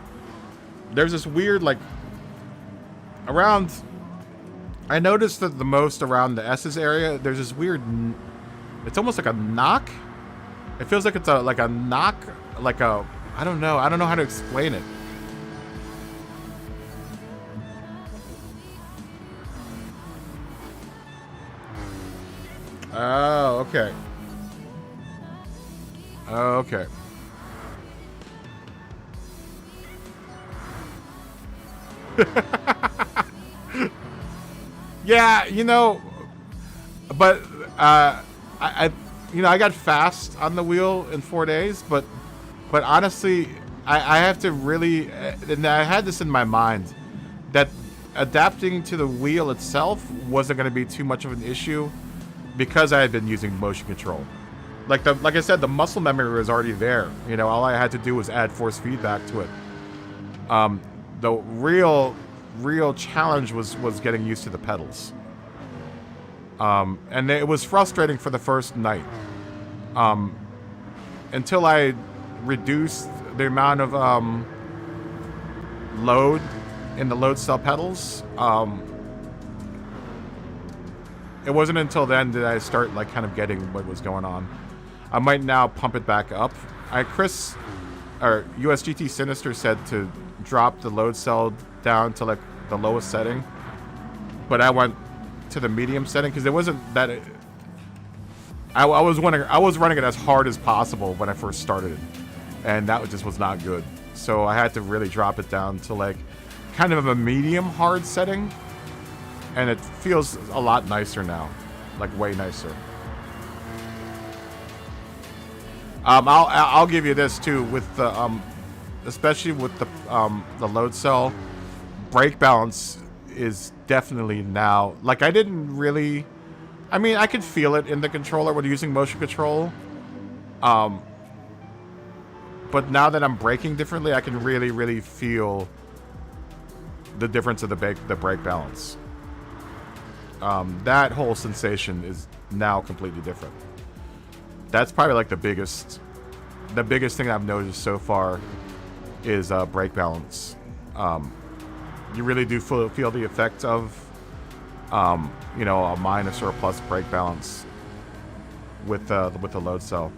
There's this weird, like, around... I noticed that the most around the S's area, there's this weird... It's almost like a knock. It feels like it's like a knock, like a... I don't know how to explain it. Oh, okay. Okay. Yeah, you know, but I got fast on the wheel in 4 days, but honestly, I have to really, and I had this in my mind, that adapting to the wheel itself wasn't going to be too much of an issue because I had been using motion control. Like I said, the muscle memory was already there. You know, all I had to do was add force feedback to it. The real challenge was getting used to the pedals. And it was frustrating for the first night. Until I reduced the amount of load in the load cell pedals. It wasn't until then that I start like kind of getting what was going on. I might now pump it back up. Chris, or USGT Sinister, said to drop the load cell down to like the lowest setting, but I went to the medium setting because it wasn't that. I was running it as hard as possible when I first started it, and that just was not good. So I had to really drop it down to like kind of a medium hard setting, and it feels a lot nicer now, like way nicer. I'll give you this too, with the especially with the load cell, brake balance is definitely now, like I didn't really, I mean I could feel it in the controller when using motion control, but now that I'm braking differently, I can really feel the difference of the brake balance. That whole sensation is now completely different. That's probably like the biggest thing I've noticed so far is brake balance. You really do feel the effect of, you know, a minus or a plus brake balance with the load cell.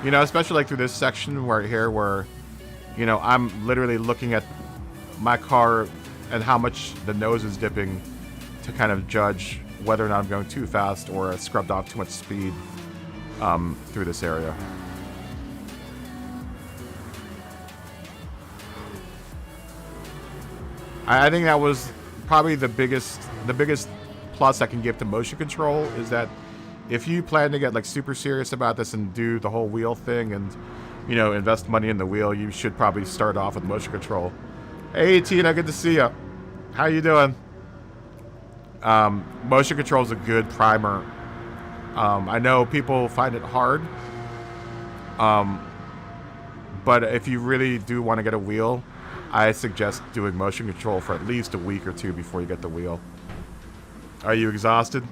You know, especially like through this section right here where, you know, I'm literally looking at my car and how much the nose is dipping to kind of judge whether or not I'm going too fast or scrubbed off too much speed through this area. I think that was probably the biggest plus I can give to motion control, is that if you plan to get like super serious about this and do the whole wheel thing and, you know, invest money in the wheel, you should probably start off with motion control. Hey Tina, good to see you. How you doing? Motion control is a good primer I know people find it hard, but if you really do want to get a wheel, I suggest doing motion control for at least a week or two before you get the wheel. Are you exhausted?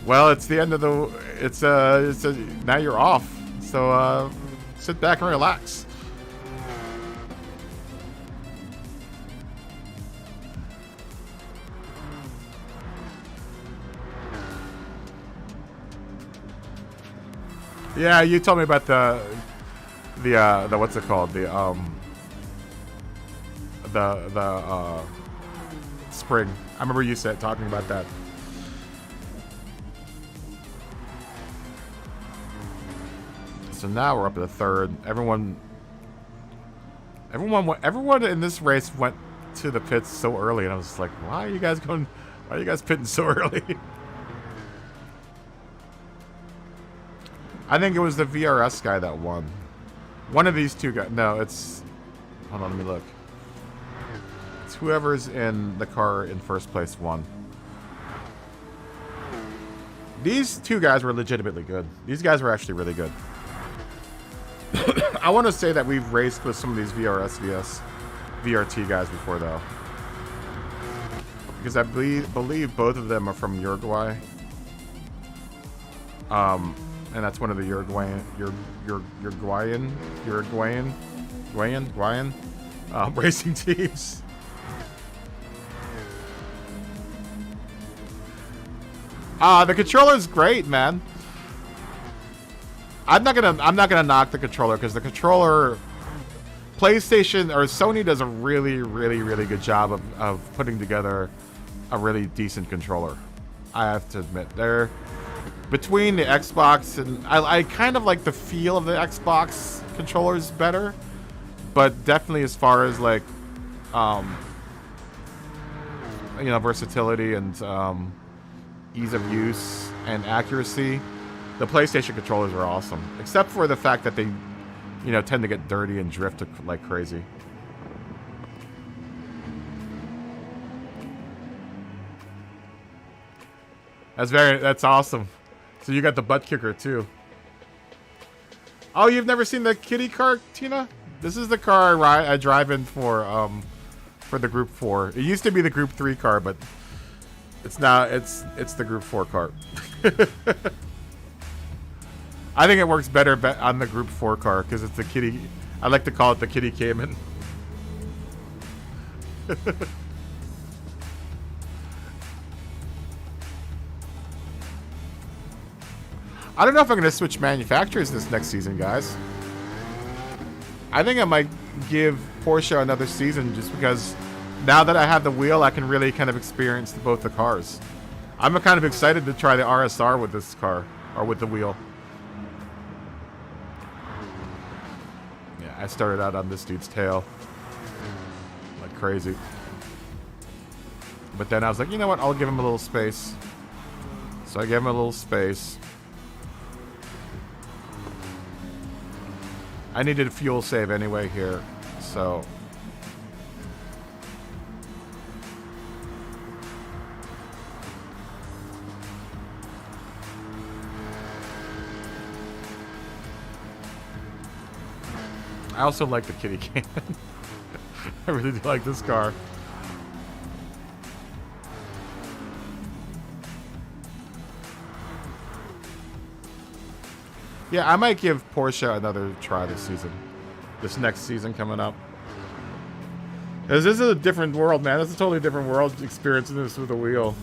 Well, it's the end of the. Now you're off, so sit back and relax. Yeah, you told me about the what's it called? The spring. I remember you talking about that. So now we're up to the third. Everyone in this race went to the pits so early, and I was like, why are you guys pitting so early? I think it was the VRS guy that won. One of these two guys. No, it's... Hold on, let me look. It's whoever's in the car in first place won. These two guys were legitimately good. These guys were actually really good. I want to say that we've raced with some of these VRT guys before, though. Because I believe both of them are from Uruguay. And that's one of the Uruguayan racing teams. The controller's great, man. I'm not gonna knock the controller, because the controller, PlayStation or Sony does a really good job of putting together a really decent controller. I have to admit, they're between the Xbox and I kind of like the feel of the Xbox controllers better, but definitely as far as like versatility and ease of use and accuracy, the PlayStation controllers are awesome, except for the fact that they tend to get dirty and drift like crazy. That's awesome. So you got the butt kicker too. Oh, you've never seen the kitty car, Tina? This is the car I drive in for the Group 4. It used to be the Group 3 car, but it's the Group 4 car. I think it works better on the Group 4 car because it's the kitty. I like to call it the Kitty Cayman. I don't know if I'm going to switch manufacturers this next season, guys. I think I might give Porsche another season just because now that I have the wheel, I can really kind of experience both the cars. I'm kind of excited to try the RSR with this car, or with the wheel. Yeah, I started out on this dude's tail like crazy. But then I was like, you know what? I'll give him a little space. So I gave him a little space. I needed a fuel save anyway here, so... I also like the Kitty Cayman. I really do like this car. Yeah, I might give Porsche another try this season. This next season coming up. Because this is a different world, man. This is a totally different world experiencing this with the wheel.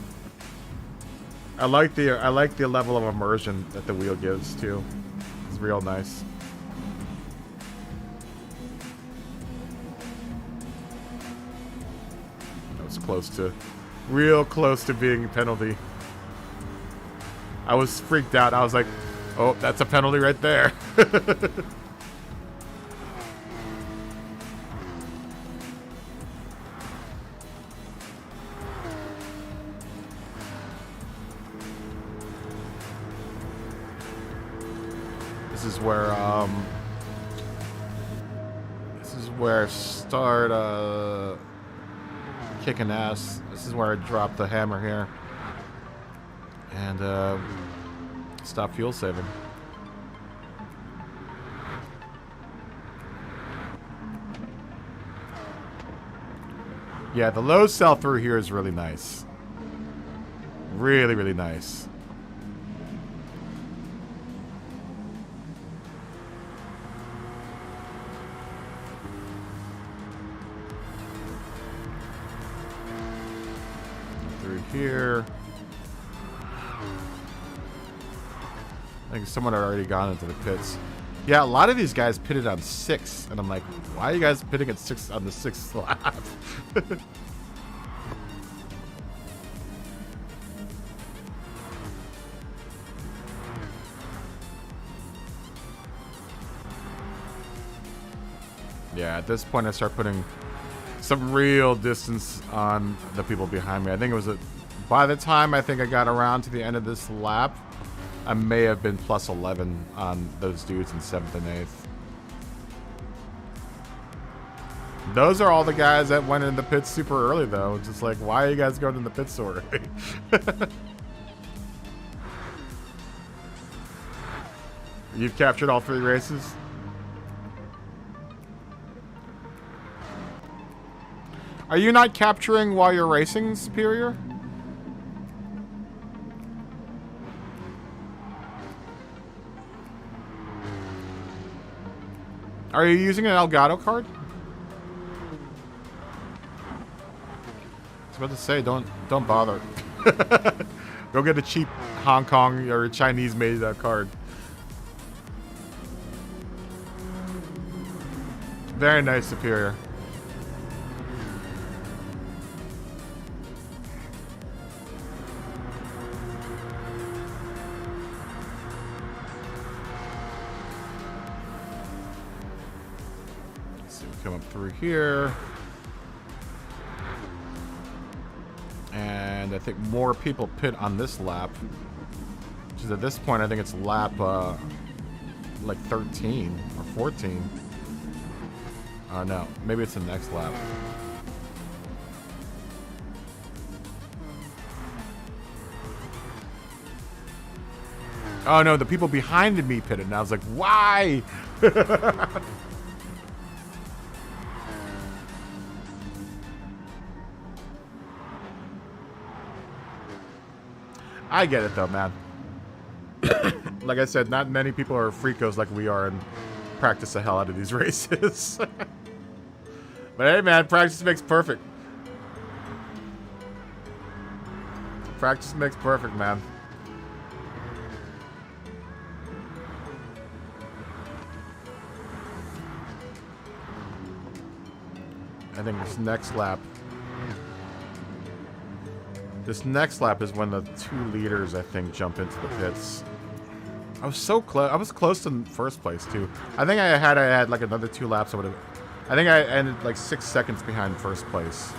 I like the level of immersion that the wheel gives too. It's real nice. That was real close to being a penalty. I was freaked out. I was like, oh, that's a penalty right there. This is where I start kicking ass. This is where I drop the hammer here. And stop fuel saving. Yeah, the low sell-through here is really nice. Really, really nice. Through here. I think someone had already gone into the pits. Yeah, a lot of these guys pitted on 6, and I'm like, why are you guys pitting at 6 on the 6th lap? Yeah, at this point I start putting some real distance on the people behind me. I think it was by the time I think I got around to the end of this lap, I may have been plus 11 on those dudes in 7th and 8th. Those are all the guys that went in the pits super early, though. Just like, why are you guys going in the pits so early? You've captured all 3 races? Are you not capturing while you're racing, Superior? Are you using an Elgato card? I was about to say, don't bother. Go get a cheap Hong Kong or Chinese made card. Very nice, Superior. Come up through here. And I think more people pit on this lap. Which is at this point, I think it's lap like 13 or 14. No, maybe it's the next lap. Oh no, the people behind me pitted, and I was like, why? I get it though, man. Like I said, not many people are freakos like we are and practice the hell out of these races. But hey, man, practice makes perfect. Practice makes perfect, man. I think this next lap is when the 2 leaders, I think, jump into the pits. I was so close. I was close to first place too. I think I had like another 2 laps. I think I ended like 6 seconds behind first place.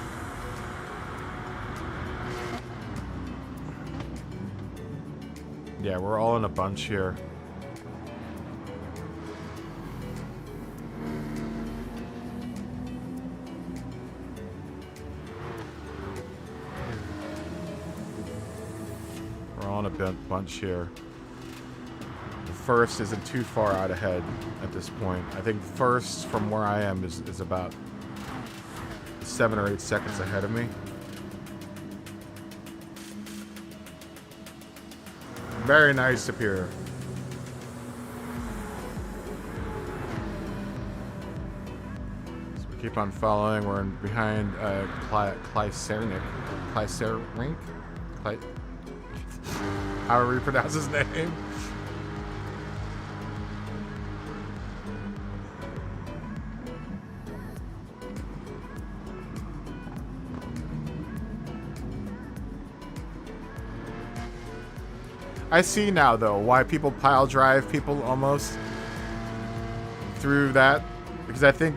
Yeah, we're all in a bunch here. On a bunch here. The first isn't too far out ahead at this point. I think first from where I am is about 7 or 8 seconds ahead of me. Very nice, Superior. So we keep on following. We're behind Kleiserink. However you pronounce his name. I see now, though, why people pile drive people almost through that. Because I think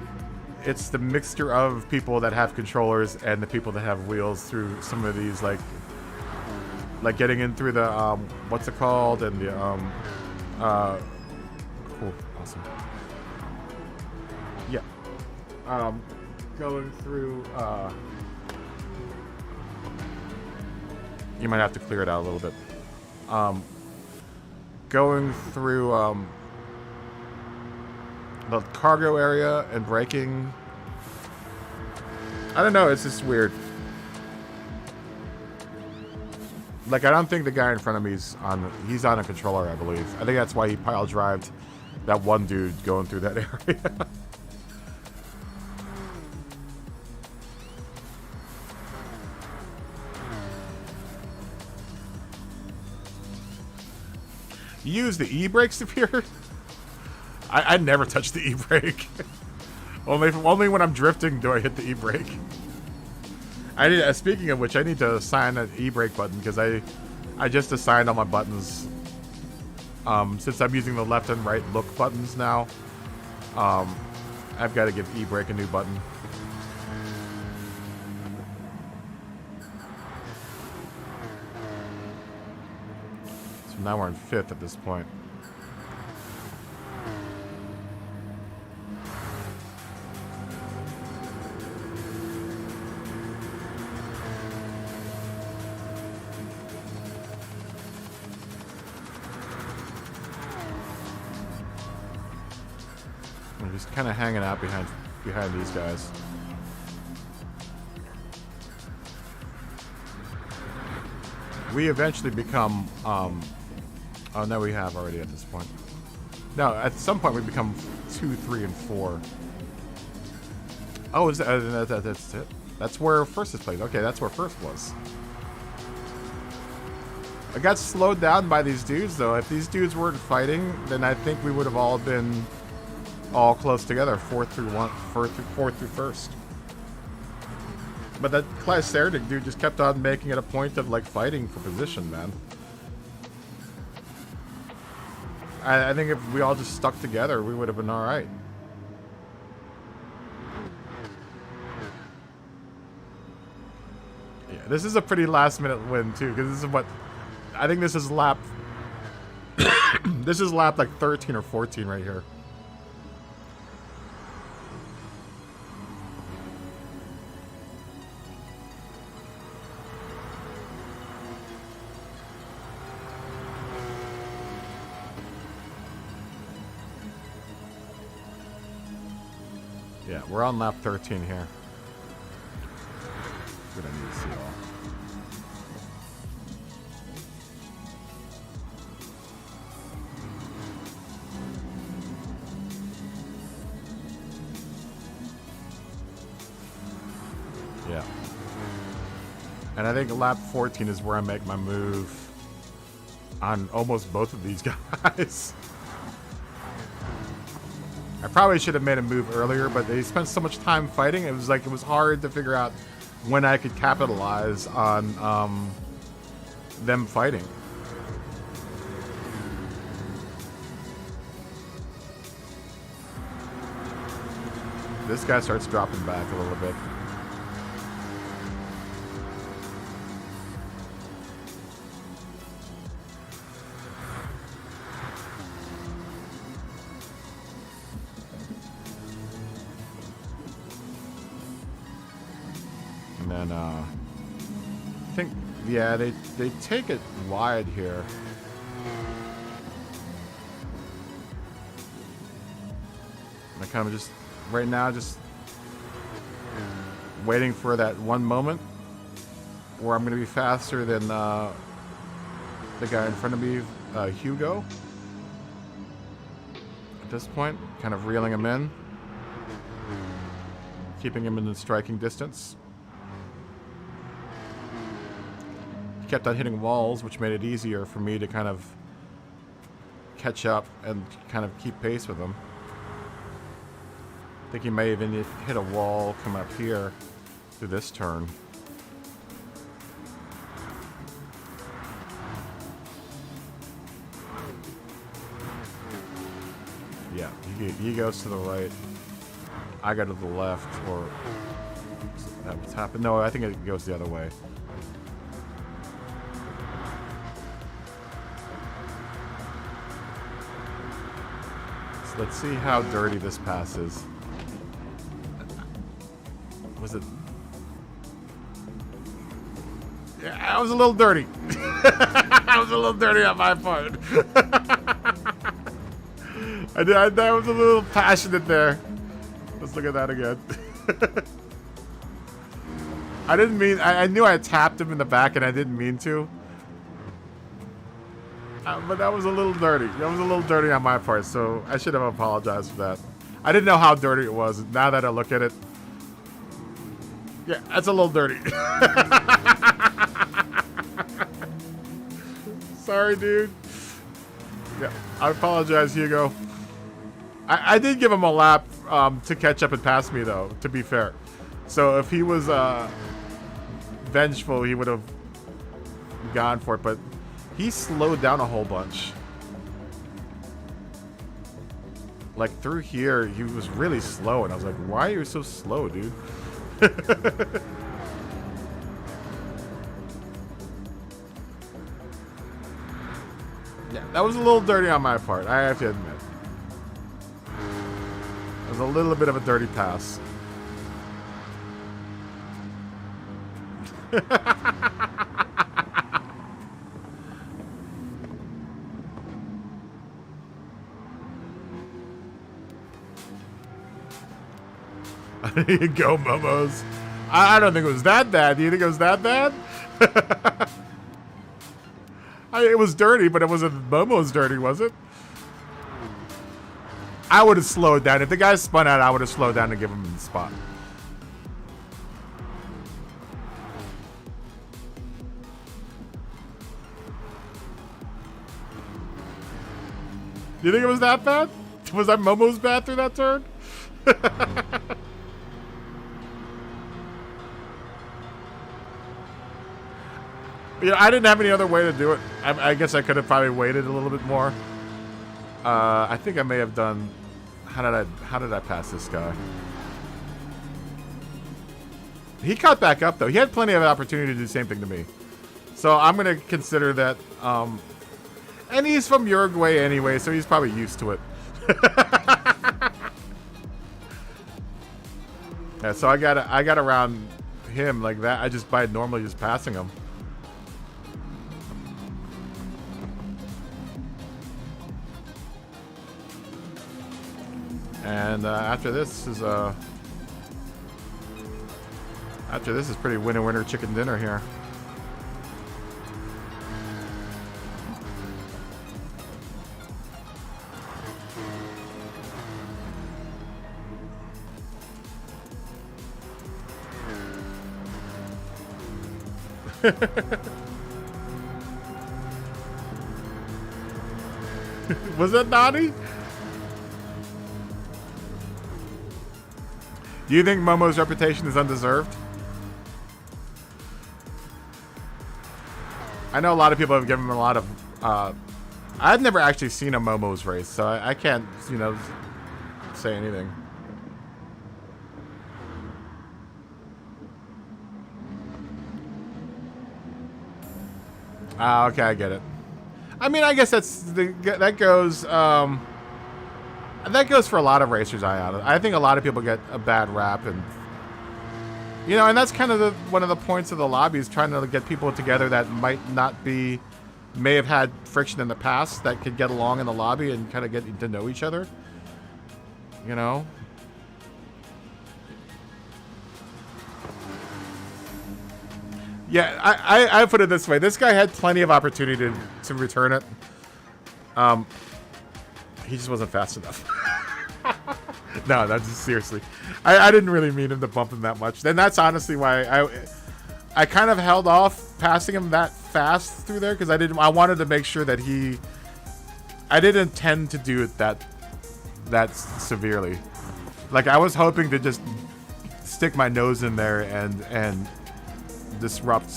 it's the mixture of people that have controllers and the people that have wheels through some of these, like getting in through the, what's it called? And the, cool, awesome. Yeah. Going through, you might have to clear it out a little bit. going through the cargo area and braking. I don't know, it's just weird. Like, I don't think the guy in front of me he's on a controller, I believe. I think that's why he pile drived that one dude going through that area. You use the e-brakes up here? I never touch the e-brake. only when I'm drifting do I hit the e-brake. Speaking of which, I need to assign an e-brake button because I just assigned all my buttons. Since I'm using the left and right look buttons now, I've got to give e-brake a new button. So now we're in 5th at this point. I'm just kind of hanging out behind these guys. We eventually become, oh no, we have already at this point. No, at some point we become 2, 3, and 4. Oh, that's it? That's where first is played. Okay, that's where first was. I got slowed down by these dudes, though. If these dudes weren't fighting, then I think we would have all been all close together, 4th through first. But that Clycerdic dude just kept on making it a point of, like, fighting for position, man. I think if we all just stuck together, we would have been alright. Yeah, this is a pretty last-minute win, too, because this is what... I think this is lap... this is lap, like, 13 or 14 right here. Yeah, we're on lap 13 here. Good, I need to see it all. Yeah. And I think lap 14 is where I make my move on almost both of these guys. I probably should have made a move earlier, but they spent so much time fighting, it was hard to figure out when I could capitalize on them fighting. This guy starts dropping back a little bit. And then, I think, yeah, they take it wide here. I kind of just, right now, just waiting for that one moment where I'm going to be faster than the guy in front of me, Hugo. At this point, kind of reeling him in. Keeping him in the striking distance. He kept on hitting walls, which made it easier for me to kind of catch up and kind of keep pace with him. I think he may even hit a wall, come up here through this turn. Yeah, he goes to the right. I go to the left, or that was happened. No, I think it goes the other way. So let's see how dirty this pass is. Was it? Yeah, I was a little dirty. That was a little dirty on my part. That was a little passionate there. Let's look at that again. I didn't mean... I knew I tapped him in the back and I didn't mean to. But that was a little dirty. That was a little dirty on my part, so I should have apologized for that. I didn't know how dirty it was. Now that I look at it... Yeah, that's a little dirty. Sorry, dude. Yeah, I apologize, Hugo. I did give him a lap to catch up and pass me, though, to be fair. So if he was vengeful, he would have gone for it, but he slowed down a whole bunch. Like, through here, he was really slow, and I was like, why are you so slow, dude? Yeah, that was a little dirty on my part, I have to admit. It was a little bit of a dirty pass. There you go, Momos. I don't think it was that bad. Do you think it was that bad? It was dirty, but it wasn't Momo's dirty, was it? I would have slowed down. If the guy spun out, I would have slowed down to give him the spot. Do you think it was that bad? Was that Momo's bad through that turn? You know, I didn't have any other way to do it. I guess I could have probably waited a little bit more. I think I may have done... How did I pass this guy? He caught back up, though. He had plenty of opportunity to do the same thing to me. So I'm going to consider that... and he's from Uruguay anyway, so he's probably used to it. Yeah, so I got around him like that. I just by normally just passing him. And after this is pretty winner chicken dinner here. Was that naughty? Do you think Momo's reputation is undeserved? I know a lot of people have given him a lot of... I've never actually seen a Momo's race, so I can't, you know, say anything. Okay, I get it. I mean, I guess that goes for a lot of racers. I think a lot of people get a bad rap, and you know, and that's kind of one of the points of the lobby is trying to get people together that may have had friction in the past that could get along in the lobby and kind of get to know each other. You know. Yeah, I put it this way. This guy had plenty of opportunity to return it. He just wasn't fast enough. No, that's just seriously. I didn't really mean him to bump him that much. Then that's honestly why I kind of held off passing him that fast through there because I wanted to make sure that I didn't intend to do it that severely. Like I was hoping to just stick my nose in there and disrupt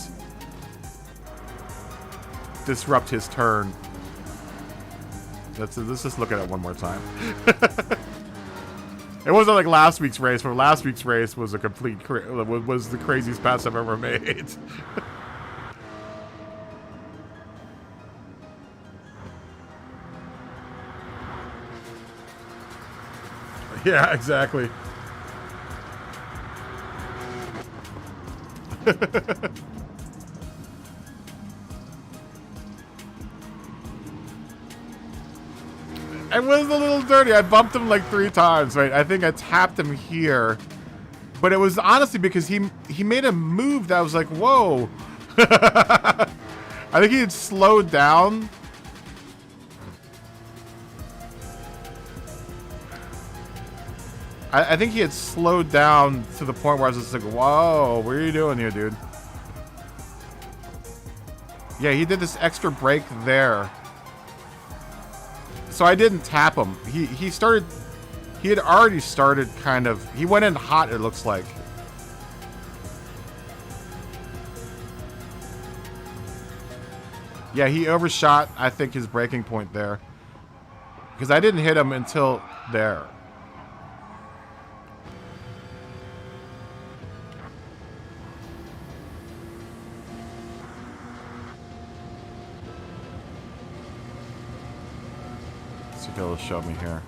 his turn. Let's just look at it one more time. It wasn't like last week's race, but last week's race was was the craziest pass I've ever made. Yeah, exactly. It was a little dirty. I bumped him like 3 times, right? I think I tapped him here. But it was honestly because he made a move that was like, whoa. I think he had slowed down. I think he had slowed down to the point where I was just like, whoa, what are you doing here, dude? Yeah, he did this extra break there. So I didn't tap him. He had already started kind of, he went in hot, it looks like. Yeah, he overshot, I think, his breaking point there. Because I didn't hit him until there. See if it'll show me here.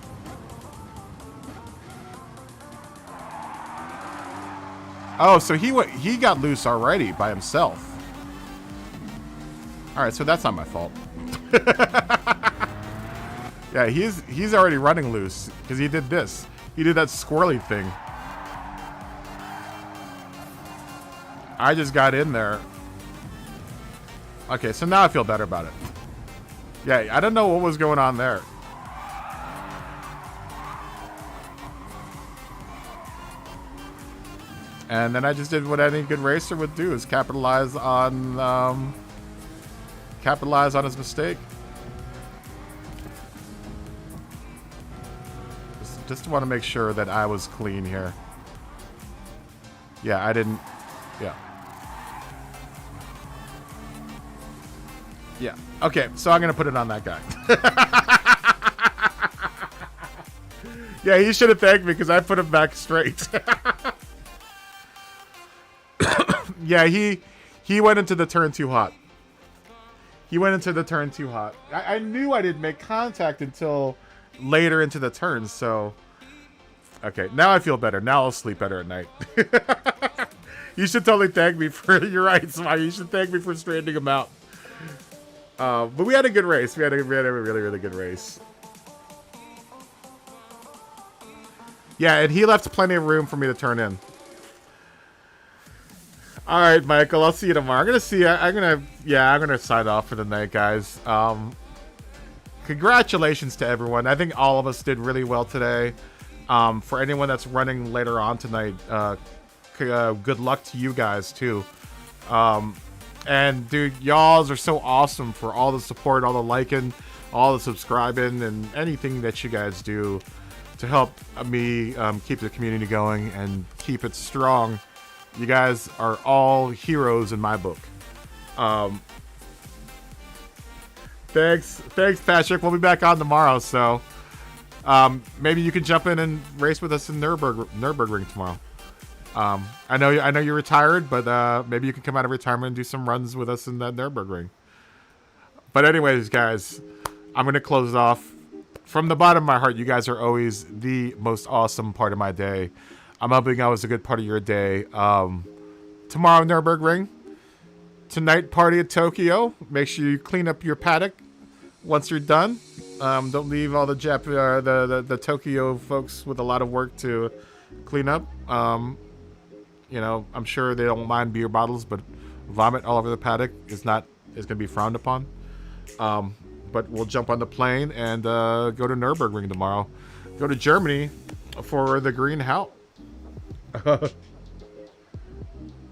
Oh, so he got loose already by himself. All right, so that's not my fault. Yeah, he's already running loose because he did this. He did that squirrely thing. I just got in there. Okay, so now I feel better about it. Yeah, I don't know what was going on there. And then I just did what any good racer would do: is capitalize on his mistake. Just want to make sure that I was clean here. Yeah, I didn't. Yeah. Yeah. Okay, so I'm gonna put it on that guy. Yeah, he should have thanked me because I put him back straight. Yeah, he went into the turn too hot. He went into the turn too hot. I knew I didn't make contact until later into the turn, so... Okay, now I feel better. Now I'll sleep better at night. You should totally thank me for... You're right, Smile. You should thank me for straightening him out. But we had a good race. We had a really, really good race. Yeah, and he left plenty of room for me to turn in. All right, Michael. I'll see you tomorrow. I'm gonna sign off for the night, guys. Congratulations to everyone. I think all of us did really well today. For anyone that's running later on tonight, good luck to you guys too. And dude, y'alls are so awesome for all the support, all the liking, all the subscribing, and anything that you guys do to help me keep the community going and keep it strong. You guys are all heroes in my book. Thanks, Patrick. We'll be back on tomorrow, so maybe you can jump in and race with us in Nürburgring tomorrow. I know you're retired, but maybe you can come out of retirement and do some runs with us in that Nürburgring. But anyways, guys, I'm gonna close it off. From the bottom of my heart, you guys are always the most awesome part of my day. I'm hoping I was a good part of your day. Tomorrow, Nürburgring. Tonight, party at Tokyo. Make sure you clean up your paddock once you're done. Don't leave all the Tokyo folks with a lot of work to clean up. You know, I'm sure they don't mind beer bottles, but vomit all over the paddock is going to be frowned upon. But we'll jump on the plane and go to Nürburgring tomorrow. Go to Germany for the Green House.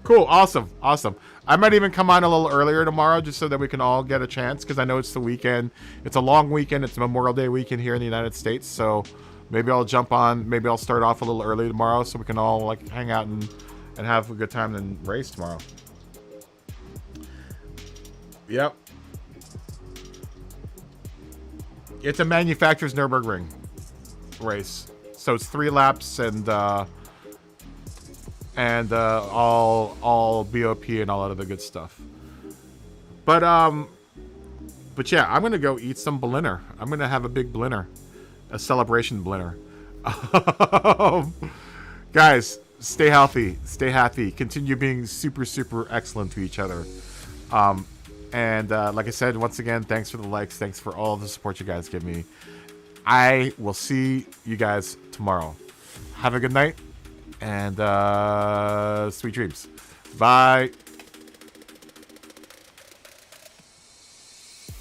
Cool, awesome. I might even come on a little earlier tomorrow just so that we can all get a chance, because I know it's the weekend. It's a long weekend. It's Memorial Day weekend here in the United States, so maybe I'll jump on. Maybe I'll start off a little early tomorrow so we can all like hang out and have a good time and race tomorrow. Yep. It's a manufacturer's Nürburgring race, so it's 3 laps and all BOP and all that other good stuff. But yeah, I'm gonna go eat some Berliner. I'm gonna have a big Berliner, a celebration Berliner. Guys, stay healthy, stay happy, continue being super excellent to each other. And like I said, once again, thanks for the likes, thanks for all the support you guys give me. I will see you guys tomorrow. Have a good night and sweet dreams. Bye.